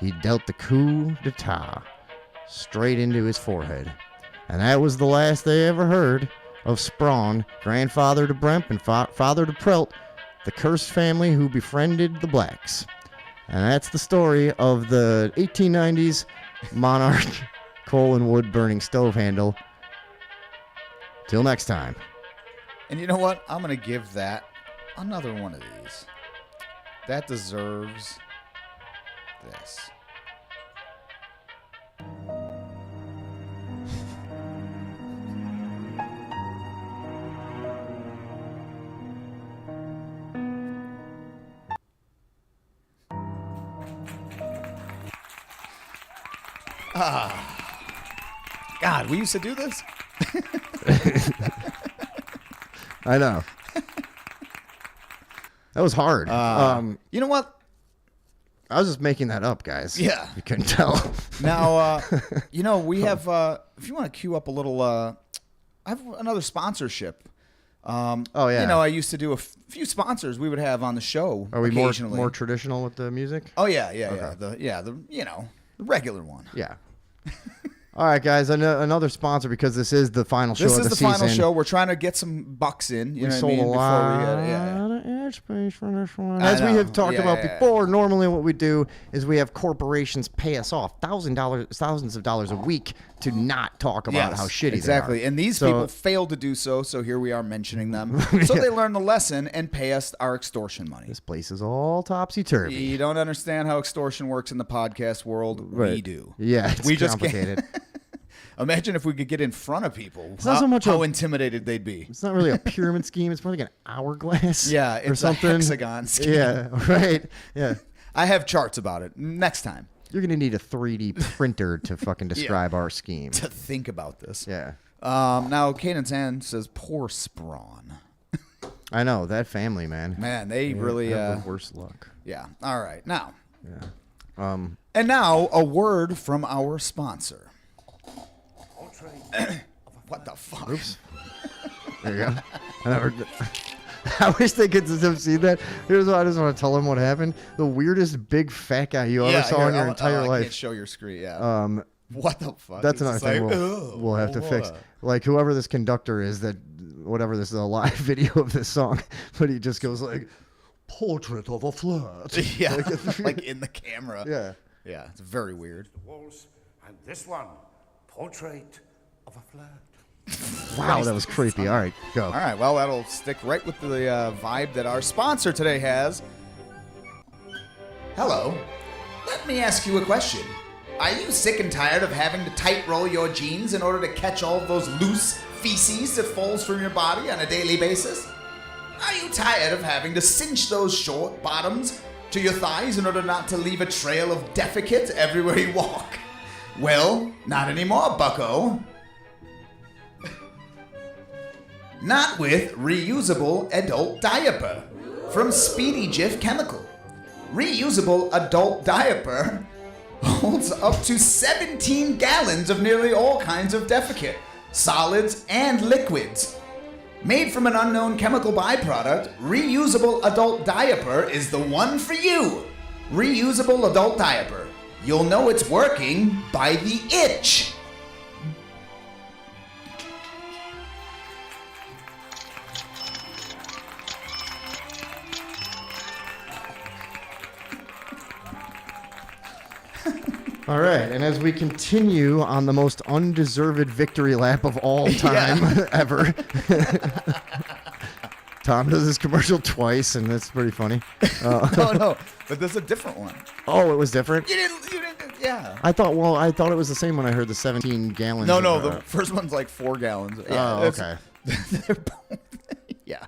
he dealt the coup d'etat straight into his forehead. And that was the last they ever heard of Sprawn, grandfather to Bremp and father to Prelt, the cursed family who befriended the blacks. And that's the story of the 1890s Monarch coal and wood burning stove handle. Till next time. And you know what? I'm going to give that another one of these. That deserves this. God, we used to do this? I know. That was hard. You know what? I was just making that up, guys. Yeah. You couldn't tell. Now, we have, if you want to queue up a little, I have another sponsorship. Oh, yeah. I used to do a few sponsors we would have on the show. Are we occasionally. more traditional with the music? Oh, yeah. Okay. The regular one. Yeah. All right, guys. Another sponsor because this is the final show of the season. This is the final show. We're trying to get some bucks in. We sold a lot of ad space for this one. As we have talked about before, normally what we do is we have corporations pay us off thousands of dollars a week to not talk about how shitty exactly. they are. And these people failed to do so here we are mentioning them. So they learn the lesson and pay us our extortion money. This place is all topsy-turvy. You don't understand how extortion works in the podcast world. Right. We do. Yeah, it's complicated. Imagine if we could get in front of people. It's not so much how intimidated they'd be. It's not really a pyramid scheme. It's more like an hourglass. Yeah, it's or something. a hexagon scheme. Yeah, right. Yeah. I have charts about it. Next time. You're going to need a 3D printer to fucking describe our scheme. To think about this. Yeah. Now, Kanan's hand says, poor Sprawn. I know. That family, man. Man, they really... have the worst luck. Yeah. All right. Now. Yeah. And now, a word from our sponsor. What the fuck? Oops. There you go. I wish they could have seen that. Here's what I just want to tell them what happened. The weirdest big fat guy you ever saw in your entire life. I can't show your screen, yeah. What the fuck? That's another thing we'll have to fix. Like whoever this conductor is this is a live video of this song, but he just goes like, "Portrait of a flirt." Yeah, like in the camera. Yeah. Yeah, it's very weird. Walls, and this one, portrait of a flirt. Wow, that was creepy. All right, go. All right, well, that'll stick right with the vibe that our sponsor today has. Hello. Let let me ask you a question. Are you sick and tired of having to tight roll your jeans in order to catch all of those loose feces that falls from your body on a daily basis? Are you tired of having to cinch those short bottoms to your thighs in order not to leave a trail of defecate everywhere you walk? Well, not anymore, bucko. Not with reusable adult diaper from Speedy Jif Chemical. Reusable adult diaper holds up to 17 gallons of nearly all kinds of defecate, solids, and liquids. Made from an unknown chemical byproduct, reusable adult diaper is the one for you. Reusable adult diaper. You'll know it's working by the itch. All right, and as we continue on the most undeserved victory lap of all time ever, Tom does this commercial twice, and that's pretty funny. No, but there's a different one. Oh, it was different? You didn't, yeah. I thought it was the same when I heard the 17 gallons. No, the first one's like 4 gallons. Yeah, okay. Yeah.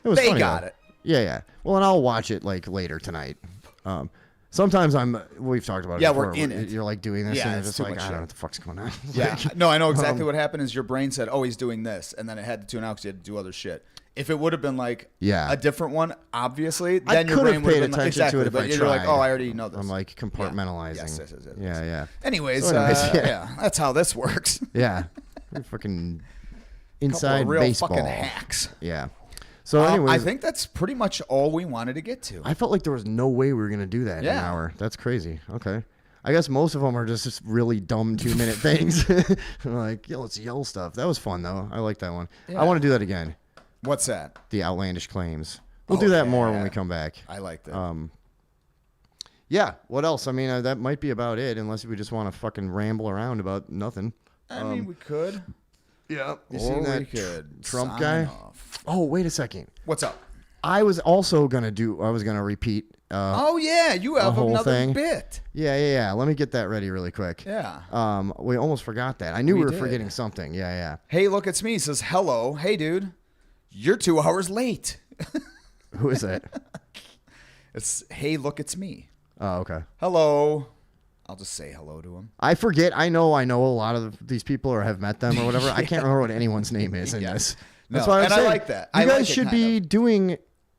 It was they funny, got though. it. Yeah. Well, and I'll watch it like later tonight. Sometimes we've talked about it before. We're in it. You're like doing this, Yeah, and it's it's just too like, much I don't know shit. what the fuck's going on. Yeah. No, I know exactly what happened is your brain said, oh, he's doing this. And then it had to tune out because you had to do other shit. If it would have been like a different one, obviously, then your brain would have been like, exactly. To it if but I you're tried. like, oh, I already know this. I'm like compartmentalizing. Yes. Yeah. Anyways, yeah. that's how this works. Yeah. We're fucking inside Couple of real baseball. fucking hacks. Yeah. So anyways, I think that's pretty much all we wanted to get to. I felt like there was no way we were going to do that in an hour. That's crazy. Okay. I guess most of them are just really dumb 2-minute things. Like, let's yell stuff. That was fun, though. I like that one. Yeah. I want to do that again. What's that? The outlandish claims. We'll do that more when we come back. I like that. Yeah. What else? I mean, that might be about it, unless we just want to fucking ramble around about nothing. I mean, we could. Yeah. You Or seen that we could Trump sign guy? off. Oh, wait a second. What's up? I was also going to repeat. Oh, yeah. You have whole another thing. bit. Yeah. Let me get that ready really quick. Yeah. We almost forgot that. I knew we were did. forgetting something. Yeah. Hey, look, it's me. He says, hello. Hey, dude. You're 2 hours late. Who is that? It's, hey, look, it's me. Oh, okay. Hello. I'll just say hello to him. I forget. I know a lot of these people or have met them or whatever. I can't remember what anyone's name is in this. That's why I'm saying. I like that. You I guys like it should kind be of. doing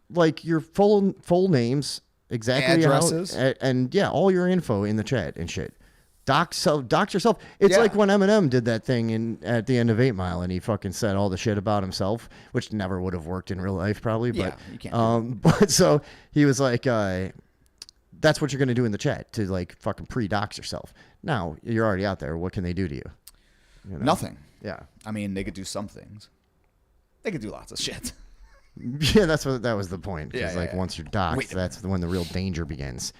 like your full names, exactly Addresses. and all your info in the chat and shit. Dox yourself. It's like when Eminem did that thing at the end of 8 Mile, and he fucking said all the shit about himself, which never would have worked in real life, probably. But Yeah, you can't do but so he was like, that's what you're gonna do in the chat to like fucking pre-dox yourself. Now you're already out there. What can they do to you? You know? Nothing. Yeah. I mean, they could do some things. They could do lots of shit. Yeah, that was the point. Because Yeah, once you're doxxed, that's when the real danger begins.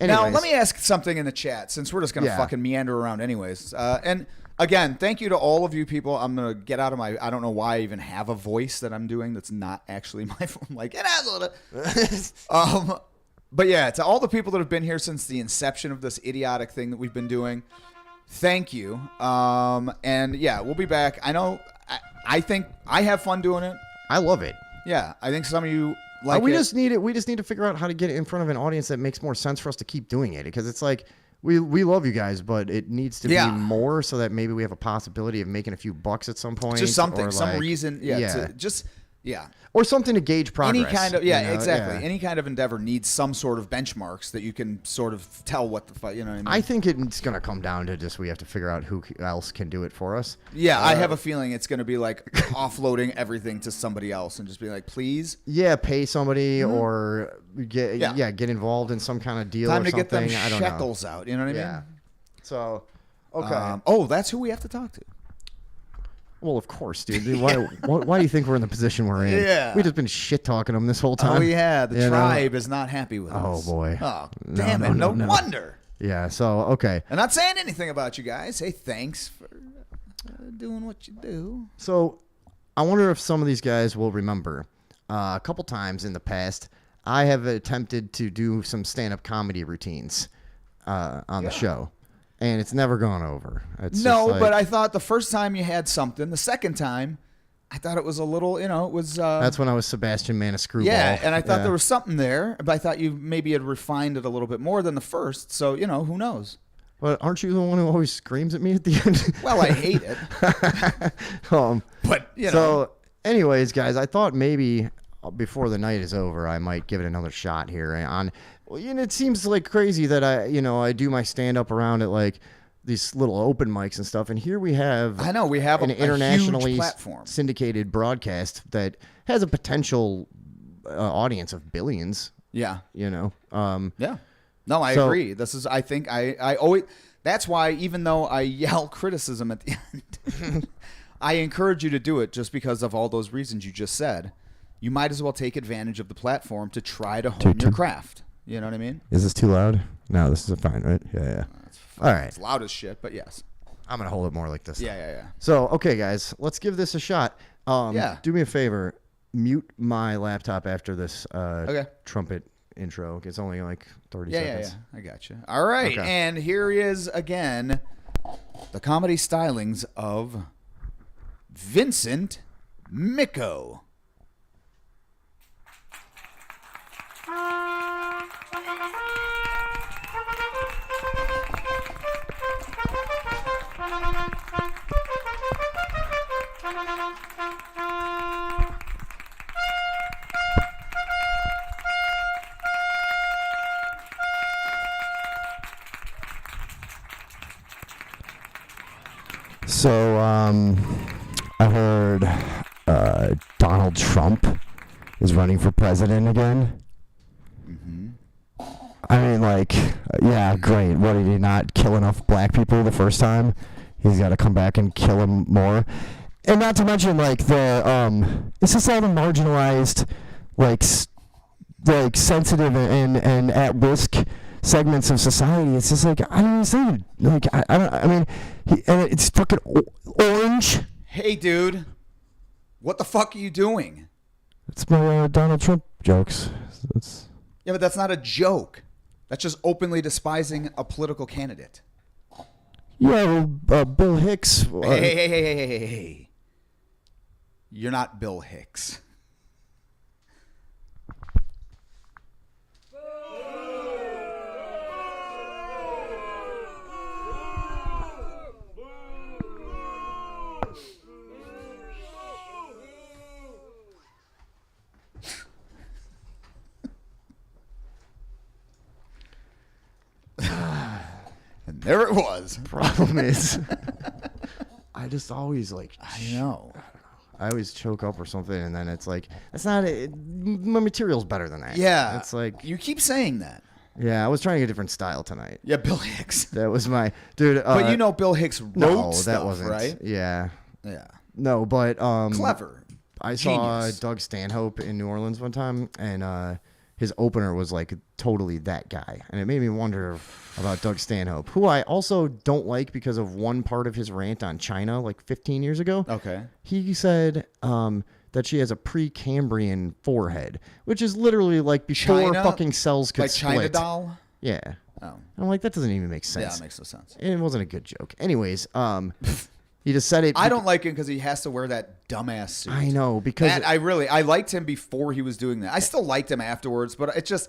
Now, Anyways. let me ask something in the chat, since we're just going to fucking meander around anyways. And again, thank you to all of you people. I'm going to get out of my, I don't know why I even have a voice that I'm doing that's not actually my phone. Like, get out of it. But yeah, to all the people that have been here since the inception of this idiotic thing that we've been doing, thank you. And yeah, we'll be back. I know, I think I have fun doing it. I love it. Yeah, I think some of you like we it. just need it. We just need to figure out how to get it in front of an audience that makes more sense for us to keep doing it. Because it's like we love you guys, but it needs to be more so that maybe we have a possibility of making a few bucks at some point. Just something, or some like, reason, or something to gauge progress. Any kind of exactly. Yeah. Any kind of endeavor needs some sort of benchmarks that you can sort of tell what the fuck, you know what I mean? I think it's going to come down to just we have to figure out who else can do it for us. Yeah, I have a feeling it's going to be like offloading everything to somebody else and just be like, please. Yeah, pay somebody or get involved in some kind of deal. Time or to something. get them I don't know. shekels out. You know what I mean? Yeah. So, okay. That's who we have to talk to. Well, of course, dude. Why do you think we're in the position we're in? Yeah. We've just been shit talking them this whole time. Oh yeah, the tribe is not happy with us. Oh boy. Oh damn it! No wonder. Yeah. So okay. I'm not saying anything about you guys. Hey, thanks for doing what you do. So, I wonder if some of these guys will remember. A couple times in the past, I have attempted to do some stand-up comedy routines. on the show, and it's never gone over. It's No, just like, but I thought the first time you had something. The second time, I thought it was a little, it was... that's when I was Sebastian Maniscrewball. Yeah, and I thought there was something there, but I thought you maybe had refined it a little bit more than the first, so, who knows? But aren't you the one who always screams at me at the end? Well, I hate it. But, So, anyways, guys, I thought maybe before the night is over, I might give it another shot here. It seems like crazy that I do my stand-up around at like these little open mics and stuff, and here we have an internationally huge platform. syndicated broadcast that has a potential audience of billions. Yeah. Yeah. No, I agree. I think I always, that's why even though I yell criticism at the end, I encourage you to do it just because of all those reasons you just said. You might as well take advantage of the platform to try to hone your craft. You know what I mean? Is this too loud? No, this is fine, right? Yeah. All right. It's loud as shit, but yes. I'm going to hold it more like this. Yeah. So, okay, guys, let's give this a shot. Do me a favor. Mute my laptop after this trumpet intro. It's only like 30 seconds. Yeah. I got you. All right. Okay. And here is, again, the comedy stylings of Vincent Micco. So, I heard Donald Trump is running for president again. I mean, like, yeah, great. What, did he not kill enough black people the first time? He's got to come back and kill them more. And not to mention, like, it's just all the marginalized, like sensitive and at-risk segments of society. It's just like, I don't understand. Like, I mean, and it's fucking orange. Hey, dude. What the fuck are you doing? It's my Donald Trump jokes. Yeah, but that's not a joke. That's just openly despising a political candidate. Yeah, well, Bill Hicks. Hey. You're not Bill Hicks. And there it was. Problem is, I just always like. I know. I always choke up or something, and then it's like, that's not it. My material's better than that. Yeah. It's like. You keep saying that. Yeah, I was trying a different style tonight. Yeah, Bill Hicks. That was my. Dude. But Bill Hicks wrote stuff, that wasn't. right? Yeah. Yeah. No, but. Clever. I saw Genius. Doug Stanhope in New Orleans one time, and his opener was like totally that guy. And it made me wonder about Doug Stanhope, who I also don't like because of one part of his rant on China like 15 years ago. Okay. He said that she has a Precambrian forehead, which is literally like before China? fucking cells could Like split. China doll? Yeah. Oh. I'm like, that doesn't even make sense. Yeah, it makes no sense. And it wasn't a good joke. Anyways, he just said it. I don't like him because he has to wear that dumbass suit. I know, because I liked him before he was doing that. I still liked him afterwards, but it's just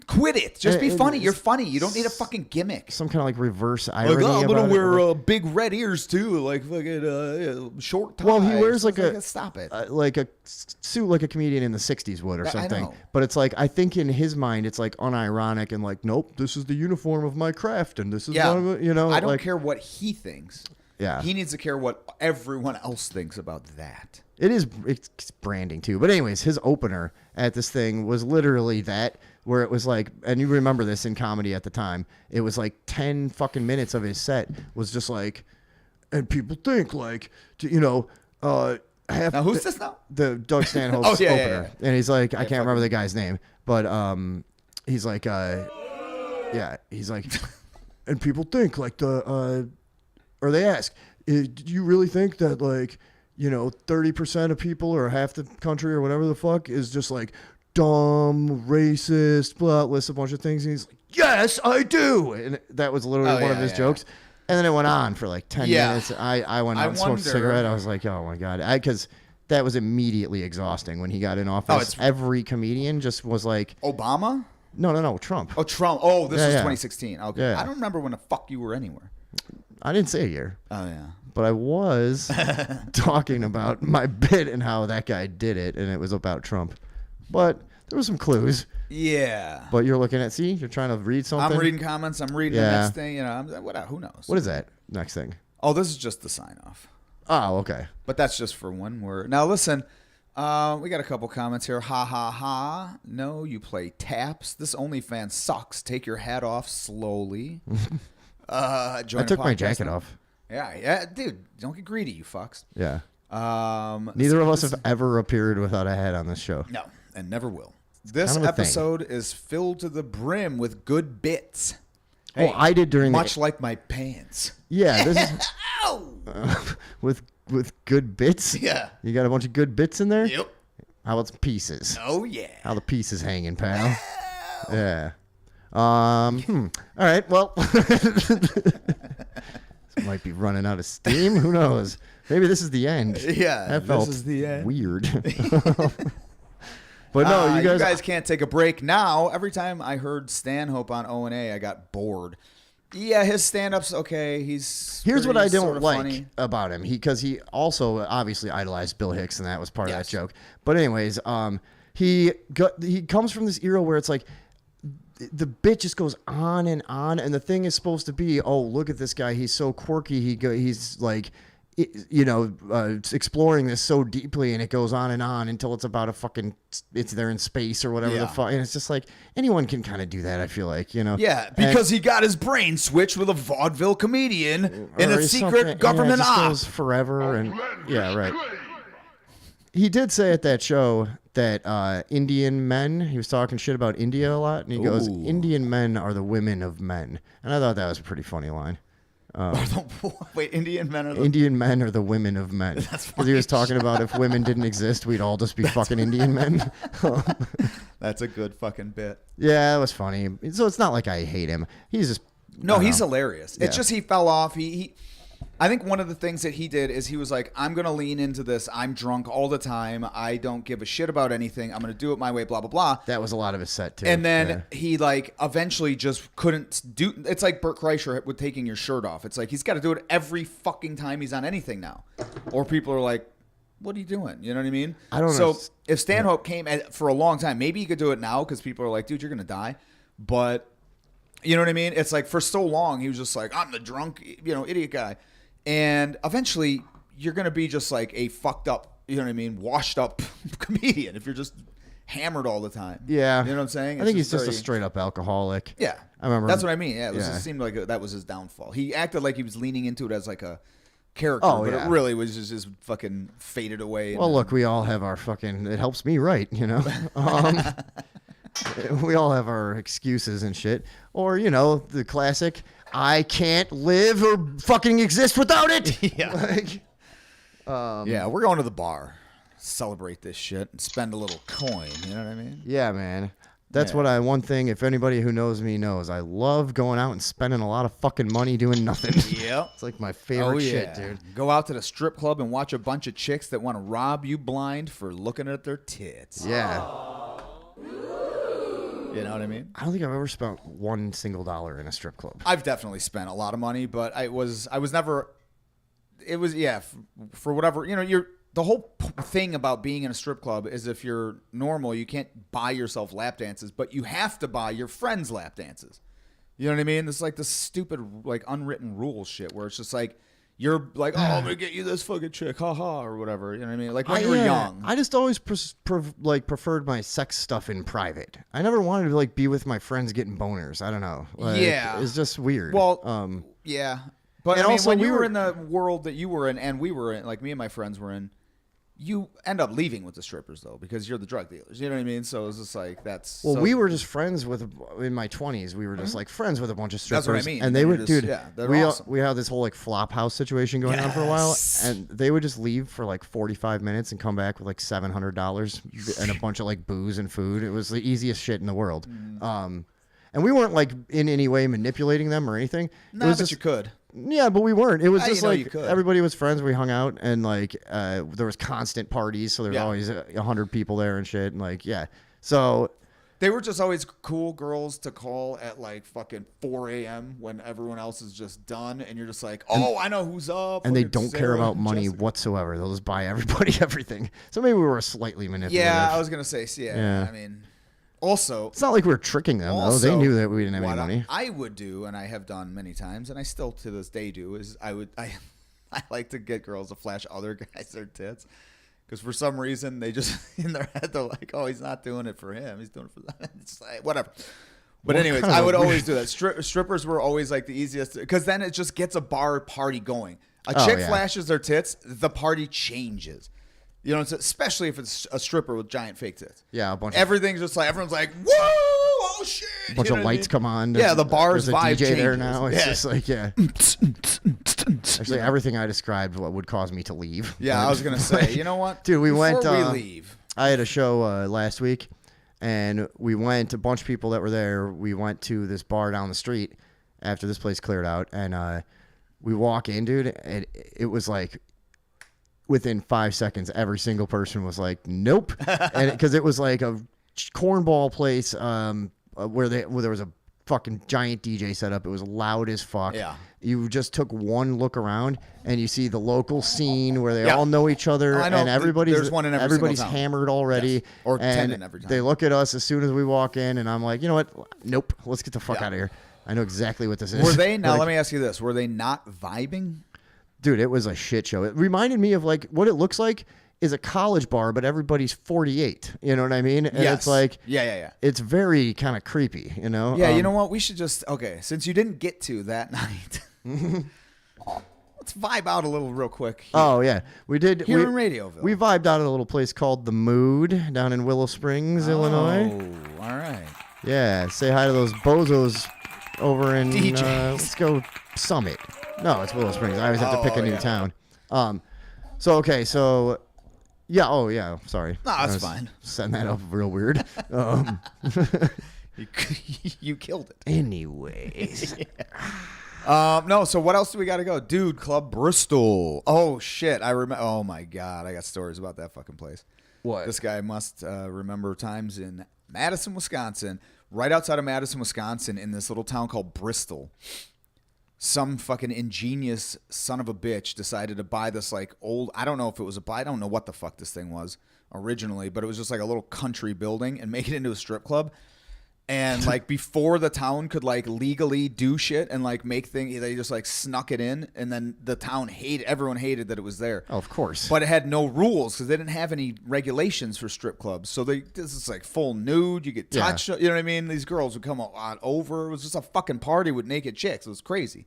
quit it. Just be funny. You're funny. You don't need a fucking gimmick. Some kind of like reverse irony. I'm gonna about wear it. big red ears too, like fucking short ties. Well, he wears like stop it, like a suit like a comedian in the '60s would or I something. know. But it's like, I think in his mind it's like unironic and like, nope, this is the uniform of my craft, and this is Yeah. one of, you know. I don't like, care what he thinks. Yeah. He needs to care what everyone else thinks about that. It's branding too. But anyways, his opener at this thing was literally that, where it was like, and you remember this in comedy at the time, it was like 10 fucking minutes of his set was just like, and people think like, Now who's this now? The Doug Stanhope's Oh, yeah, opener. yeah. And he's like, I can't remember the guy's name, but he's like, he's like, and people think like or they ask, do you really think that like, 30% of people or half the country or whatever the fuck is just like dumb, racist, blah, lists a bunch of things. And he's like, yes, I do. And that was literally one of his jokes. And then it went on for like 10 minutes. I went out and smoked a cigarette. I was like, oh my God. Because that was immediately exhausting when he got in office. Every comedian just was like... Obama? No, Trump. Oh, Trump. Oh, this was 2016. Okay. Yeah. I don't remember when the fuck you were anywhere. I didn't say a year. Oh, yeah. But I was talking about my bit and how that guy did it, and it was about Trump. But there were some clues. Yeah. But you're looking at, you're trying to read something? I'm reading comments. I'm reading the next thing. You know, who knows? What is that next thing? Oh, this is just the sign-off. Oh, okay. But that's just for one word. Now, listen. We got a couple comments here. Ha, ha, ha. No, you play taps. This OnlyFans sucks. Take your hat off slowly. I took my jacket off. Yeah, dude. Don't get greedy, you fucks. Yeah. Neither of us have ever appeared without a hat on this show. No, and never will. This episode is filled to the brim with good bits. Hey, I did during much like my pants. Yeah, this is with good bits. Yeah, you got a bunch of good bits in there. Yep. How about some pieces? Oh yeah. How the pieces hanging, pal? Yeah. All right. Well, this might be running out of steam. Who knows? Maybe this is the end. Yeah, that felt this is the end. Weird. But no, you guys can't take a break now. Every time I heard Stanhope on O&A, I got bored. Yeah, his stand-up's okay. Here's what I don't like about him. Because he also obviously idolized Bill Hicks, and that was part of that joke. But anyways, he comes from this era where it's like the bit just goes on, and the thing is supposed to be, oh, look at this guy. He's so quirky. He's like... exploring this so deeply, and it goes on and on until it's about it's there in space or whatever the fuck, and it's just like anyone can kind of do that. I feel like, Yeah, because he got his brain switched with a vaudeville comedian in a secret government op. Goes forever, and yeah, right. He did say at that show that Indian men, he was talking shit about India a lot, and he goes, Indian men are the women of men, and I thought that was a pretty funny line. Wait, Indian men are the women of men. Because he was talking about if women didn't exist, we'd all just be fucking Indian men. That's a good fucking bit. Yeah, it was funny. So it's not like I hate him. He's just he's hilarious. It's just he fell off. I think one of the things that he did is he was like, I'm going to lean into this. I'm drunk all the time. I don't give a shit about anything. I'm going to do it my way, blah, blah, blah. That was a lot of his set, too. And then he, eventually just couldn't do... It's like Bert Kreischer with taking your shirt off. It's like he's got to do it every fucking time he's on anything now. Or people are like, what are you doing? You know what I mean? I don't know. So if Stanhope came for a long time, maybe he could do it now because people are like, dude, you're going to die. But, you know what I mean? It's like for so long, he was just like, I'm the drunk, idiot guy. And eventually, you're going to be just like a fucked up, washed up comedian if you're just hammered all the time. Yeah. You know what I'm saying? I think he's just a straight up alcoholic. Yeah. I remember. That's what I mean. Yeah. It seemed like that was his downfall. He acted like he was leaning into it as like a character, but it really was just fucking faded away. Well, look, we all have our fucking, it helps me write, we all have our excuses and shit. Or, the classic, I can't live or fucking exist without it. Yeah. Yeah, we're going to the bar. Celebrate this shit and spend a little coin. You know what I mean? Yeah, man. That's what one thing, if anybody who knows me knows, I love going out and spending a lot of fucking money doing nothing. Yep. It's like my favorite shit, dude. Go out to the strip club and watch a bunch of chicks that want to rob you blind for looking at their tits. Yeah. You know what I mean? I don't think I've ever spent $1 single in a strip club. I've definitely spent a lot of money, but I was never. It was for whatever the whole thing about being in a strip club is if you're normal, you can't buy yourself lap dances, but you have to buy your friends lap dances. You know what I mean? It's like this stupid unwritten rule shit where it's just like. You're like, oh, I'm going to get you this fucking chick, haha, or whatever. You know what I mean? Like when you were young. I just always preferred my sex stuff in private. I never wanted to be with my friends getting boners. I don't know. It's just weird. Well, yeah. But also, when you were in the world that you were in and we were in, like me and my friends were in, You end up leaving with the strippers though because you're the drug dealers. You know what I mean? So it's just like that's. Well, so, we were just friends with in my 20s. We were just like friends with a bunch of strippers. That's what I mean. And they would, dude. they're awesome. We had this whole like flop house situation going on for a while, and they would just leave for like 45 minutes and come back with like $700 and a bunch of like booze and food. It was the easiest shit in the world. And we weren't like in any way manipulating them or anything. No, it was but just, you could. Yeah, but we weren't. It was just you like could. everybody was friends. We hung out, and like there was constant parties, so there was always 100 people there and shit. And like, yeah, so they were just always cool girls to call at like fucking 4 a.m. when everyone else is just done, and you're just like, oh, I know who's up. And they Look at don't care Sarah about and money Jessica. whatsoever. They'll just buy everybody everything. So maybe we were slightly manipulative. Yeah, I was gonna say, yeah. I mean, also, it's not like we were tricking them though. They knew that we didn't have any money. I would do, and I have done many times, and I still to this day do, is I like to get girls to flash other guys their tits. Because for some reason, they just, in their head, they're like, oh, he's not doing it for him. He's doing it for them. It's like, whatever. But anyways, I would always do that. Strippers were always like the easiest. Because then it just gets a bar party going. A chick flashes their tits, the party changes. You know, especially if it's a stripper with giant fake tits. Yeah, a bunch Everything's just like, everyone's like, whoa, oh shit. A bunch of lights come on. Yeah, the bar's there's a vibe DJ changes. there now. It's Yeah. just like, Actually, everything I described would cause me to leave. Yeah, I was going to say, you know what? Dude, we went. Before we leave. I had a show last week, and we went, a bunch of people that were there, we went to this bar down the street after this place cleared out, and we walk in, dude, and it was like, within 5 seconds, every single person was like, nope. And because it was like a cornball place where there was a fucking giant DJ set up. It was loud as fuck. Yeah. You just took one look around and you see the local scene where they all know each other, I know. and everybody's There's one in every everybody's single town. hammered already. Yes. Or 10 and in every town. They look at us as soon as we walk in, and I'm like, you know what? Nope. Let's get the fuck out of here. I know exactly what this is. Were they, now Like, let me ask you this, were they not vibing? dude, it was a shit show. It reminded me of like what it looks like is a college bar, but everybody's 48. You know what I mean? And Yes. it's like, Yeah. it's very kind of creepy, you know? Yeah, you know what? We should just, okay, since you didn't get to that night, let's vibe out a little real quick. Oh, yeah. We did. Here in Radioville. We vibed out at a little place called The Mood down in Willow Springs, Illinois. Oh, all right. Yeah, say hi to those bozos over in, DJs. let's go Summit. No, it's Willow Springs. I always have to pick a new yeah. town. Yeah, oh, yeah, sorry. No, I that's was fine. Setting that up real weird. You killed it. Anyways. No, so what else do we got to go? Dude, Club Bristol. Oh, shit. I remember. Oh, my God. I got stories about that fucking place. What? This guy must remember times in Madison, Wisconsin, right outside of Madison, Wisconsin, in this little town called Bristol. Some fucking ingenious son of a bitch decided to buy this like old, I don't know if it was I don't know what the fuck this thing was originally, but it was just like a little country building and make it into a strip club. And like before the town could like legally do shit and like make things, they just like snuck it in, and then the town everyone hated that it was there. Oh, of course. But it had no rules because they didn't have any regulations for strip clubs. So this is like full nude. You get touched. You know what I mean? These girls would come on over. It was just a fucking party with naked chicks. It was crazy.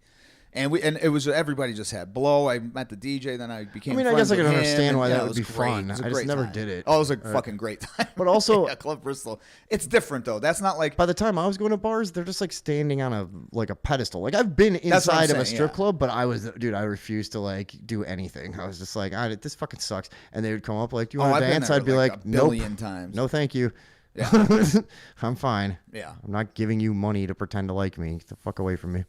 And it was everybody just had blow. I met the DJ, then I became. I friends guess I can with him, understand and, why yeah, that it would was be great. fun. It was a I just great never time. did it. Oh, it was a fucking great time. But also, yeah, Club Bristol. It's different though. That's not like by the time I was going to bars, they're just like standing on a pedestal. Like I've been That's what I'm inside of a saying, strip yeah. club, but I refused to like do anything. I was just like, this fucking sucks. And they would come up like, "Do you want I've to been dance?" there I'd be like like, a "Nope, billion times. no, thank you. Yeah. I'm fine. Yeah. I'm not giving you money to pretend to like me. Get the fuck away from me."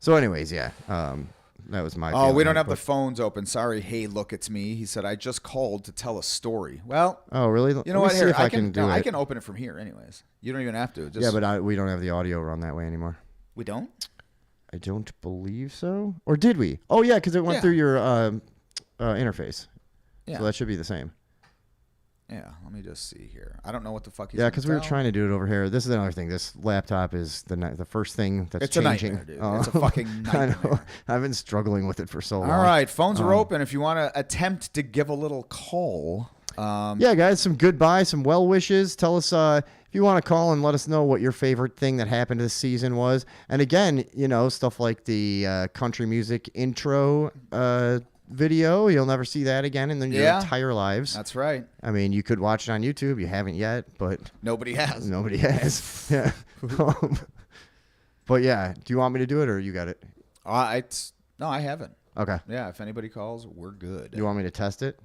So, anyways, yeah. That was my. Oh, we feeling don't real have the quick. phones open. Sorry. Hey, look, it's me. He said I just called to tell a story. Well. Oh, really? You know Let what? me see Here, if I can do no, it. I can open it from here, anyways. You don't even have to. Just, Yeah, but we don't have the audio run that way anymore. we don't. I don't believe so. Or did we? Oh, yeah, because it went Yeah. through your interface. Yeah. So that should be the same. Yeah. Let me just see here. I don't know what the fuck. He's Yeah, gonna because we were tell. trying to do it over here. This is another thing. This laptop is the first thing that's It's a changing. nightmare, dude. It's a fucking I know. nightmare. I've been struggling with it for so long. All right, phones are open. If you want to attempt to give a little call. Yeah, guys, some goodbye, some well wishes. Tell us if you want to call and let us know what your favorite thing that happened this season was. And again, stuff like the country music intro video. You'll never see that again in your entire lives. That's right. I mean, you could watch it on YouTube. You haven't yet, but nobody has. Nobody has. Yeah. But yeah, do you want me to do it or you got it? No, I haven't. Okay. Yeah, if anybody calls, we're good. You want me to test it?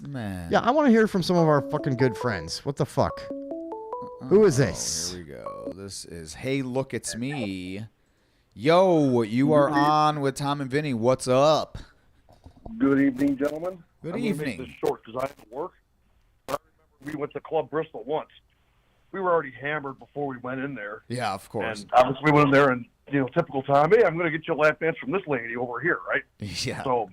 Man. Yeah, I want to hear from some of our fucking good friends. What the fuck? Who is this? Here we go. This is Hey Look It's Me. Yo, you are on with Tom and Vinny. What's up? Good evening, gentlemen. Good I'm evening. Make this short because I have to work. I remember we went to Club Bristol once. We were already hammered before we went in there. Yeah, of course. And obviously we went in there and, typical time, hey, I'm going to get you a lap dance from this lady over here, right? Yeah. So,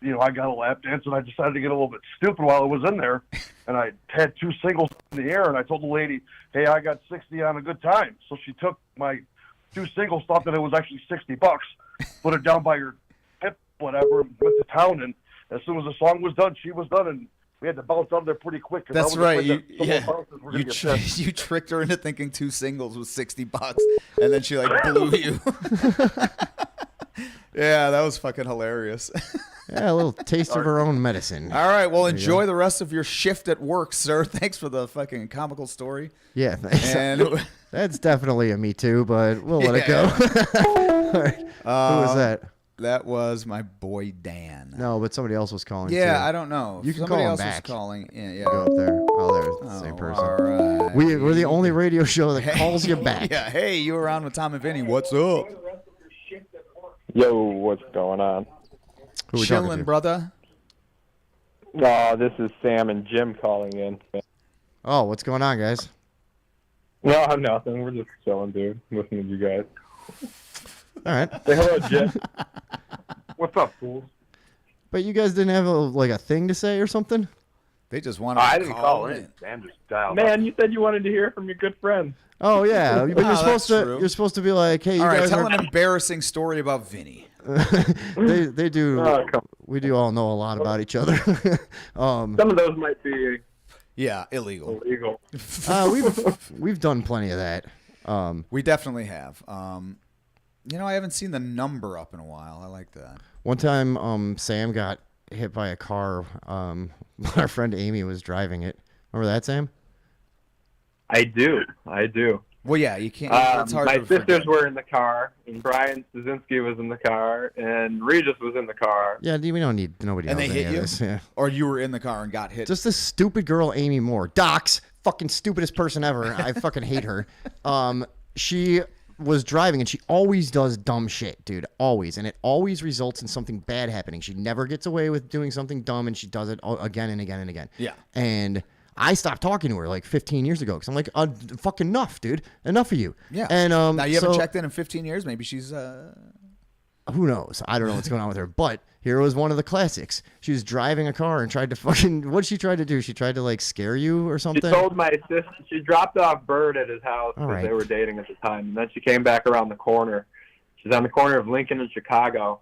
I got a lap dance and I decided to get a little bit stupid while I was in there. And I had 2 singles in the air and I told the lady, hey, I got 60 on a good time. So she took my 2 singles, thought that it was actually $60, put it down by her hip, whatever, and went to town. And as soon as the song was done, she was done, and we had to bounce out of there pretty quick. That's right. You You tricked her into thinking 2 singles was $60, and then she blew you. Yeah, that was fucking hilarious. Yeah, a little taste of her own medicine. All right, well, enjoy the rest of your shift at work, sir. Thanks for the fucking comical story. Yeah, thanks. And that's definitely a me too, but we'll let it go. All right. Who was that? That was my boy Dan. No, but somebody else was calling. Yeah, too. I don't know. You can Somebody call him else back. was calling. Yeah. Go up there. Oh, there's the same person. All right. We're the only radio show that calls you back. Yeah. Hey, you were on with Tom and Vinny. What's up? Yo, what's going on? Who we talking Chilling, to? brother. This is Sam and Jim calling in. Oh, what's going on, guys? No, nothing. We're just chilling, dude. Listening to you guys. All right. Say hello, Jim. What's up, fools? But you guys didn't have a thing to say or something? They just wanted I to didn't call call in. in. Sam just dialed Man, you said you wanted to hear from your good friend. Oh yeah, but you're supposed to. true. You're supposed to be like, hey, you All right, guys tell are. an embarrassing story about Vinny. they do. Oh, We do all know a lot about each other. Some of those might be Yeah, illegal. illegal. We've done plenty of that. We definitely have. I haven't seen the number up in a while. I like that. One time, Sam got hit by a car. Our friend Amy was driving it. Remember that, Sam? I do. Well, yeah, you can't. It's hard My to sisters forget. were in the car, and Brian Szynski was in the car, and Regis was in the car. Yeah, we don't need nobody And knows they any hit of you? this. Yeah. Or you were in the car and got hit. Just this stupid girl, Amy Moore. Docs, fucking stupidest person ever. I fucking hate her. She was driving and she always does dumb shit, dude. Always. And it always results in something bad happening. She never gets away with doing something dumb and she does it again and again and again. Yeah. And I stopped talking to her like 15 years ago because I'm like, fucking enough, dude. Enough of you. Yeah. And now you haven't so- checked in 15 years. Maybe she's. Who knows? I don't know what's going on with her. But here was one of the classics. She was driving a car and tried to fucking. What'd she try to do? She tried to scare you or She something? told my sister, she dropped off Bird at his house All because right. they were dating at the time. And then she came back around the corner. She's on the corner of Lincoln and Chicago.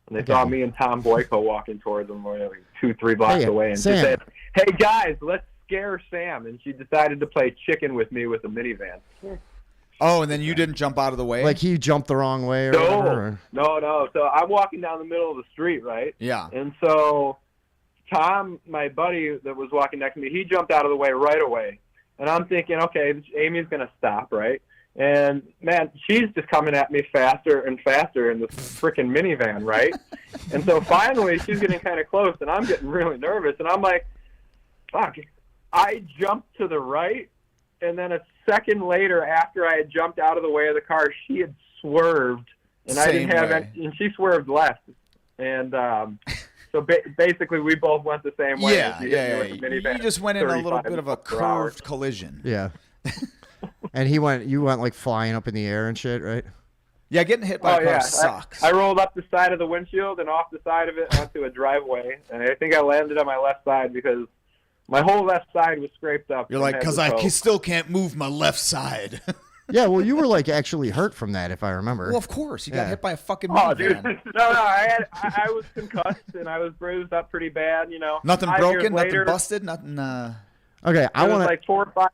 And they saw me and Tom Boyko walking towards them, like 2-3 blocks Hey, away. And Sam. she said, hey, guys, let's scare Sam. And she decided to play chicken with me with a minivan. Oh, and then you didn't jump out of the way? Like he jumped the wrong way or whatever? Or? No. So I'm walking down the middle of the street, right? Yeah. And so Tom, my buddy that was walking next to me, he jumped out of the way right away. And I'm thinking, okay, Amy's going to stop, right? And, man, she's just coming at me faster and faster in this freaking minivan, right? And so finally she's getting kind of close, and I'm getting really nervous. And I'm like, fuck. I jumped to the right, and then a second later, after I had jumped out of the way of the car, she had swerved, and I didn't have any, and she swerved left. And so basically, we both went the same way. Yeah, She hit me yeah. with the minivan You just went in a little 35 bit of a miles per hour. curved collision. Yeah. And you went like flying up in the air and shit, right? Yeah, getting hit by a car yeah. sucks. I rolled up the side of the windshield and off the side of it onto a driveway, and I think I landed on my left side because my whole left side was scraped up. You're from like, head because to I toe. still can't move my left side. Yeah, well, you were like actually hurt from that, if I remember. Well, of course. You got Yeah. hit by a fucking Oh, dude! minivan. No, I was concussed and I was bruised up pretty bad. Nothing 5 years broken, nothing later, busted, nothing. Okay, I it was want to. like 4 or 5.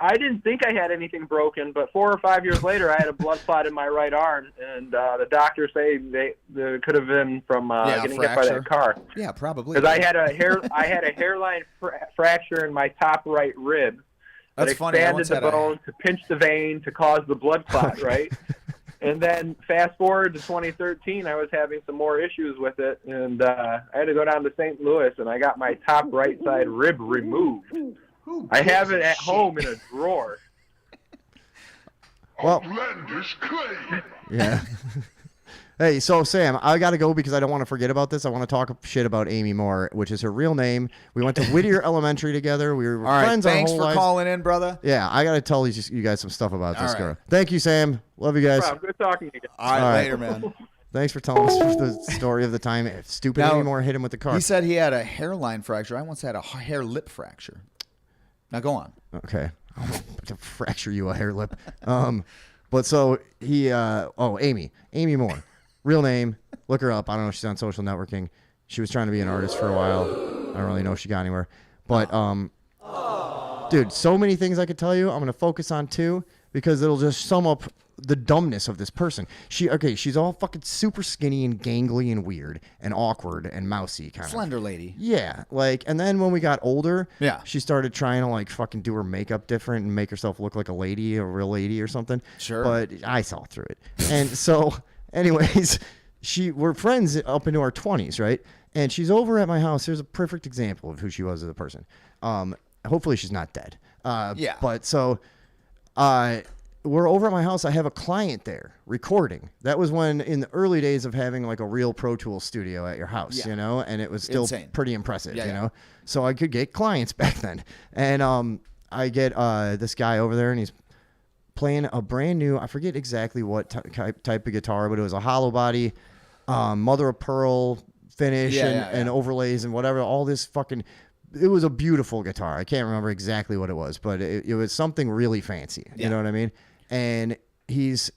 I didn't think I had anything broken, but 4 or 5 years later, I had a blood clot in my right arm, and the doctors say they could have been from getting hit by that car. Yeah, probably. Because I had a hairline fracture in my top right rib. That's that funny. expanded the bone to pinch the vein to cause the blood clot, right? And then fast forward to 2013, I was having some more issues with it, and I had to go down to St. Louis, and I got my top right side rib removed. I have it at home in a drawer. Well, yeah. Hey, so Sam, I got to go because I don't want to forget about this. I want to talk shit about Amy Moore, which is her real name. We went to Whittier Elementary together. We were friends our whole lives. Thanks for calling in, brother. Yeah, I got to tell you guys some stuff about this All girl. right. Thank you, Sam. Love you guys. Wow, good talking to you. All right, later, man. Thanks for telling us the story of the time stupid Now, Amy Moore hit him with the car. He said he had a hairline fracture. I once had a hair lip fracture. Now go on. Okay. I'm going to fracture you a hair lip. But so he, Amy Moore, real name. Look her up. I don't know if she's on social networking. She was trying to be an artist for a while. I don't really know if she got anywhere. But, dude, so many things I could tell you. I'm going to focus on 2 because it'll just sum up the dumbness of this person. She's all fucking super skinny and gangly and weird and awkward and mousy kind of. Slender lady. Yeah, and then when we got older, yeah, she started trying to fucking do her makeup different and make herself look like a lady, a real lady or something. Sure. But I saw through it. And so, anyways, we're friends up into our 20s, right? And she's over at my house. Here's a perfect example of who she was as a person. Hopefully she's not dead. Yeah. But so, we're over at my house. I have a client there recording. That was when in the early days of having a real Pro Tools studio at your house, and it was still Insane. pretty impressive, Yeah, you know? So I could get clients back then. And I get this guy over there and he's playing a brand new, I forget exactly what type of guitar, but it was a hollow body, mother of pearl finish and overlays and whatever, all this fucking... It was a beautiful guitar. I can't remember exactly what it was, but it was something really fancy. You know what I mean? And he's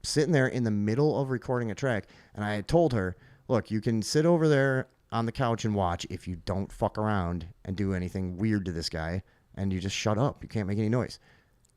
sitting there in the middle of recording a track, and I had told her, look, you can sit over there on the couch and watch if you don't fuck around and do anything weird to this guy, and you just shut up. You can't make any noise.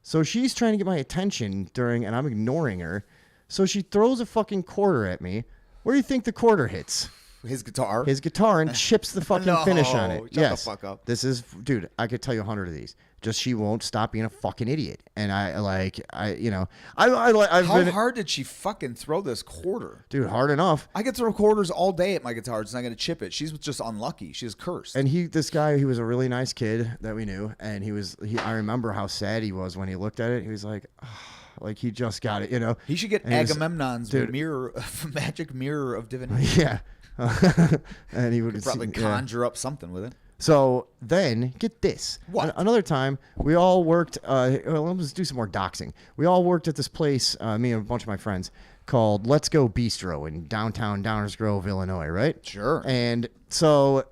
So she's trying to get my attention and I'm ignoring her. So she throws a fucking quarter at me. Where do you think the quarter hits? His guitar? His guitar, and chips the fucking finish on it. Shut Yes. the fuck up. This is, dude, I could tell you 100 of these. Just she won't stop being a fucking idiot. And I've How been... hard did she fucking throw this quarter? Dude, hard enough. I could throw quarters all day at my guitar. It's not going to chip it. She's just unlucky. She's cursed. And this guy, he was a really nice kid that we knew. And I remember how sad he was when he looked at it. He was like, like he just got it, you know? He should get And he was- Agamemnon's dude, magic mirror of divinity. Yeah. And he would Could probably conjure up something with it. So then, get this. What? Another time, we all worked. Let's do some more doxing. We all worked at this place, me and a bunch of my friends, called Let's Go Bistro in downtown Downers Grove, Illinois, right? Sure. And so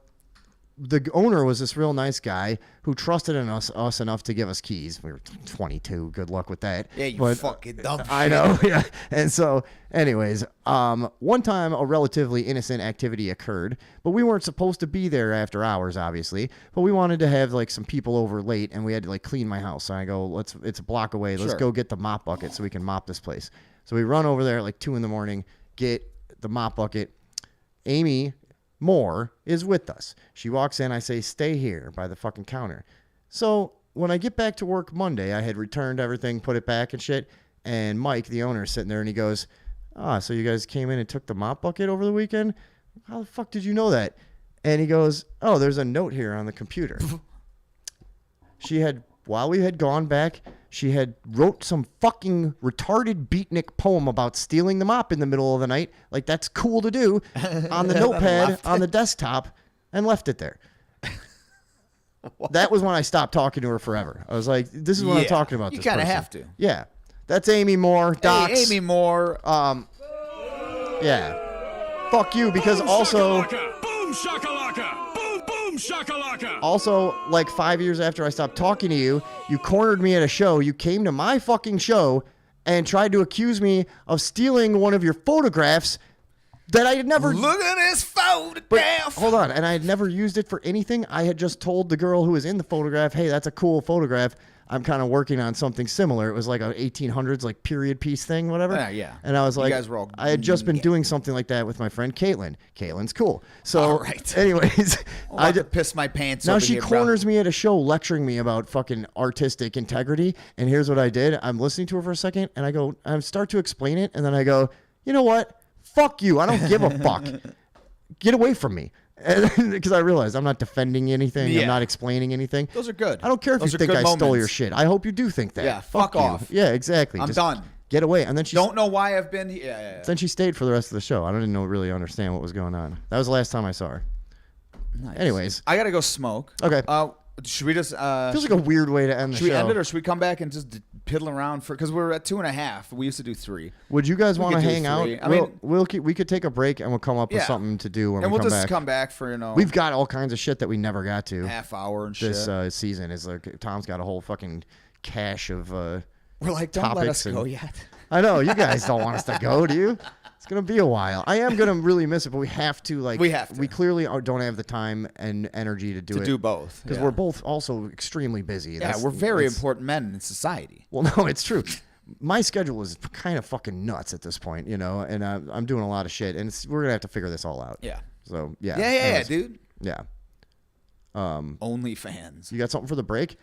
the owner was this real nice guy who trusted in us enough to give us keys. We were 22. Good luck with that. Yeah, you fucking dumb I shit. know. Yeah. And so, anyways, one time a relatively innocent activity occurred, but we weren't supposed to be there after hours, obviously. But we wanted to have some people over late, and we had to clean my house. So I go, it's a block away. Let's Sure. go get the mop bucket so we can mop this place. So we run over there at 2 a.m, get the mop bucket. Amy Moore is with us. She walks in. I say, stay here by the fucking counter. So when I get back to work Monday, I had returned everything, put it back and shit. And Mike, the owner, is sitting there and he goes, so you guys came in and took the mop bucket over the weekend? How the fuck did you know that? And he goes, there's a note here on the computer. While we had gone back, she had wrote some fucking retarded beatnik poem about stealing the mop in the middle of the night. Like, that's cool to do on the notepad on the desktop, and left it there. That was when I stopped talking to her forever. I was like, this is what I'm talking about. You this kind of person. have to. Yeah. That's Amy Moore. Docs. Hey, Amy Moore. Yeah. Fuck you, because also... Boom shakalaka! Boom boom shakalaka! Also, 5 years after I stopped talking to you, you cornered me at a show. You came to my fucking show and tried to accuse me of stealing one of your photographs that I had never... Look at this photograph! But, hold on. And I had never used it for anything. I had just told the girl who was in the photograph, hey, that's a cool photograph. I'm kind of working on something similar. It was like a 1800s like period piece thing, whatever. Yeah. And I was You like, guys were all- I had just been doing something like that with my friend Caitlin. Caitlin's cool. So, All right. anyways, I just pissed my pants. now over she here, bro. corners me at a show lecturing me about fucking artistic integrity. And here's what I did. I'm listening to her for a second and I start to explain it. And then I go, you know what? Fuck you. I don't give a fuck. Get away from me. Because I realized I'm not defending anything. Yeah. I'm not explaining anything. Those are good. I don't care if Those you are think good I stole your moments. shit. I hope you do think that. Yeah, fuck you. off. Yeah, exactly. I'm Just done. Get away. And then she Don't know why I've been here. Yeah. Then she stayed for the rest of the show. I didn't really understand what was going on. That was the last time I saw her. Nice. Anyways, I gotta go smoke. Okay. Should we just? feels like a weird way to end the Should we show. end it, or should we come back and just piddle around for? Because we're at 2.5. We used to do 3. Would you guys We want to could do hang out? 3. I mean, we could take a break and we'll come up with Yeah. something to do when and we we'll come just back. come back for We've got all kinds of shit that we never got to. half hour and This shit. season is like Tom's got a whole fucking cache of We're like, don't let us topics go and- yet. I know you guys don't want us to go, do you? It's gonna be a while. I am gonna really miss it, but we have to. Like, We have to. We clearly don't have the time and energy to do To it. do both, because yeah. we're both also extremely busy. Yeah, That's- we're very that's- important men in society. Well, no, it's true. My schedule is kind of fucking nuts at this point, you know, and I'm doing a lot of shit, and we're gonna have to figure this all out. Yeah. So yeah. Yeah, anyways. dude. Yeah. Only fans. You got something for the break?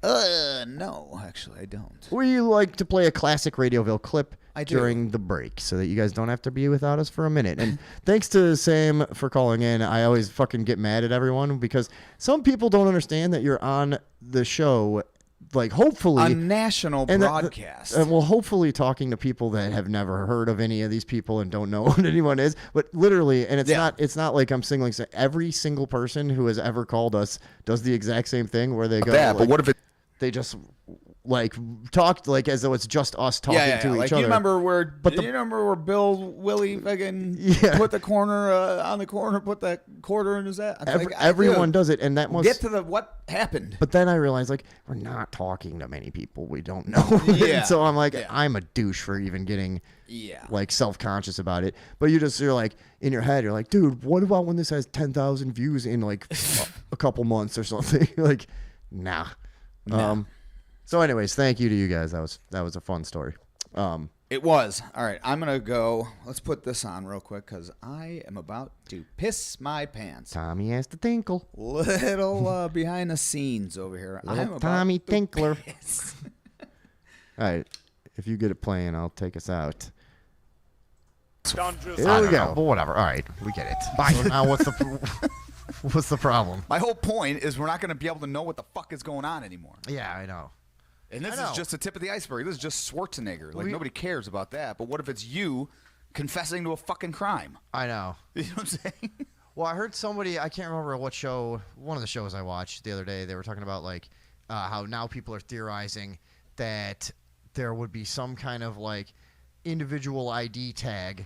No, actually, I don't. We like to play a classic Radioville clip I do. during the break so that you guys don't have to be without us for a minute. And thanks to Sam for calling in. I always fucking get mad at everyone because some people don't understand that you're on the show, like hopefully A national and broadcast. and well, hopefully talking to people that have never heard of any of these people and don't know what anyone is. But literally, and it's not like I'm singling. Every single person who has ever called us does the exact same thing where they go. that, but like, what if it- they just like talked like as though it's just us talking to each like, other. You remember where? But you remember where Bill Willie fucking put the corner on the corner, put that quarter in his ass? Everyone does it, and that must get to the what happened. But then I realized, like, we're not talking to many people we don't know. Yeah. So I'm like, I'm a douche for even getting, like, self-conscious about it. But you're like, in your head, you're like, dude, what about when this has 10,000 views in, like, a couple months or something? Like, nah. So anyways, thank you to you guys. That was a fun story. It was. All right, I'm going to go. Let's put this on real quick because I am about to piss my pants. Tommy has to tinkle. Little behind the scenes over here. I'm Little about Tommy to Tinkler. piss. All right. If you get it playing, I'll take us out. Here Here we go. But whatever. All right, we get it. Bye. So now what's the problem? My whole point is we're not going to be able to know what the fuck is going on anymore. Yeah, I know. And this I know. is just the tip of the iceberg. This is just Schwarzenegger. Like, nobody cares about that. But what if it's you confessing to a fucking crime? I know. You know what I'm saying? Well, I heard somebody, I can't remember what show, one of the shows I watched the other day, they were talking about, like, how now people are theorizing that there would be some kind of, like, individual ID tag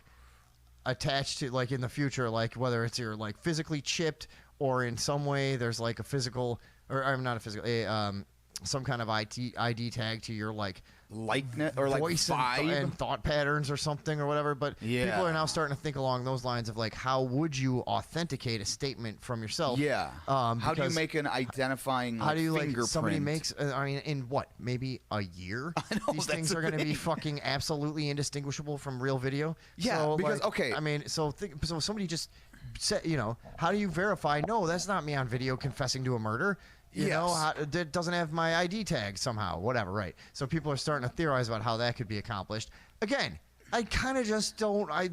attached to, like, in the future, like, whether it's you're, like, physically chipped or in some way there's, like, a physical, or I'm not a physical, some kind of ID tag to your, like, likeness or like voice vibe and thought patterns or something or whatever. But people are now starting to think along those lines of, like, how would you authenticate a statement from yourself? Yeah. How do you because make an identifying how do you, like, fingerprint? somebody makes, I mean, in what, maybe a year? I know, these that's things the are going to be thing. fucking absolutely indistinguishable from real video. Yeah, So, because, like, okay. I mean, so somebody just said, you know, how do you verify? No, that's not me on video confessing to a murder. You know, it doesn't have my ID tag somehow, whatever, right? So people are starting to theorize about how that could be accomplished. Again, I kind of just don't. I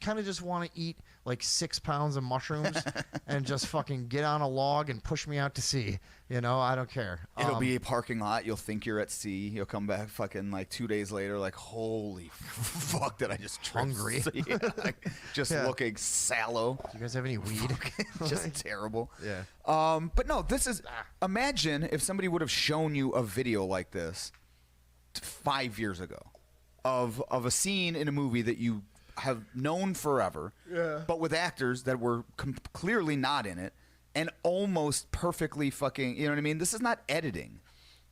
kind of just want to eat like 6 pounds of mushrooms and just fucking get on a log and push me out to sea. You know, I don't care. It'll be a parking lot. You'll think you're at sea. You'll come back fucking like 2 days later, like, holy fuck, did I just trip? Hungry. Yeah, like, just looking sallow. Do you guys have any weed? Just terrible. Yeah. But no, this is. Imagine if somebody would have shown you a video like this 5 years ago of a scene in a movie that you have known forever, but with actors that were clearly not in it. And almost perfectly fucking, you know what I mean? This is not editing.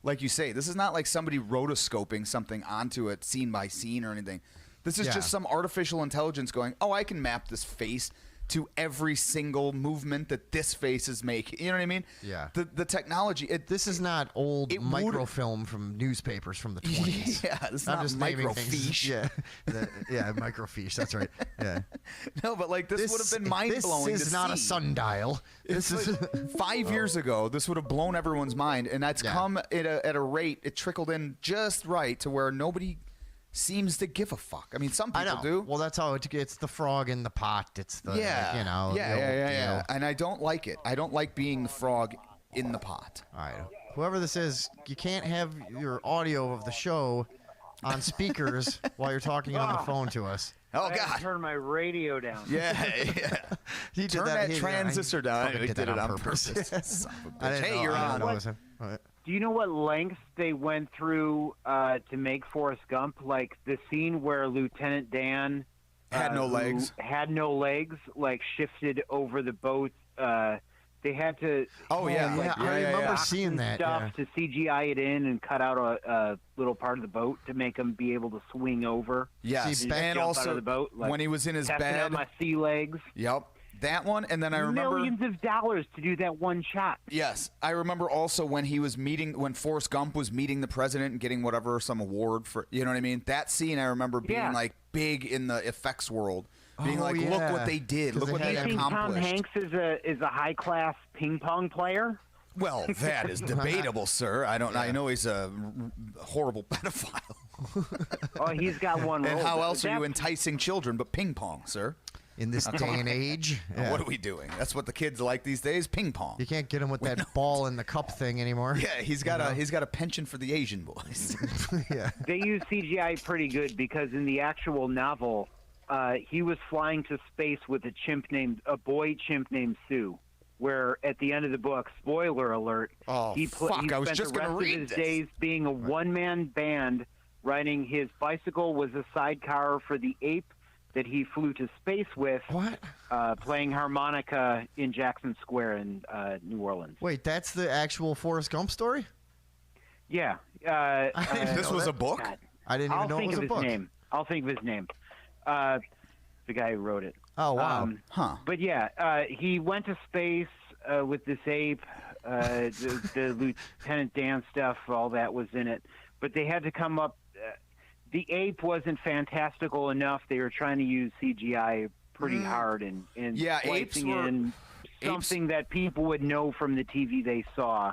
Like you say, this is not like somebody rotoscoping something onto it scene by scene or anything. This is just some artificial intelligence going, oh, I can map this face to every single movement that this face is making. You know what I mean? Yeah. The technology. This is not old microfilm from newspapers from the 20s. Yeah, it's I'm not just naming things. microfiche. Yeah, microfiche. That's right. Yeah. No, but like this would have been mind blowing. This is not a sundial. This is 5 years ago. This would have blown everyone's mind, and that's come at a rate. It trickled in just right to where nobody seems to give a fuck. I mean, some people do. Well, that's how it's the frog in the pot. It's the Yeah. you know. Yeah, the yeah, old yeah, yeah. deal. And I don't like it. I don't like being the frog in the pot. All right. Whoever this is, you can't have your audio of the show on speakers while you're talking on the phone to us. Oh I had to turn my radio down. Yeah. He did Turn that transistor down. Fucking He did did that it on on purpose. purpose. Son of a I bitch. didn't Hey, know- you're I didn't on. know it was him. All right. Do you know what lengths they went through to make Forrest Gump? Like the scene where Lieutenant Dan Had no who legs. had no legs, like shifted over the boat. They had to. Oh, yeah. like, I remember docks seeing and that, stuff to CGI it in and cut out a little part of the boat to make him be able to swing over. Yes, and and jump out also of the boat, like, when he was in his testing bed. out my sea legs. Yep, that one. And then I remember. Millions of dollars to do that one shot. Yes, I remember also when when Forrest Gump was meeting the president and getting some award for, you know what I mean? That scene I remember being like big in the effects world, being look what they did, look what they Do you think Tom accomplished. Hanks is a high class ping pong player? Well, that is debatable, sir. I know he's a horrible pedophile. Oh, he's got one. And role. how else are you That- enticing children but ping pong, sir? In this day and age, What are we doing? That's what the kids like these days. Ping pong. You can't get him with that ball in the cup thing anymore. Yeah, he's got a penchant for the Asian boys. Yeah. They use CGI pretty good because in the actual novel, he was flying to space with a boy chimp named Sue. Where at the end of the book, spoiler alert, he fuck, I was spent just the gonna rest of read his this. days being a one-man band, riding his bicycle was a sidecar for the ape that he flew to space with. What? Playing harmonica in Jackson Square in New Orleans. Wait, that's the actual Forrest Gump story? Yeah. This was a book? God. I didn't even I'll know it think was of a his book. name. I'll think of his name. The guy who wrote it. Oh, wow. But yeah, he went to space with this ape. The Lieutenant Dan stuff, all that was in it. But they had to come up. The ape wasn't fantastical enough. They were trying to use CGI pretty hard and Yeah, apes splicing were- in something that people would know from the TV they saw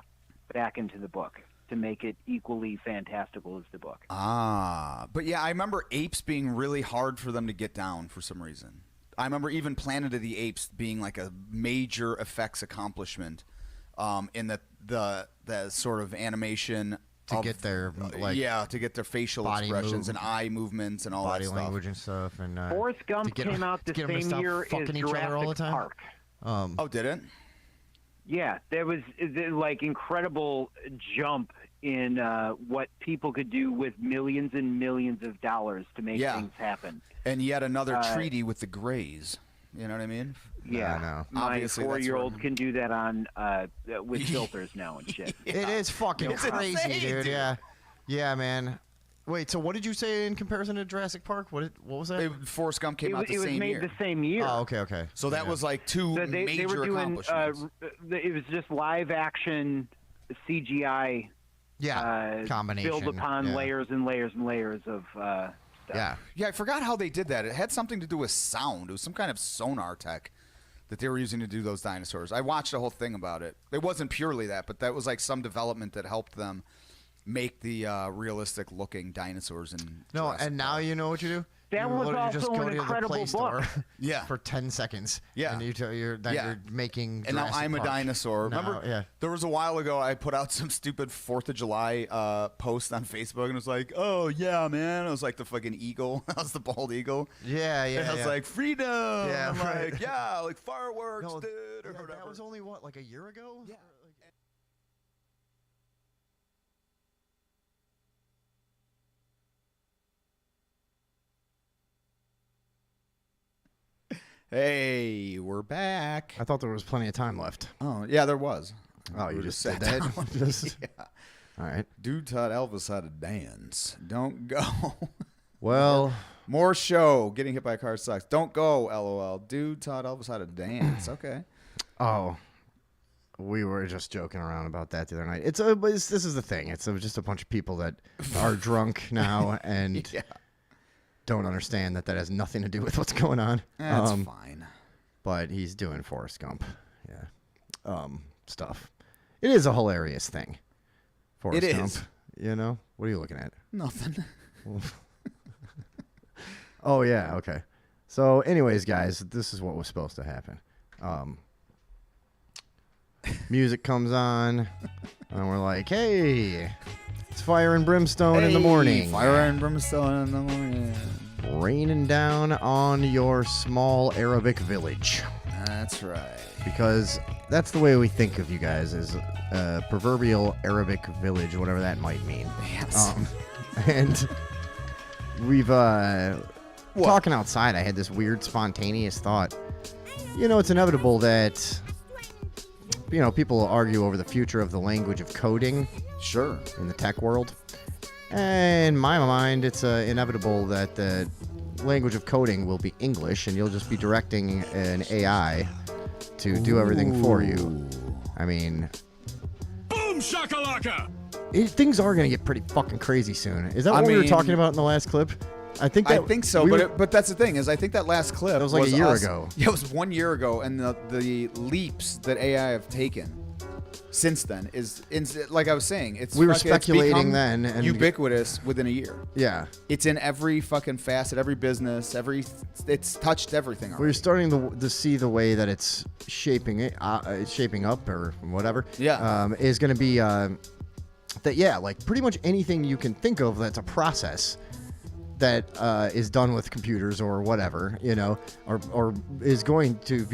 back into the book to make it equally fantastical as the book. But yeah, I remember apes being really hard for them to get down for some reason. I remember even Planet of the Apes being like a major effects accomplishment in the sort of animation To get their, like, to get their facial body expressions move- and eye movements and all body that stuff. language and stuff. And Forrest Gump to get came 'em- out to the get 'em to same stop year as fucking each other all the Jurassic time. Park. Oh, did it? Yeah, there was like incredible jump in what people could do with millions and millions of dollars to make Yeah. things happen. And yet another treaty with the Greys. You know what I mean? Yeah, my Obviously, that's 4-year-old where- can do that on with filters now and shit. It is fucking It's crazy, insane, dude. dude. Yeah. Yeah, man. Wait, so what did you say in comparison to Jurassic Park? What was that? Forrest Gump came out the It was same made year. the same year. Oh, okay. So that was like two So major they were doing. accomplishments. It was just live action CGI. Combination. built upon yeah. layers and layers and layers of. Stuff. Yeah, I forgot how they did that. It had something to do with sound. It was some kind of sonar tech that they were using to do those dinosaurs. I watched a whole thing about it. It wasn't purely that, but that was like some development that helped them make the realistic looking dinosaurs in No, Jurassic and now you know what you do? That you was literally just also go an to the incredible Play Store book. Yeah. for 10 seconds. Yeah. And you're making And now Jurassic I'm a Park. dinosaur. Now, Remember, yeah. there was a while ago I put out some stupid 4th of July post on Facebook and it was like, oh, yeah, man. It was like the fucking eagle. I was the bald eagle. Yeah, And I was like, freedom. Yeah, I'm right. like, yeah, like fireworks, No, dude. yeah, that was only, what, like a year ago? Yeah. Hey, we're back. I thought there was plenty of time left. Oh, yeah, there was. Oh, We you just sat said down. that? Just- Yeah. All right. Dude taught Elvis how to dance. Don't go. Well, More show. Getting hit by a car sucks. Don't go, LOL. Dude taught Elvis how to dance. Okay. Oh, we were just joking around about that the other night. This is the thing. It's just a bunch of people that are drunk now and don't understand that has nothing to do with what's going on. That's fine. But he's doing Forrest Gump. Yeah. Stuff. It is a hilarious thing. Forrest Gump. Is. You know? What are you looking at? Nothing. Oh, yeah. Okay. So, anyways, guys, this is what was supposed to happen. Music comes on, and we're like, hey, it's Fire and Brimstone in the morning. Fire and Brimstone in the morning. Raining down on your small Arabic village. That's right. Because that's the way we think of you guys, as a proverbial Arabic village, whatever that might mean. Yes. And we've, talking outside, I had this weird spontaneous thought. You know, it's inevitable that, people argue over the future of the language of coding. Sure. In the tech world. And in my mind, it's inevitable that the language of coding will be English, and you'll just be directing an AI to do everything for you. I mean... Boom shakalaka! Things are going to get pretty fucking crazy soon. Is that what we were talking about in the last clip? I think so, but that's the thing, is I think that last clip was like a year ago. Yeah, it was 1 year ago, and the leaps that AI have taken since then is like I was saying, we were speculating then, and ubiquitous within a year. Yeah, it's in every fucking facet, every business, it's touched everything already. We're starting to see the way that it's shaping up or whatever. Yeah, is going to be like pretty much anything you can think of that's a process that is done with computers or whatever, or is going to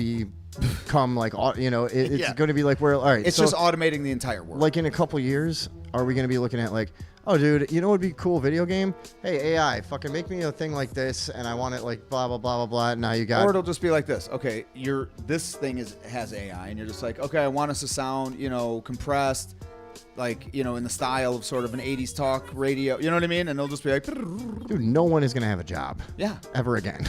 become like, it's going to be like, where, all right, it's just automating the entire world. Like in a couple years, are we going to be looking at like, oh, dude, you know what would be a cool video game? Hey, AI, fucking make me a thing like this, and I want it like blah, blah, blah, blah, blah. Now you got... Or it'll just be like this. Okay, this thing has AI, and you're just like, okay, I want us to sound, compressed, like, in the style of sort of an 80s talk radio. You know what I mean? And they'll just be like... Dude, no one is going to have a job. Yeah. Ever again.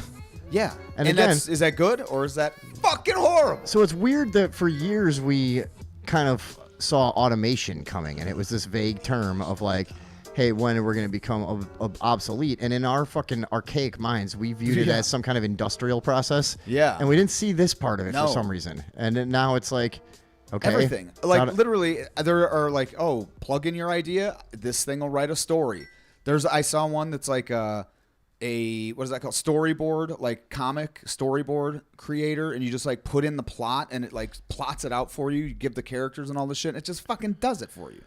Yeah. And again, is that good, or is that fucking horrible? So it's weird that for years we kind of saw automation coming, and it was this vague term of like, hey, when we're going to become obsolete. And in our fucking archaic minds, we viewed it as some kind of industrial process. Yeah. And we didn't see this part of it for some reason. And then now it's like... Okay. Everything. Like, literally, there are like, oh, plug in your idea. This thing will write a story. I saw one that's like what is that called? Storyboard, like comic storyboard creator. And you just like put in the plot and it like plots it out for you. You give the characters and all this shit. And it just fucking does it for you.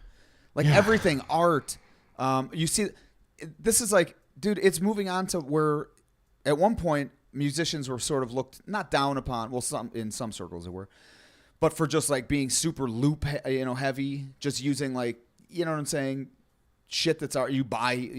Like everything, art. You see, this is like, dude, it's moving on to where at one point musicians were sort of looked not down upon. Well, in some circles they were. But for just like being super loop, heavy, just using like, you know what I'm saying, shit that's you buy,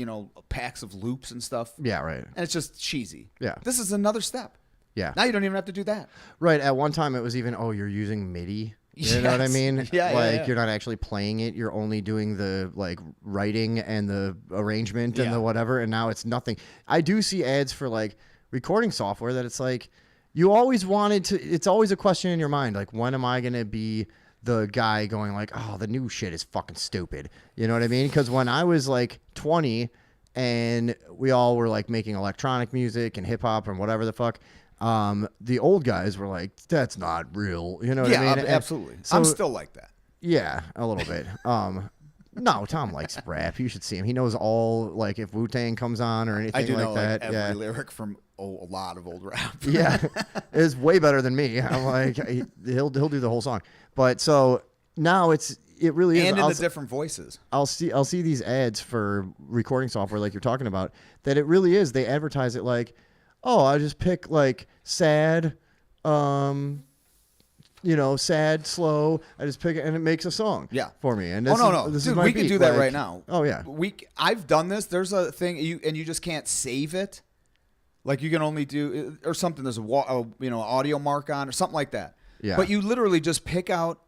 packs of loops and stuff. Yeah, right. And it's just cheesy. Yeah. This is another step. Yeah. Now you don't even have to do that. Right. At one time it was even, you're using MIDI. You know what I mean? Yeah. You're not actually playing it. You're only doing the like writing and the arrangement and the whatever. And now it's nothing. I do see ads for like recording software that it's like, you always wanted to, it's always a question in your mind, like, when am I going to be the guy going like, oh, the new shit is fucking stupid. You know what I mean? Because when I was like 20 and we all were like making electronic music and hip hop and whatever the fuck, the old guys were like, that's not real. You know what I mean? Absolutely. So, I'm still like that. Yeah, a little bit. No, Tom likes rap. You should see him. He knows all, like, if Wu-Tang comes on or anything I do like know, that. like, every lyric from a lot of old rap. Yeah, it's way better than me. I'm like, he'll do the whole song. But so now it really is. And in the different voices. I'll see these ads for recording software like you're talking about, that it really is. They advertise it like, oh, I just pick like sad, sad, slow. I just pick it and it makes a song. For me. And this no. This Dude, is my we can beat. do that like, right now. Oh yeah. I've done this. There's a thing you just can't save it. Like you can only do or something. There's a audio mark on or something like that. Yeah. But you literally just pick out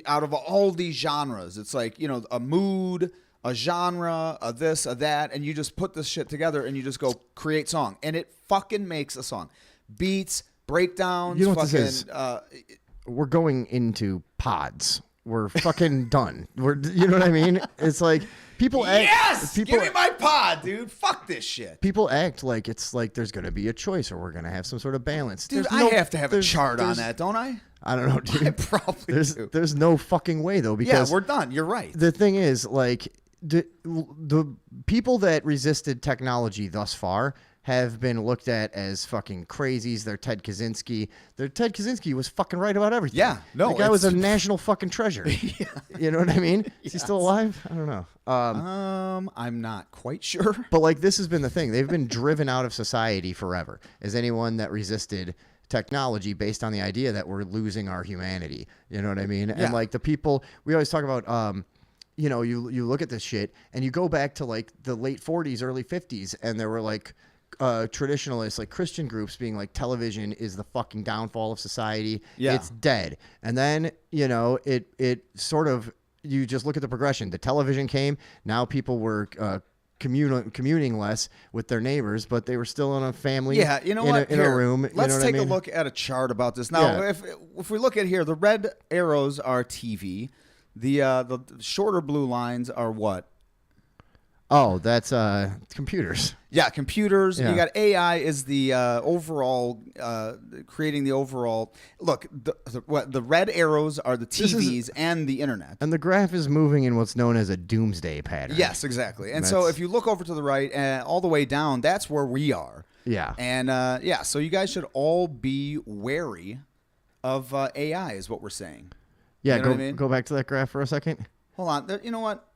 of all these genres. It's like a mood, a genre, a this, a that, and you just put this shit together and you just go create song, and it fucking makes a song. Beats, breakdowns, You know what fucking. this is? We're going into pods. We're fucking done. You know what I mean? It's like people act. Yes, people, give me my pod, dude. Fuck this shit. People act like it's like there's going to be a choice or we're going to have some sort of balance. Dude, There's I no- have to have a there's- chart on there's- that, don't I? I don't know, dude. I probably do. There's no fucking way though, because Yeah, we're done. You're right. the thing is, like, the people that resisted technology thus far have been looked at as fucking crazies. They're Ted Kaczynski. Ted Kaczynski was fucking right about everything. Yeah, no, the guy was a it's- national fucking treasure. You know what I mean? Is he still alive? I don't know. I'm not quite sure. But like, this has been the thing. They've been driven out of society forever. As anyone that resisted technology based on the idea that we're losing our humanity. You know what I mean? Yeah. And like the people, we always talk about, you know, you look at this shit and you go back to like the late 40s, early 50s, and there were like traditionalists, like Christian groups being like, television is the fucking downfall of society. Yeah. It's dead. And then, you know, it sort of, you just look at the progression. The television came. Now people were communing less with their neighbors, but they were still in a family. Yeah, you know in what? in Here, a room. You Let's know what take I mean? a look at a chart about this. Now, Yeah. if we look at here, the red arrows are TV. The shorter blue lines are what? Oh, that's computers. Yeah, computers. Yeah. You got AI is the overall creating the overall. Look, the red arrows are the This is- TVs and the internet. And the graph is moving in what's known as a doomsday pattern. Yes, exactly. And so That's- if you look over to the right and all the way down, that's where we are. Yeah. And yeah, so you guys should all be wary of AI, is what we're saying. Yeah, You know go what I mean? go back to that graph for a second. Hold on. You know what?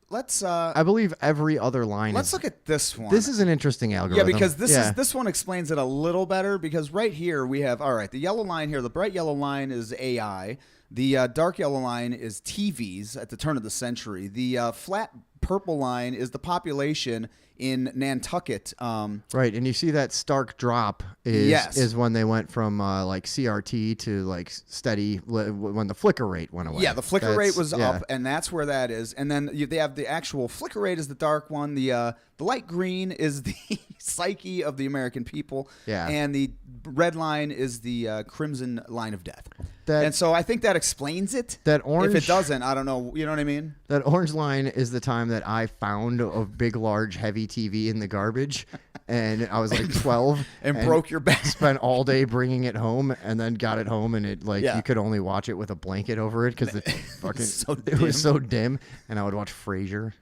Let's I believe every other line. let's is, look at this one. This is an interesting algorithm. Yeah, because this one explains it a little better, because right here we have, all right, the yellow line here, the bright yellow line is AI. The dark yellow line is TVs at the turn of the century. The flat purple line is the population in Nantucket. Right, and you see that stark drop is Yes. is when they went from like CRT to like steady when the flicker rate went away. Yeah, the flicker rate was yeah. up, and that's where that is. And then they have the actual flicker rate is the dark one. The light green is the psyche of the American people. Yeah. And the red line is the crimson line of death. That- and so I think that explains it. That orange- If it doesn't, I don't know. You know what I mean? That orange line is the time that I found a big, large, heavy TV in the garbage, and I was like 12 And broke your back. Spent all day bringing it home, and then got it home, and it like Yeah. you could only watch it with a blanket over it because the fucking so it was dim. so dim, and I would watch Frasier.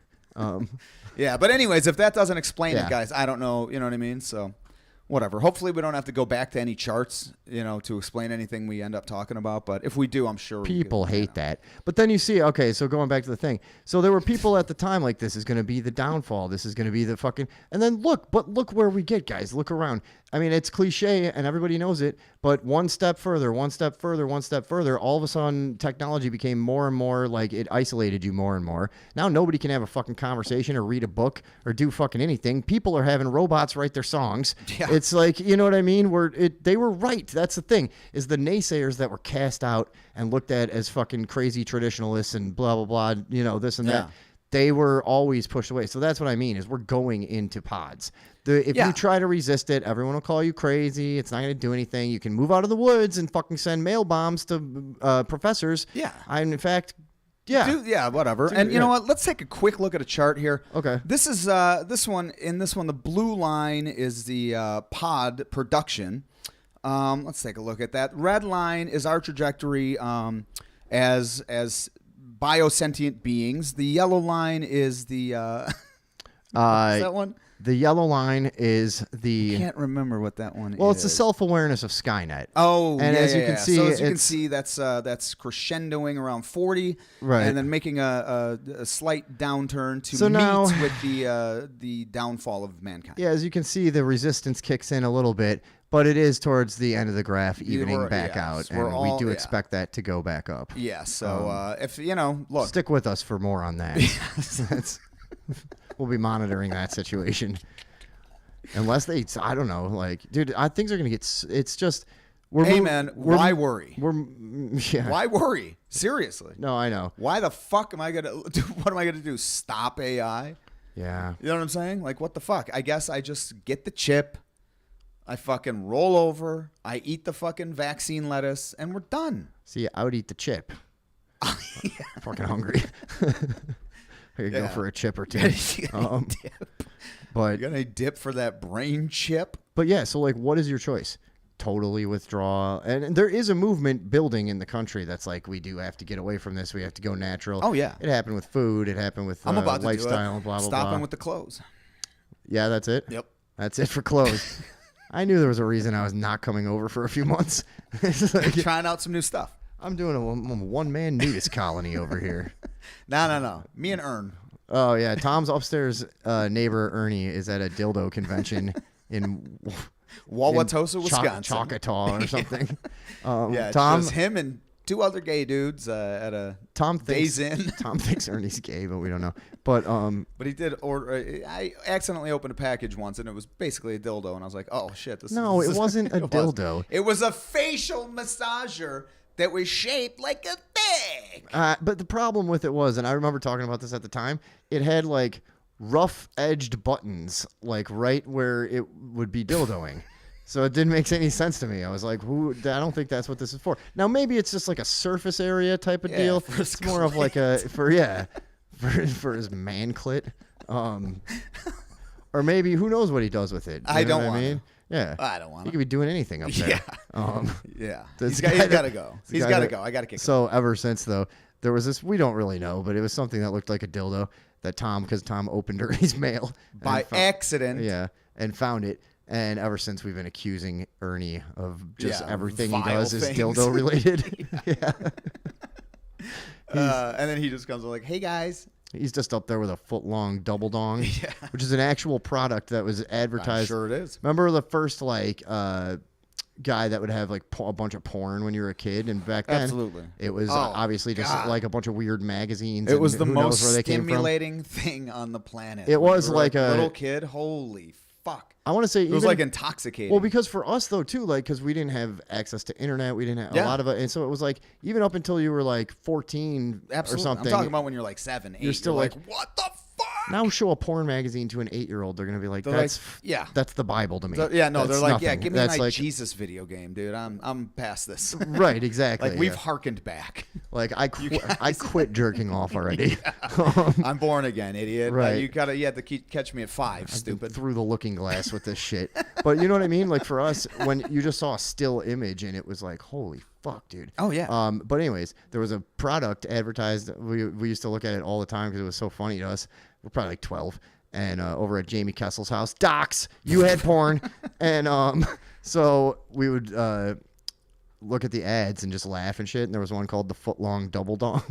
Yeah, but anyways, if that doesn't explain Yeah. it, guys, I don't know. You know what I mean? So, whatever. Hopefully, we don't have to go back to any charts, to explain anything we end up talking about. But if we do, I'm sure People hate that. But then you see, okay, so going back to the thing. So there were people at the time like, this is going to be the downfall. This is going to be the fucking... And then look where we get, guys. Look around. I mean, it's cliche and everybody knows it, but one step further, one step further, one step further, all of a sudden technology became more and more like it isolated you more and more. Now nobody can have a fucking conversation or read a book or do fucking anything. People are having robots write their songs. Yeah. It's like, you know what I mean? They were right. That's the thing, is the naysayers that were cast out and looked at as fucking crazy traditionalists and blah, blah, blah, this and Yeah. that. They were always pushed away. So that's what I mean, is we're going into pods. If Yeah. you try to resist it, everyone will call you crazy. It's not going to do anything. You can move out of the woods and fucking send mail bombs to professors. Yeah. In fact, yeah. Whatever. Do- And you know yeah. what? Let's take a quick look at a chart here. Okay. This is this one. In this one, the blue line is the pod production. Let's take a look at that. Red line is our trajectory as biosentient beings. The yellow line is the what's that one? The yellow line is the... Can't remember what that one is. Well, it's the self-awareness of Skynet. Oh, and yeah, as you yeah, can yeah. see, so as you can it's- see, that's crescendoing around 40, Right. and then making a slight downturn to So meet now- with the downfall of mankind. Yeah, as you can see, the resistance kicks in a little bit, but it is towards the end of the graph, evening back out, and we do expect that to go back up. Yeah. So if look, stick with us for more on that. That's, we'll be monitoring that situation. Unless I don't know, like, dude, things are gonna get. It's just Hey, man, why worry? Yeah. Why worry? Seriously. No, I know. Why the fuck am I going to do? What am I going to do? Stop AI? Yeah. You know what I'm saying? Like, what the fuck? I guess I just get the chip. I fucking roll over. I eat the fucking vaccine lettuce, and we're done. See, I would eat the chip. Fucking hungry. I could go for a chip or two. But you got any dip for that brain chip? But yeah, so like, what is your choice? Totally withdraw. And there is a movement building in the country that's like, we do have to get away from this. We have to go natural. Oh, yeah. It happened with food. It happened with I'm about to lifestyle, do it. blah, blah, Stopping blah. with the clothes. Yeah, that's it? Yep. That's it for clothes. I knew there was a reason I was not coming over for a few months. Like, trying out some new stuff. I'm doing a one-man nudist colony over here. No. Me and Ern. Oh, yeah. Tom's upstairs neighbor, Ernie, is at a dildo convention in Wauwatosa, Wisconsin. Choctaw or something. Yeah, Tom, just him and two other gay dudes at a Days Inn. Tom thinks Ernie's gay, but we don't know. But he did order. I accidentally opened a package once, and it was basically a dildo, and I was like, "Oh shit!" It wasn't a dildo. It was a facial massager that was shaped like a thing. But the problem with it was, and I remember talking about this at the time, it had like rough-edged buttons, like right where it would be dildoing. So it didn't make any sense to me. I was like, I don't think that's what this is for. Now, maybe it's just like a surface area type of deal. It's more of like for his man clit. Or maybe, who knows what he does with it. I don't want to. Yeah. I don't want He could be doing anything up there. Yeah. This He's got to go. He's got to that- go. I got to kick him. So ever since, though, there was this, we don't really know, but it was something that looked like a dildo that because Tom opened Ernie's mail. By accident. Yeah, and found it. And ever since, we've been accusing Ernie of just everything he vile does is things. dildo related. Yeah. And then he just comes like, "Hey guys." He's just up there with a foot-long double dong, which is an actual product that was advertised. I'm sure it is. Remember the first guy that would have like a bunch of porn when you were a kid, and back then, Absolutely. it was obviously just like a bunch of weird magazines. It was the who knows most where they came from. stimulating thing on the planet. It When was you were like a little kid. Holy fuck! I want to say it was even- like intoxicating. Well, because for us though too, like because we didn't have access to internet, we didn't have a lot of it, and so it was like even up until you were like 14 Absolutely. or something. I'm talking about when you're like 7, 8. You're still like, what the fuck? Now show a porn magazine to an 8-year-old, they're gonna be like, They're that's like, that's the Bible to me. They're like, That's yeah, nothing. give me That's my like, Jesus video game, dude. I'm past this. Right, exactly. Like we've yeah. harkened back. Like I quit jerking off already. I'm born again, idiot. Right. You had to catch me at 5, stupid. Through the looking glass with this shit. But you know what I mean? Like for us, when you just saw a still image and it was like, holy fuck, dude. Oh yeah. But anyways, there was a product advertised. We used to look at it all the time because it was so funny to us. We're probably like 12. And over at Jamie Kessel's house, Docs, you had porn. And so we would look at the ads and just laugh and shit. And there was one called the Footlong Double Dong.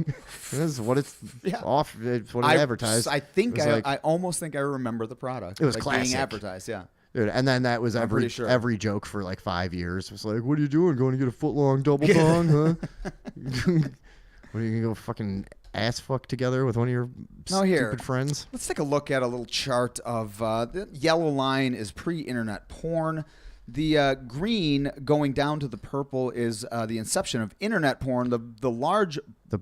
This is what it's it's what it advertised. I think It was like- I almost think I remember the product. It was like classic. being advertised, yeah. Dude, and then that was I'm pretty sure. every joke for like 5 years. It was like, what are you doing? Going to get a foot-long double dong, huh? What are you going to go fucking ass fuck together with one of your stupid friends? Let's take a look at a little chart of the yellow line is pre-internet porn. The green going down to the purple is the inception of internet porn. The large, the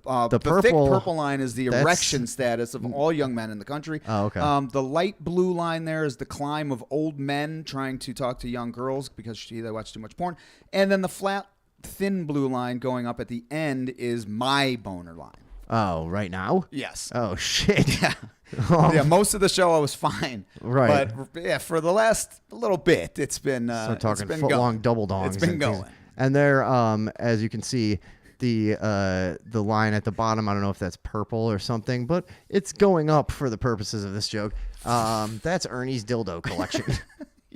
thick purple line is the erection status of all young men in the country. Oh, okay. The light blue line there is the climb of old men trying to talk to young girls because they watch too much porn. And then the flat, thin blue line going up at the end is my boner line. Oh, right now? Yes. Oh, shit. Yeah. Yeah, most of the show I was fine. Right. But yeah, for the last little bit, it's been So talking it's been foot-long going. double dongs. It's been and things. going. And there, as you can see, the line at the bottom, I don't know if that's purple or something, but it's going up for the purposes of this joke. That's Ernie's dildo collection.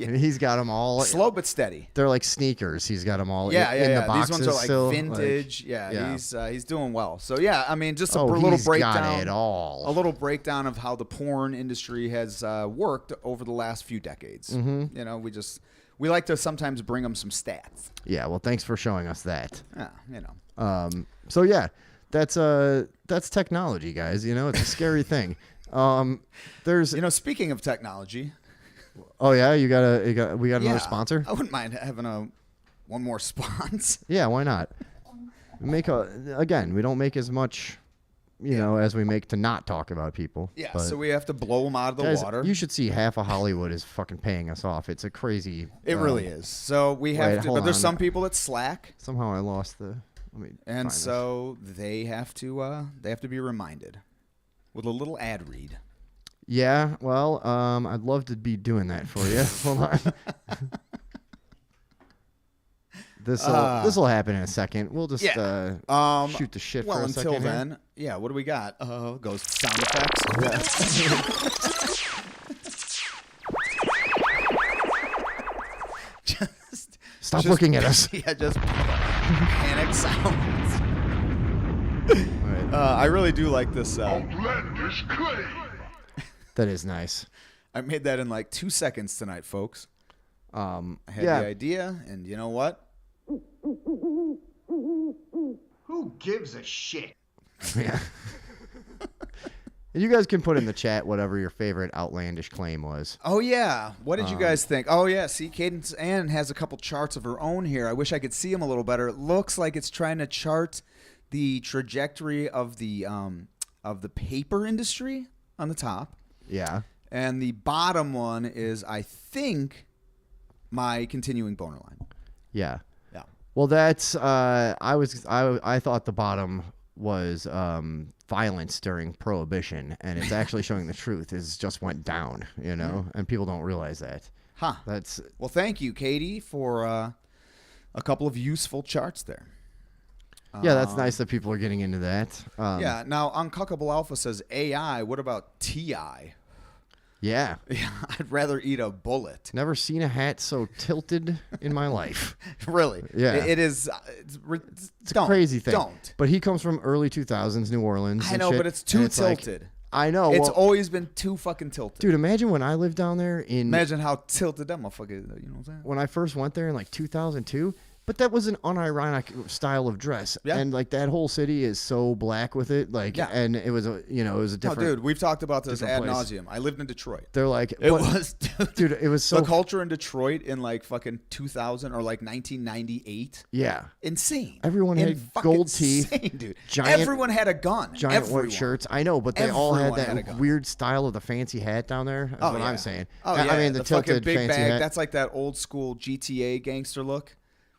And he's got them all Slow but steady. They're like sneakers. He's got them all Yeah, in the boxes. These ones are like still. vintage. He's doing well. So yeah, I mean, just a little he's breakdown. got it all. A little breakdown of how the porn industry has worked over the last few decades. Mhm. You know, we like to sometimes bring them some stats. Yeah, well, thanks for showing us that. Yeah, you know. So yeah, that's technology, guys. You know, it's a scary thing. There's, speaking of technology. Oh yeah, we got another sponsor. I wouldn't mind having one more sponsor. Yeah, why not? We don't make as much, as we make to not talk about people. Yeah, but so we have to blow them out of the guys, water. You should see half of Hollywood is fucking paying us off. It's a crazy. It really is. So we have to, but there's some people that slack. Somehow I lost the. And so they have to be reminded with a little ad read. Yeah, well, I'd love to be doing that for you. Hold on. This will happen in a second. We'll just shoot the shit for a second. Well, until then, what do we got? Goes sound effects. Stop looking at us. Yeah, just panic sounds. Right. I really do like this. Outlandish claim. That is nice. I made that in like 2 seconds tonight, folks. I had yeah. the idea, and you know what? Who gives a shit? Yeah. You guys can put in the chat whatever your favorite outlandish claim was. Oh, yeah. What did you guys think? Oh, yeah. See, Cadence Ann has a couple charts of her own here. I wish I could see them a little better. It looks like it's trying to chart the trajectory of the paper industry on the top. Yeah. And the bottom one is, I think, my continuing boner line. Yeah. Yeah. Well, that's I thought the bottom was violence during Prohibition, and it's actually showing the truth. It just went down, and people don't realize that. Huh. Well, thank you, Katie, for a couple of useful charts there. Yeah, that's nice that people are getting into that. Yeah. Now, Uncuckable Alpha says AI. What about TI? Yeah. I'd rather eat a bullet. Never seen a hat so tilted in my life. Really? Yeah. It is. It's a crazy thing. Don't. But he comes from early 2000s New Orleans. I know, but it's too tilted. I know. It's always been too fucking tilted. Dude, imagine when I lived down there in. Imagine how tilted that motherfucker is. You know what I'm saying? When I first went there in like 2002. But that was an unironic style of dress, and like that whole city is so black with it, and it was a different. Oh, dude, we've talked about this ad place. nauseum. I lived in Detroit. They're like, dude, it was so the culture in Detroit in like fucking 2000 or like 1998. Yeah, insane. Everyone had gold teeth, dude. Giant, everyone had a gun. Giant white shirts. I know, but they all had that weird style of the fancy hat down there. That's what I'm saying. Oh yeah, I mean the tilted fucking big fancy bag. hat. That's like that old school GTA gangster look.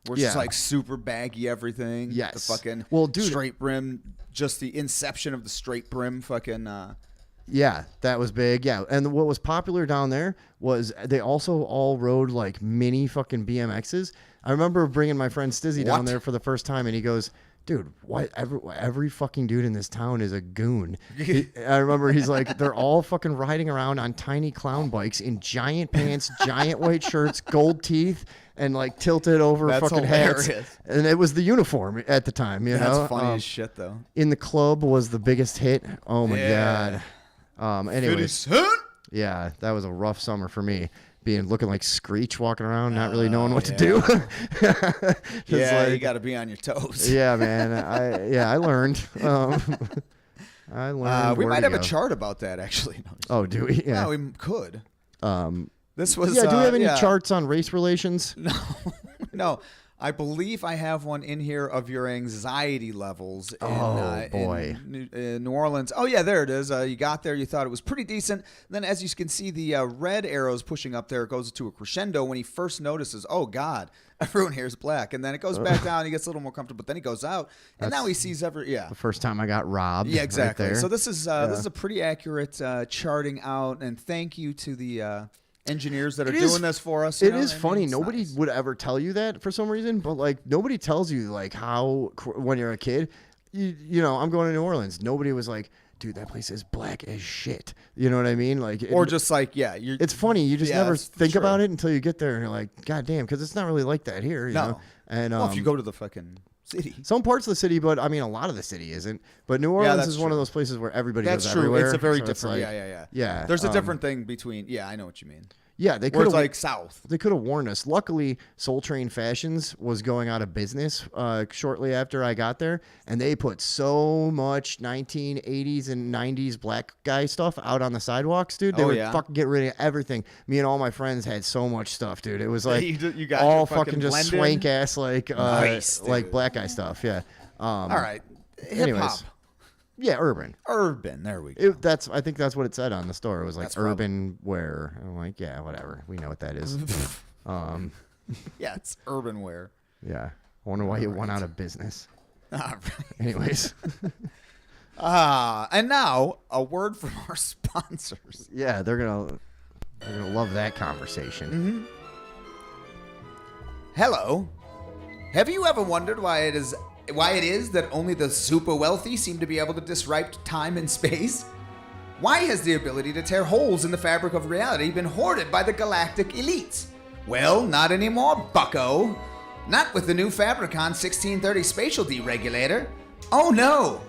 Where it's just like super baggy everything. Yes. The fucking dude, straight brim, just the inception of the straight brim fucking. Yeah, that was big. Yeah. And what was popular down there was they also all rode like mini fucking BMXs. I remember bringing my friend Stizzy down there for the first time, and he goes, dude, what? Every fucking dude in this town is a goon. I remember he's like, they're all fucking riding around on tiny clown bikes in giant pants, giant white shirts, gold teeth, and like tilted over fucking hats. And it was the uniform at the time, you know? That's funny as shit, though. In the Club was the biggest hit. Oh my God. Anyways, yeah, that was a rough summer for me. Looking like Screech walking around, not really knowing what to do. Yeah, you got to be on your toes. Yeah, man. I learned. I learned. We might have a chart about that, actually. Oh, do we? Yeah, no, we could. This was. Yeah. Do we have any charts on race relations? No. I believe I have one in here of your anxiety levels in New Orleans. Oh, yeah, there it is. You got there. You thought it was pretty decent. Then, as you can see, the red arrows pushing up there goes to a crescendo when he first notices, oh, God, everyone here is black. And then it goes back down. He gets a little more comfortable. But then he goes out. And now he sees the first time I got robbed. Yeah, exactly. Right there. So this is a pretty accurate charting out. And thank you to the engineers that are doing this for us. It is funny. Nobody would ever tell you that for some reason, but like nobody tells you like how when you're a kid, you know, I'm going to New Orleans. Nobody was like, dude, that place is black as shit. You know what I mean? Like, or just like, it's funny. You just never think about it until you get there and you're like, God damn, because it's not really like that here. You know? And well, if you go to the fucking city, some parts of the city, but I mean, a lot of the city isn't. But New Orleans is one of those places where everybody goes true. everywhere. It's a very so different. Like, Yeah. There's a different thing between. Yeah, I know what you mean. Yeah, they Where could it's like south. They could have warned us. Luckily, Soul Train Fashions was going out of business shortly after I got there, and they put so much 1980s and 90s black guy stuff out on the sidewalks, dude. They Oh, would yeah? fucking get rid of everything. Me and all my friends had so much stuff, dude. It was like You got all your fucking just blended? swank ass like Nice, like dude. black guy stuff. Yeah. All right. Anyways. Hip-hop. Yeah, urban. Urban. There we go. I think that's what it said on the store. It was like That's probably- urban wear. I'm like, yeah, whatever. We know what that is. Yeah, it's urban wear. Yeah. I wonder why you went out of business. All right. Anyways. And now a word from our sponsors. Yeah, they're gonna love that conversation. Hello. Have you ever wondered why it is that only the super wealthy seem to be able to disrupt time and space? Why has the ability to tear holes in the fabric of reality been hoarded by the galactic elites? Well, not anymore, bucko. Not with the new Fabricon 1630 spatial deregulator. Oh no!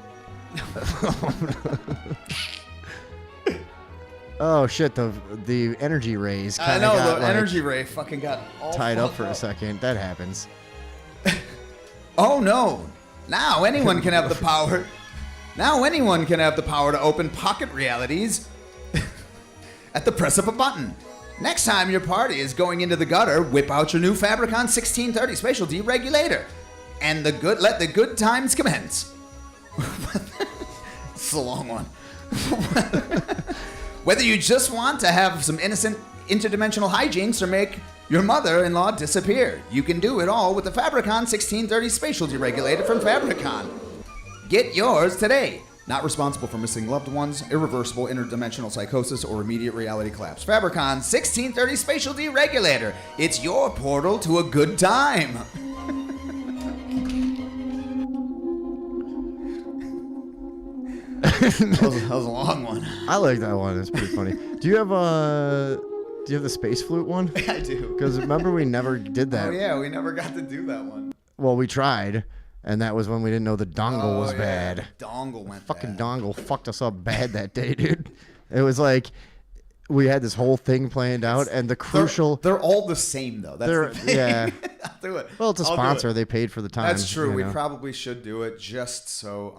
Oh shit, the energy rays I kinda know, got, the energy ray fucking got all tied up fucked for a second. That happens. Oh no! Now anyone can have the power. Now anyone can have the power to open pocket realities at the press of a button. Next time your party is going into the gutter, whip out your new Fabricon 1630 spatial deregulator, and let the good times commence. It's a long one. Whether you just want to have some innocent interdimensional hijinks or make your mother-in-law disappear, you can do it all with the Fabricon 1630 spatial deregulator from Fabricon. Get yours today. Not responsible for missing loved ones, irreversible interdimensional psychosis, or immediate reality collapse. Fabricon 1630 spatial deregulator. It's your portal to a good time. That was a long one. I like that one. It's pretty funny. Do you have the space flute one? I do. Because remember we never did that. Oh yeah, we never got to do that one. Well, we tried, and that was when we didn't know the dongle was bad. Dongle went Fucking dongle fucked us up bad that day, dude. It was like we had this whole thing planned out, and the crucial. They're all the same though. That's the thing. Yeah. I'll do it. Well, it's a I'll do sponsor. it. They paid for the time. That's true. you We know. probably should do it just so.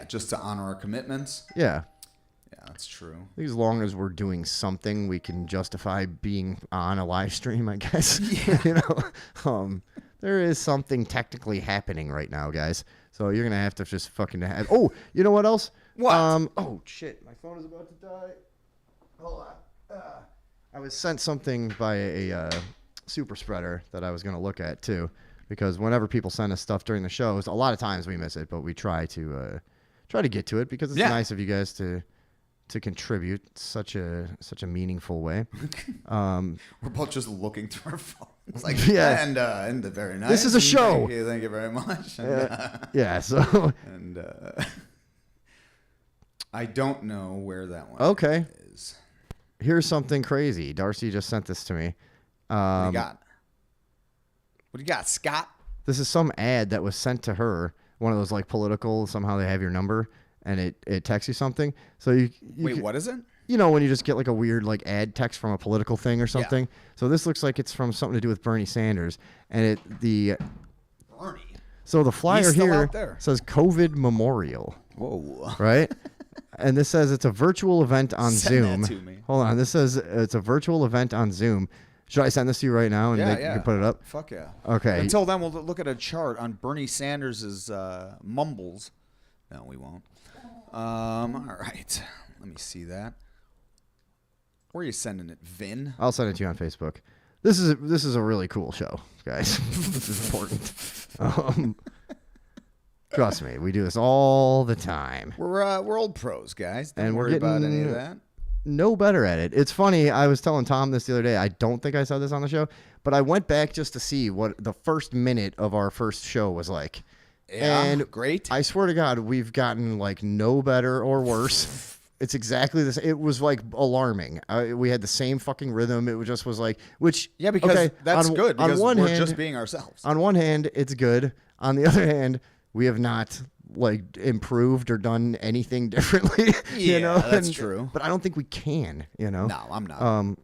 Just to honor our commitments. Yeah. Yeah, that's true. I think as long as we're doing something, we can justify being on a live stream, I guess. Yeah. There is something technically happening right now, guys. So you're gonna have to just fucking have. Oh, you know what else? What? Oh shit, my phone is about to die. Hold on. I was sent something by a super spreader that I was gonna look at too, because whenever people send us stuff during the shows, a lot of times we miss it, but we try to get to it because it's nice of you guys to contribute such a meaningful way. We're both just looking through our phones. Like, Yeah. and the very nice. This is a show. Thank you very much. And, Yeah, so and I don't know where that one okay. is. Here's something crazy. Darcy just sent this to me. What do you got? What do you got, Scott? This is some ad that was sent to her. One of those like political. Somehow they have your number and it texts you something. So you Wait, what is it? You know when you just get like a weird like ad text from a political thing or something. So this looks like it's from something to do with Bernie Sanders, and Bernie. So the flyer He's still here out there. says COVID Memorial. Whoa. Right? And this says it's a virtual event on Send Zoom. that to me. Hold on. This says it's a virtual event on Zoom. Should I send this to you right now and you can put it up? Fuck yeah. Okay. Until then, we'll look at a chart on Bernie Sanders' mumbles. No, we won't. All right. Let me see that. Where are you sending it, Vin? I'll send it to you on Facebook. This is a really cool show, guys. This is important. Trust me, we do this all the time. We're old pros, guys. Don't And we're worry about any of getting that. no better at it. It's funny. I was telling Tom this the other day. I don't think I said this on the show, but I went back just to see what the first minute of our first show was like. Yeah, and great. I swear to God, we've gotten like no better or worse. It's exactly this. It was like alarming. We had the same fucking rhythm. It just was like, which because okay, that's good. Because on one we're hand, just being ourselves. On one hand, it's good. On the other hand, we have not like improved or done anything differently. Yeah, you know? that's true. But I don't think we can. You know. No, I'm not.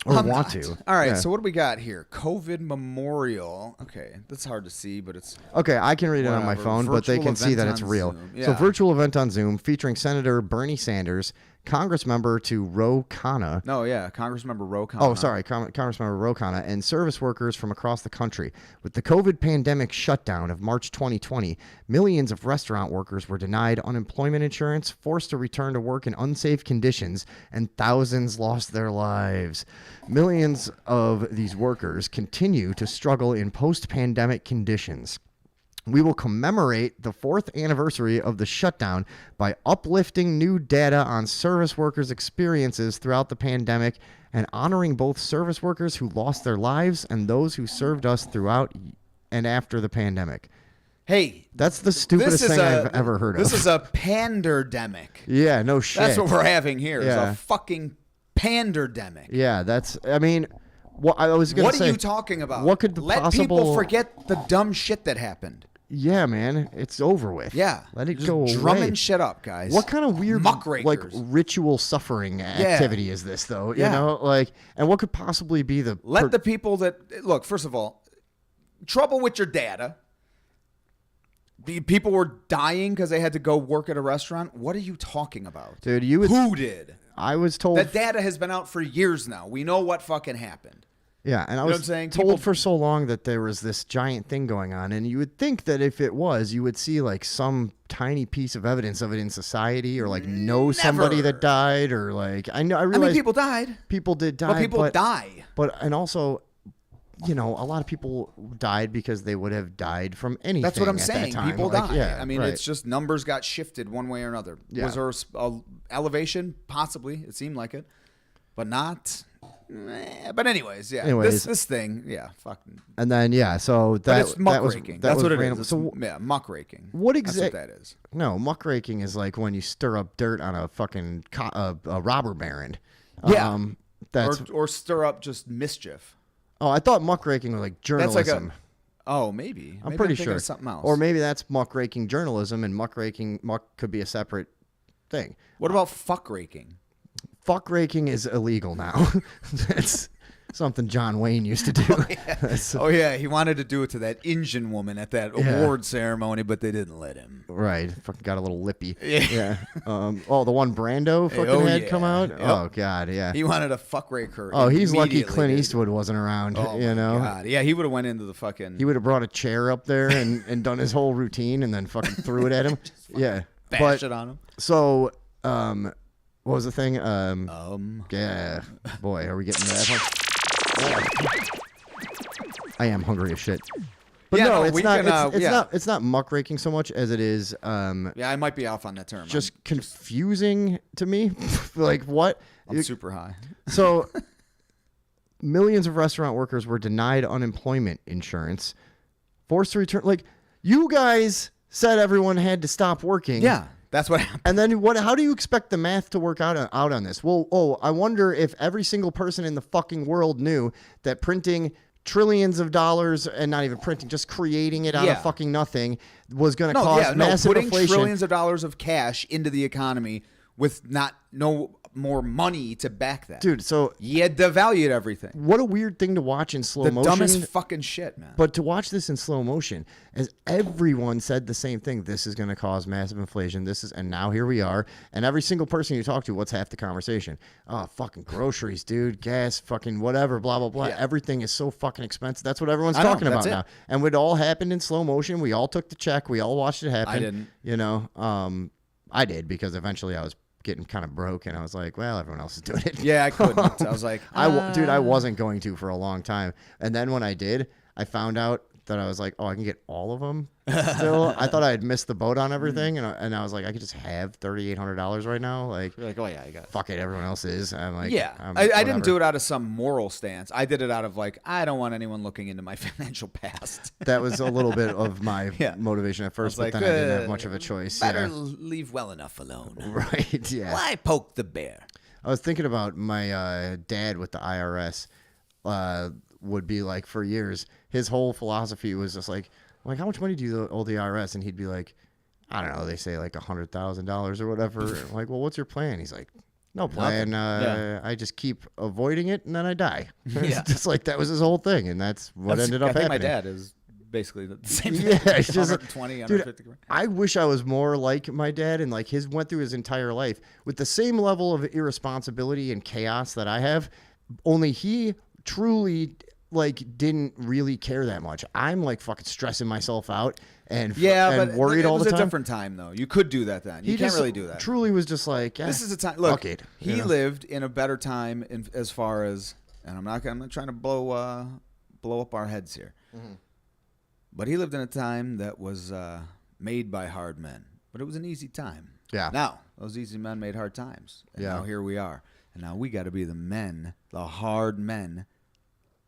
Or I'm want not. to. All right, Yeah. so what do we got here? COVID memorial. Okay, that's hard to see, but it's Okay, I can read it on my whatever. phone, but they Virtual can see event that it's on real. Zoom. So, Yeah. virtual event on Zoom featuring Senator Bernie Sanders, Congress member to Ro Khanna. No, yeah, Congressmember Ro Khanna. Oh, sorry, Congressmember Ro Khanna, and service workers from across the country. With the COVID pandemic shutdown of March 2020, millions of restaurant workers were denied unemployment insurance, forced to return to work in unsafe conditions, and thousands lost their lives. Millions of these workers continue to struggle in post-pandemic conditions. We will commemorate the 4th anniversary of the shutdown by uplifting new data on service workers' experiences throughout the pandemic and honoring both service workers who lost their lives and those who served us throughout and after the pandemic. Hey, that's the stupidest thing I've ever heard of. This is a panderdemic. Yeah, no shit. That's what we're having here. Is Yeah. a fucking panderdemic. Yeah, that's. I mean, what I was going to What say. are you talking about? What could the Let possible? people forget the dumb shit that happened. Yeah, man, it's over with. Yeah, let it just go away. drumming shit up, guys. What kind of weird, Muckrakers. like ritual suffering activity is this, though? You Yeah. know, like, and what could possibly be the? Let the people that look. First of all, trouble with your data. The people were dying because they had to go work at a restaurant. What are you talking about, Dude, you would. Who did? I was told. That data has been out for years now. We know what fucking happened. Yeah, and I You know was what I'm saying? told People- for so long that there was this giant thing going on, and you would think that if it was, you would see like some tiny piece of evidence of it in society, or like know somebody that died, or like I realize I mean, people died. People did die, But people die. But and also, you know, a lot of people died because they would have died from anything. That's what I'm at that saying. time. People Like, die. Yeah, I mean, right. it's just numbers got shifted one way or another. Yeah. Was there a elevation? Possibly. It seemed like it, but not. But anyways, yeah. Anyways. This thing, yeah, fucking. And then so But that it's that muckraking. was That's what it random. is. So Yeah, muckraking. what That's exactly what that is. No, muckraking is like when you stir up dirt on a fucking a robber baron. Yeah. That's or stir up just mischief. Oh, I thought muckraking was like That's journalism. like oh, maybe. I'm Maybe pretty thinking sure of something else. Or maybe that's muckraking journalism, and muck could be a separate thing. What about fuck raking? Fuck raking is illegal now. That's something John Wayne used to do. Oh yeah, he wanted to do it to that Indian woman at that Yeah. award ceremony, but they didn't let him. Right, fucking got a little lippy. Yeah. The one Brando fucking Oh, had yeah. come out. Yep. Oh god, yeah. He wanted to fuck rake her. Oh, he's lucky immediately, Clint dude. Eastwood wasn't around. Oh you my know. God. Yeah, he would have went into the fucking. He would have brought a chair up there and done his whole routine and then fucking threw it at him. Yeah. bash it on him. So, what was the thing? Yeah. Boy, are we getting to that one? I am hungry as shit. But Yeah, no, no, it's we not. can, It's yeah. not. It's not muckraking so much as it is. Yeah, I might be off on that term. Just confusing to me. Like what? I'm super high. So, millions of restaurant workers were denied unemployment insurance, forced to return. Like you guys said, everyone had to stop working. Yeah, that's what happened. And then what? How do you expect the math to work out on this? Well, I wonder if every single person in the fucking world knew that printing trillions of dollars and not even printing, just creating it out Yeah. of fucking nothing was going to cause massive putting inflation. trillions of dollars of cash into the economy with no more money to back that. Dude, so you devalued everything. What a weird thing to watch in slow The motion. dumbest fucking shit, man. But to watch this in slow motion, as everyone said the same thing, this is going to cause massive inflation. And now here we are. And every single person you talk to, what's half the conversation? Oh, fucking groceries, dude, gas, fucking whatever, blah, blah, blah. Yeah. Everything is so fucking expensive. That's what everyone's I know, talking about that's it. now. And it all happened in slow motion. We all took the check. We all watched it happen. I didn't. You know, I did because eventually I was getting kind of broke and I was like, well, everyone else is doing it. Yeah, I couldn't. I was like, Dude, I wasn't going to for a long time. And then when I did, I found out that I was like, oh, I can get all of them still. I thought I had missed the boat on everything. And I was like, I could just have $3,800 right now. Like, you're like, oh yeah, I got it. Fuck it. Everyone else is. I'm like, yeah, I didn't do it out of some moral stance. I did it out of like, I don't want anyone looking into my financial past. That was a little bit of my Yeah. motivation at first, I was but like, then I didn't have much of a choice. Better Yeah. leave well enough alone. Right. Yeah. Why poke the bear? I was thinking about my dad with the IRS. Would be like for years, his whole philosophy was just like, how much money do you owe the IRS? And he'd be like, I don't know. They say like $100,000 or whatever. I'm like, well, what's your plan? He's like, No plan. Yeah. I just keep avoiding it, and then I die. Yeah. It's just like that was his whole thing, and that's what ended up I think happening. my dad is basically the same. Yeah, it's just 120, dude, 150 grand. I wish I was more like my dad, and like went through his entire life with the same level of irresponsibility and chaos that I have. Only he truly like didn't really care that much. I'm like fucking stressing myself out and but worried all the time. It was a different time though. You could do that then. You can't just really do that. Truly was just like This is a time. Look, fuck it, he you know? lived in a better time as far as, and I'm not trying to blow up our heads here, but he lived in a time that was made by hard men, but it was an easy time. Yeah. Now those easy men made hard times, and now here we are, and now we got to be the men, the hard men,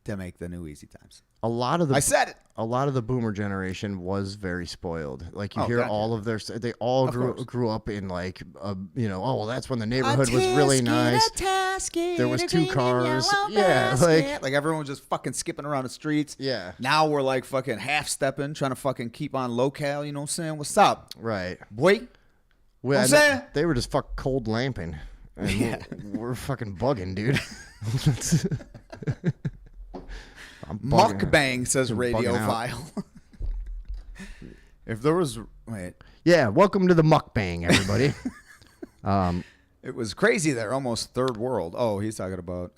to make the new easy times. A lot of the I said it. A lot of the boomer generation was very spoiled. Like you hear gotcha. all of their, they all Of course. grew up in like, you know, oh well, that's when the neighborhood was really nice. There was 2 cars. Yeah, Like everyone was just fucking skipping around the streets. Yeah. Now we're like fucking half stepping, trying to fucking keep on local. You know what I'm saying? What's up, right, boy? well, I'm saying? they were just fuck cold lamping. And we're fucking bugging, dude. I'm bugging. Mukbang says I'm Radio bugging out. File. If there was Yeah, welcome to the mukbang, everybody. it was crazy there, almost third world. Oh, he's talking about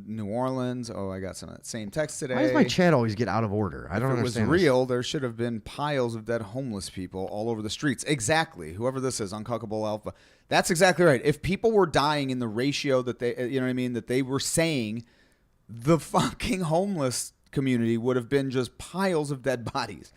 New Orleans. Oh, I got some of that same text today. Why does my chat always get out of order? I don't If it was understand. this. real, there should have been piles of dead homeless people all over the streets. Exactly. Whoever this is, Uncuckable Alpha. That's exactly right. If people were dying in the ratio that they, you know what I mean, that they were saying, the fucking homeless community would have been just piles of dead bodies.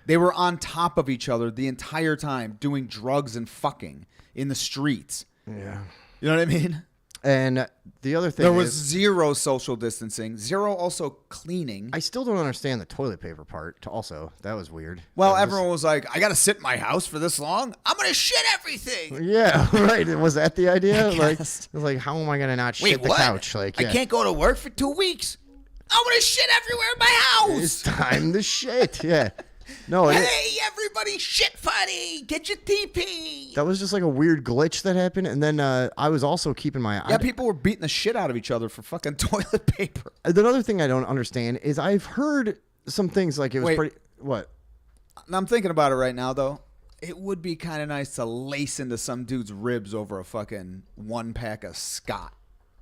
They were on top of each other the entire time doing drugs and fucking in the streets. Yeah. You know what I mean? And the other thing There was is, zero social distancing, zero also cleaning. I still don't understand the toilet paper part. Also, that was weird. Well, That was everyone was like, I got to sit in my house for this long? I'm going to shit everything. Yeah, right. Was that the idea? I Like, it guess. was like, how am I gonna not Wait, shit the what? couch? Like, I can't go to work for 2 weeks. I'm going to shit everywhere in my house. It's time to shit. Yeah. No, Hey, everybody, shit funny. Get your TP. that was just like a weird glitch that happened. And then I was also keeping my eye. Yeah, people were beating the shit out of each other for fucking toilet paper. The other thing I don't understand is I've heard some things like it was Wait. pretty. What? I'm thinking about it right now, though. It would be kind of nice to lace into some dude's ribs over a fucking 1-pack of Scott.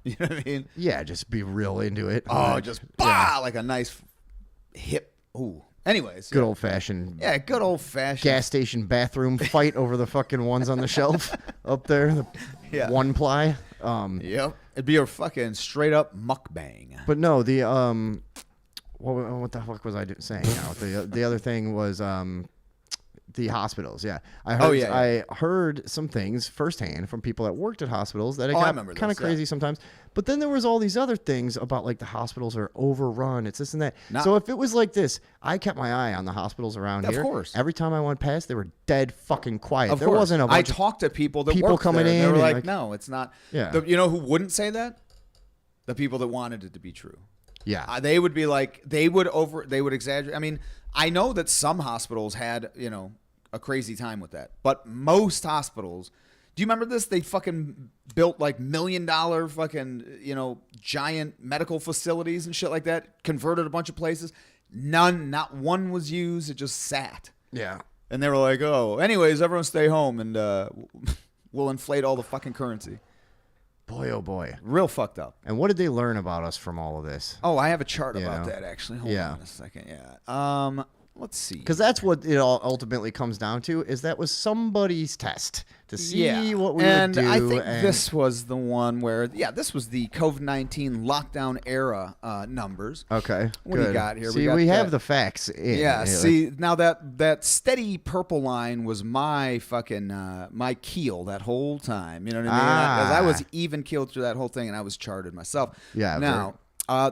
You know what I mean? Yeah, just be real into it. Oh, just bah, like a nice hip. Ooh. Anyways. Good old fashioned. Yeah, good old fashioned. Gas station bathroom fight over the fucking ones on the shelf up there. The Yeah. 1-ply. Yep. It'd be a fucking straight up mukbang. But no, the what the fuck was I saying now? The other thing was the hospitals. Yeah, I heard. I heard some things firsthand from people that worked at hospitals that it I got remember kind of this, yeah. crazy sometimes. But then there was all these other things about like the hospitals are overrun. It's this and that. No. So if it was like this, I kept my eye on the hospitals around Of here. course. Every time I went past, they were dead fucking quiet. Of there course. wasn't a I bunch of talked to people that people worked coming there, and in they were and, like, no, it's not. Yeah. You know who wouldn't say that? The people that wanted it to be true. Yeah. They would be like, they would exaggerate. I mean, I know that some hospitals had, you know, a crazy time with that, but most hospitals, do you remember this? They fucking built like $1 million fucking, you know, giant medical facilities and shit like that, converted a bunch of places. Not one was used. It just sat. Yeah. And they were like, oh, anyways, everyone stay home and we'll inflate all the fucking currency. Boy, oh boy. Real fucked up. And what did they learn about us from all of this? Oh, I have a chart You about know? that, actually. Hold Yeah. on a second. Yeah. Let's see. Because that's what it all ultimately comes down to, is that was somebody's test to see what we and would do. I think and this was the one where, this was the COVID-19 lockdown era numbers. Okay, What do you good. got here? See, got we have that- the facts in. Yeah, see, now that steady purple line was my fucking, my keel that whole time. You know what I mean? 'Cause I was even keeled through that whole thing, and I was charted myself. Yeah, Now,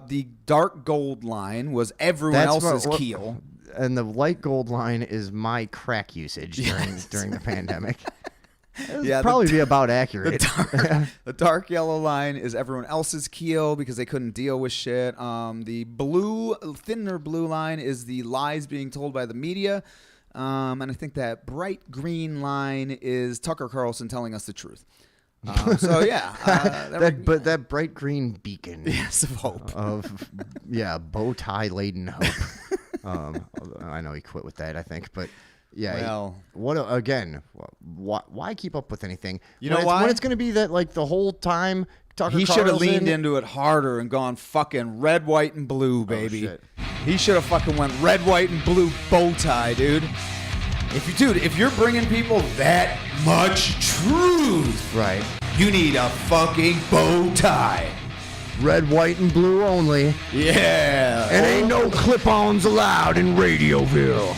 the dark gold line was everyone else's keel. And the light gold line is my crack usage during the pandemic. It'd probably be about accurate. The dark yellow line is everyone else's keel because they couldn't deal with shit. The thinner blue line is the lies being told by the media. And I think that bright green line is Tucker Carlson telling us the truth. So yeah, that bright green beacon. Yes, of hope. Bow tie laden hope. I know he quit with that, I think, but yeah. Well, why keep up with anything? You know why? When it's going to be that like the whole time. He should have leaned into it harder and gone fucking red, white, and blue, baby. Oh, shit. He should have fucking went red, white, and blue bow tie, dude. If you're bringing people that much truth, right? You need a fucking bow tie. Red, white, and blue only. Yeah. And ain't no clip-ons allowed in Radioville.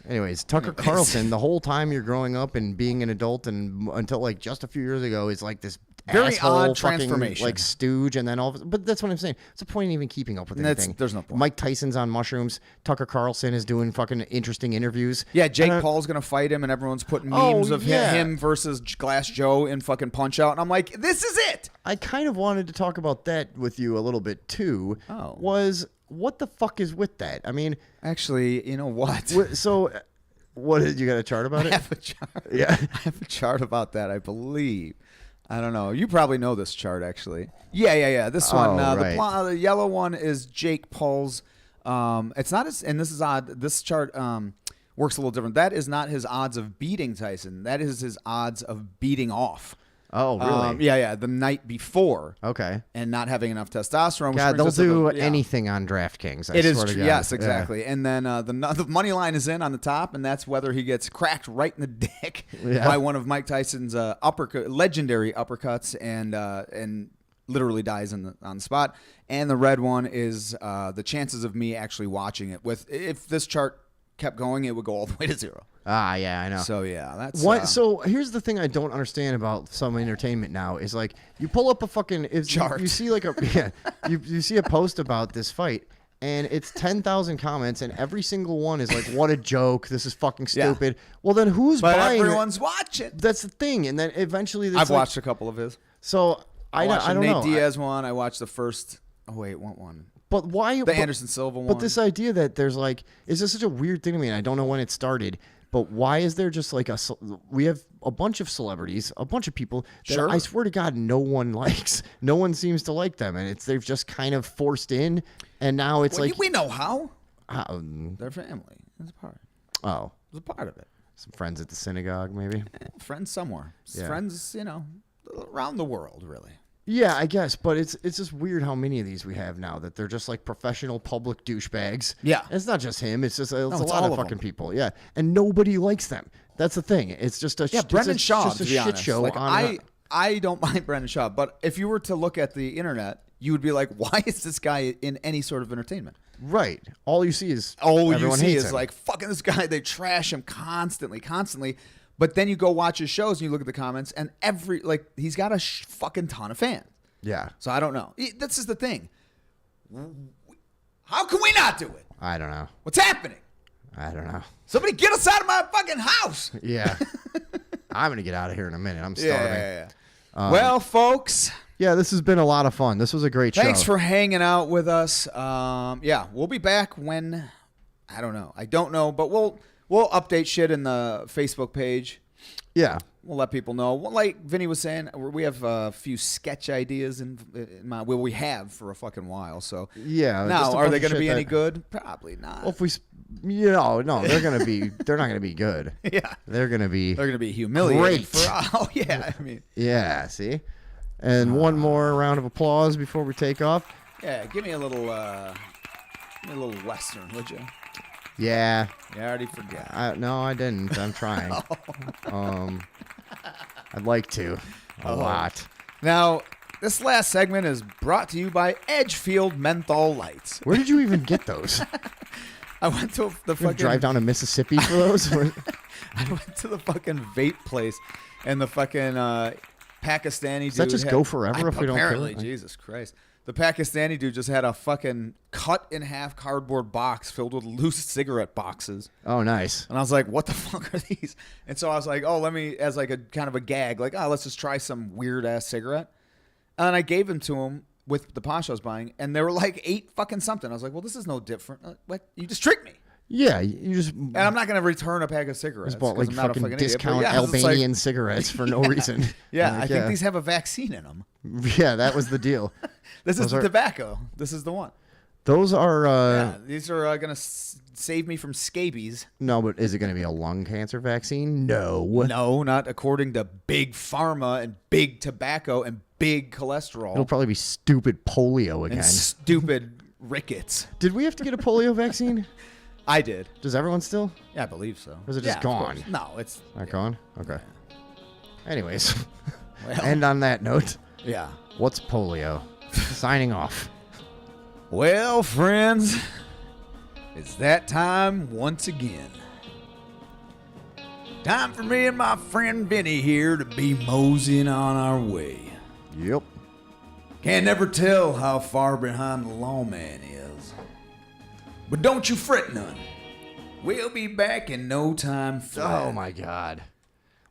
Anyways, Tucker Carlson, the whole time you're growing up and being an adult and until like just a few years ago is like this very odd fucking, transformation. like stooge, and then but that's what I'm saying. What's the point in even keeping up with anything? There's no point. Mike Tyson's on mushrooms. Tucker Carlson is doing fucking interesting interviews. Yeah, Jake Paul's gonna fight him, and everyone's putting memes of him versus Glass Joe in fucking Punch Out, and I'm like, this is it. I kind of wanted to talk about that with you a little bit too. Oh. Was what the fuck is with that? I mean, actually, you know what? So, what did you got a chart about it? I have a chart. Yeah, I have a chart about that, I believe. I don't know. You probably know this chart, actually. Yeah. This one, right. the yellow one is Jake Paul's. It's not his, and this is odd. This chart works a little different. That is not his odds of beating Tyson. That is his odds of beating off. Oh, really? Yeah. The night before. Okay. And not having enough testosterone. God, they'll do anything on DraftKings. It is swear to God. Yes, exactly. Yeah. And then the money line is in on the top, and that's whether he gets cracked right in the dick by one of Mike Tyson's legendary uppercuts, and literally dies on the spot. And the red one is the chances of me actually watching it. If this chart kept going, it would go all the way to 0. Ah, yeah, I know. So yeah, that's what. So here's the thing I don't understand about some entertainment now is like you pull up a fucking chart. You see like you see a post about this fight and it's 10,000 comments and every single one is like, what a joke, this is fucking stupid. Yeah. Well, then who's buying? Everyone's watching. That's the thing, and then eventually I've watched a couple of his. So I don't know. Nate Diaz one. I watched the first. Oh wait, what one? But why the Anderson Silva one? But this idea that there's like, is this such a weird thing to me? And I don't know when it started. But why is there just like we have a bunch of celebrities, a bunch of people that I swear to God no one likes. No one seems to like them, and they've just kind of forced in, and now it's like we know how. Their family is a part. Oh, it's a part of it. Some friends at the synagogue, maybe. Friends somewhere. Yeah. Friends, around the world, really. Yeah, I guess, but it's just weird how many of these we have now that they're just like professional public douchebags. Yeah, and it's not just him; it's just a lot of fucking people. Yeah, and nobody likes them. That's the thing. It's just a Brendan Schaub, just a shit show. Like, I don't mind Brendan Schaub, but if you were to look at the internet, you would be like, why is this guy in any sort of entertainment? Right. All you see is him. Like fucking this guy. They trash him constantly. But then you go watch his shows and you look at the comments, and he's got a fucking ton of fans. Yeah. So I don't know. This is the thing. How can we not do it? I don't know. What's happening? I don't know. Somebody get us out of my fucking house. Yeah. I'm going to get out of here in a minute. I'm starving. Yeah. Well, folks. Yeah, this has been a lot of fun. This was a great show. Thanks for hanging out with us. We'll be back when, I don't know. I don't know, but we'll update shit in the Facebook page. Yeah. We'll let people know. Well, like Vinny was saying, we have a few sketch ideas in mind. Well, we have for a fucking while. So yeah. Now, are they going to be any good? Probably not. Well, if we, no, they're going to be. They're not going to be good. Yeah. They're going to be. They're going to be humiliating. Yeah. I mean. Yeah. See. And one more round of applause before we take off. Yeah. Give me a little Western, would you? Yeah. I already forgot. No, I didn't. I'm trying. I'd like to. A lot. Now, this last segment is brought to you by Edgefield Menthol Lights. Where did you even get those? I went to the fucking... drive down to Mississippi for those? I went to the fucking vape place, and the fucking Pakistani dude... Does that just go forever if we don't kill Apparently, it? Jesus Christ. The Pakistani dude just had a fucking cut-in-half cardboard box filled with loose cigarette boxes. Oh, nice. And I was like, what the fuck are these? And so I was like, let me, as like a kind of a gag, like, let's just try some weird-ass cigarette. And I gave them to him with the Posh I was buying, and they were like 8 fucking something. I was like, well, this is no different. What? You just tricked me. Yeah, you just And I'm not going to return a pack of cigarettes. just bought 'cause like I'm not a fucking fucking idiot, but discount yeah, it's like- Albanian cigarettes for no reason. Yeah, Like, I think these have a vaccine in them. Yeah, that was the deal. This is Those the are- tobacco. This is the one. Those are Yeah, these are going to save me from scabies. no, but is it going to be a lung cancer vaccine? No. No, not according to big pharma and big tobacco and big cholesterol It'll probably be stupid polio again. and stupid rickets. Did we have to get a polio vaccine? I did. Does everyone still? Yeah, I believe so. Or is it just Yeah, of gone? course. No, it's Not gone? Okay. Anyways, Well. and on that note, yeah. what's polio? Signing off. Well, friends, it's that time once again. Time for me and my friend Vinny here to be moseying on our way. Yep. Can't never tell how far behind the lawman is. But don't you fret none. We'll be back in no time flat. Oh my god.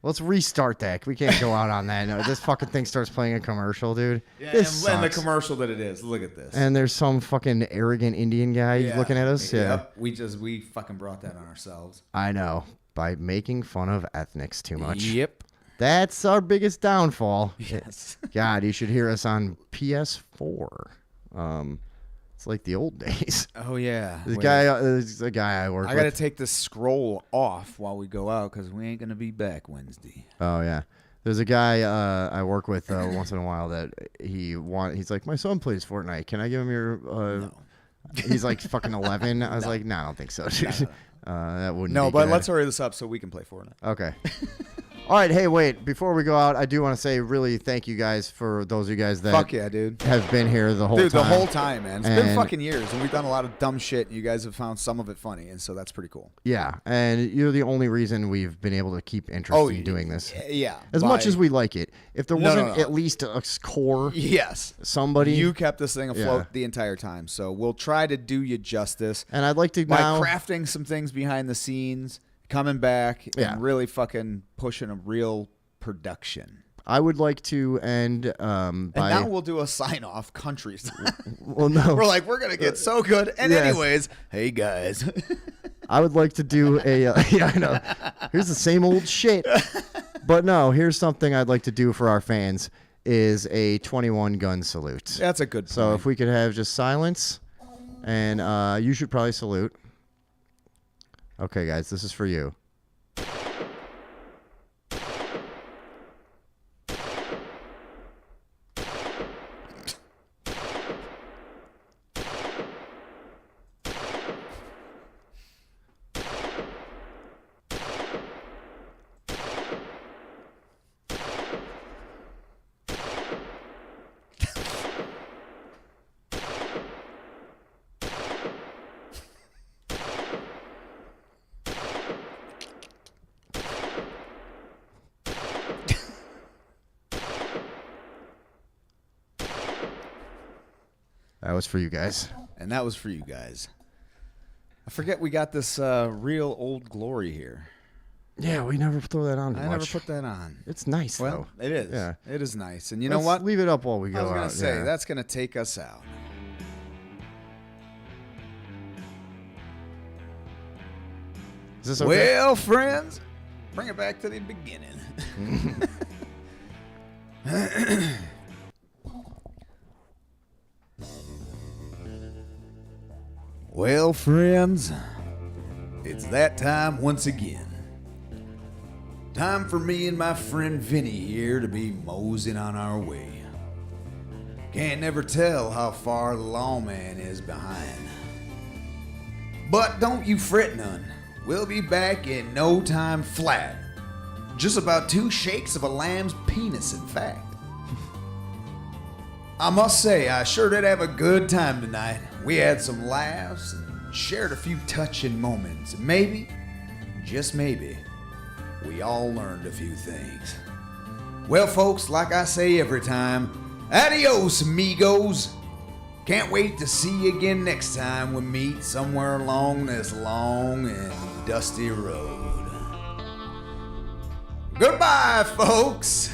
Let's restart that. We can't go out on that. No, this fucking thing starts playing a commercial, dude. Yeah, This and the sucks. commercial that it is. Look at this. And there's some fucking arrogant Indian guy looking at us. Yeah. Yep. We fucking brought that on ourselves. I know. By making fun of ethnics too much. Yep. That's our biggest downfall. Yes. God, you should hear us on PS4. It's like the old days. Oh yeah. There's a guy I work with. I gotta take this scroll off while we go out because we ain't gonna be back Wednesday. Oh yeah, there's a guy I work with once in a while that he's like, my son plays Fortnite. Can I give him your? No. He's like fucking 11. I was like, no, I don't think so, dude. That wouldn't. No, be but good. let's hurry this up so we can play Fortnite. Okay. All right. Hey, wait. Before we go out, I do want to say really thank you guys for those of you guys that Fuck yeah, dude. have been here the whole time. Dude, the whole time, man. It's been And- fucking years, and we've done a lot of dumb shit, and you guys have found some of it funny, and so that's pretty cool. Yeah, and you're the only reason we've been able to keep interest in doing this. Yeah. As much as we like it, if there No, wasn't no, no. at least a core, Yes. somebody, You kept this thing afloat Yeah. the entire time, so we'll try to do you justice. And I'd like to by now crafting some things behind the scenes, coming back, Yeah. and really fucking pushing a real production. I would like to end by. And now we'll do a sign off countries. Well, no, We're like, we're going to get so good. And Yeah. anyways, hey guys. I would like to do a. Yeah, I know. Here's the same old shit. But no, here's something I'd like to do for our fans: is a 21 gun salute. That's a good point. So if we could have just silence, and you should probably salute. Okay, guys, this is for you. That was for you guys. And that was for you guys. I forget we got this real old glory here. Yeah, we never throw that on. I never put that on. It's nice Well, though. it is. Yeah. It is nice. And you Let's know what? Leave it up while we go I was going out. to say, yeah. that's going to take us out. Is this okay? Well, friends, bring it back to the beginning. Well, friends, it's that time once again. Time for me and my friend Vinny here to be moseying on our way. Can't never tell how far the lawman is behind. But don't you fret none. We'll be back in no time flat. Just about 2 shakes of a lamb's penis, in fact. I must say, I sure did have a good time tonight. We had some laughs and shared a few touching moments. And maybe, just maybe, we all learned a few things. Well, folks, like I say every time, adios, amigos. Can't wait to see you again next time we meet somewhere along this long and dusty road. Goodbye, folks.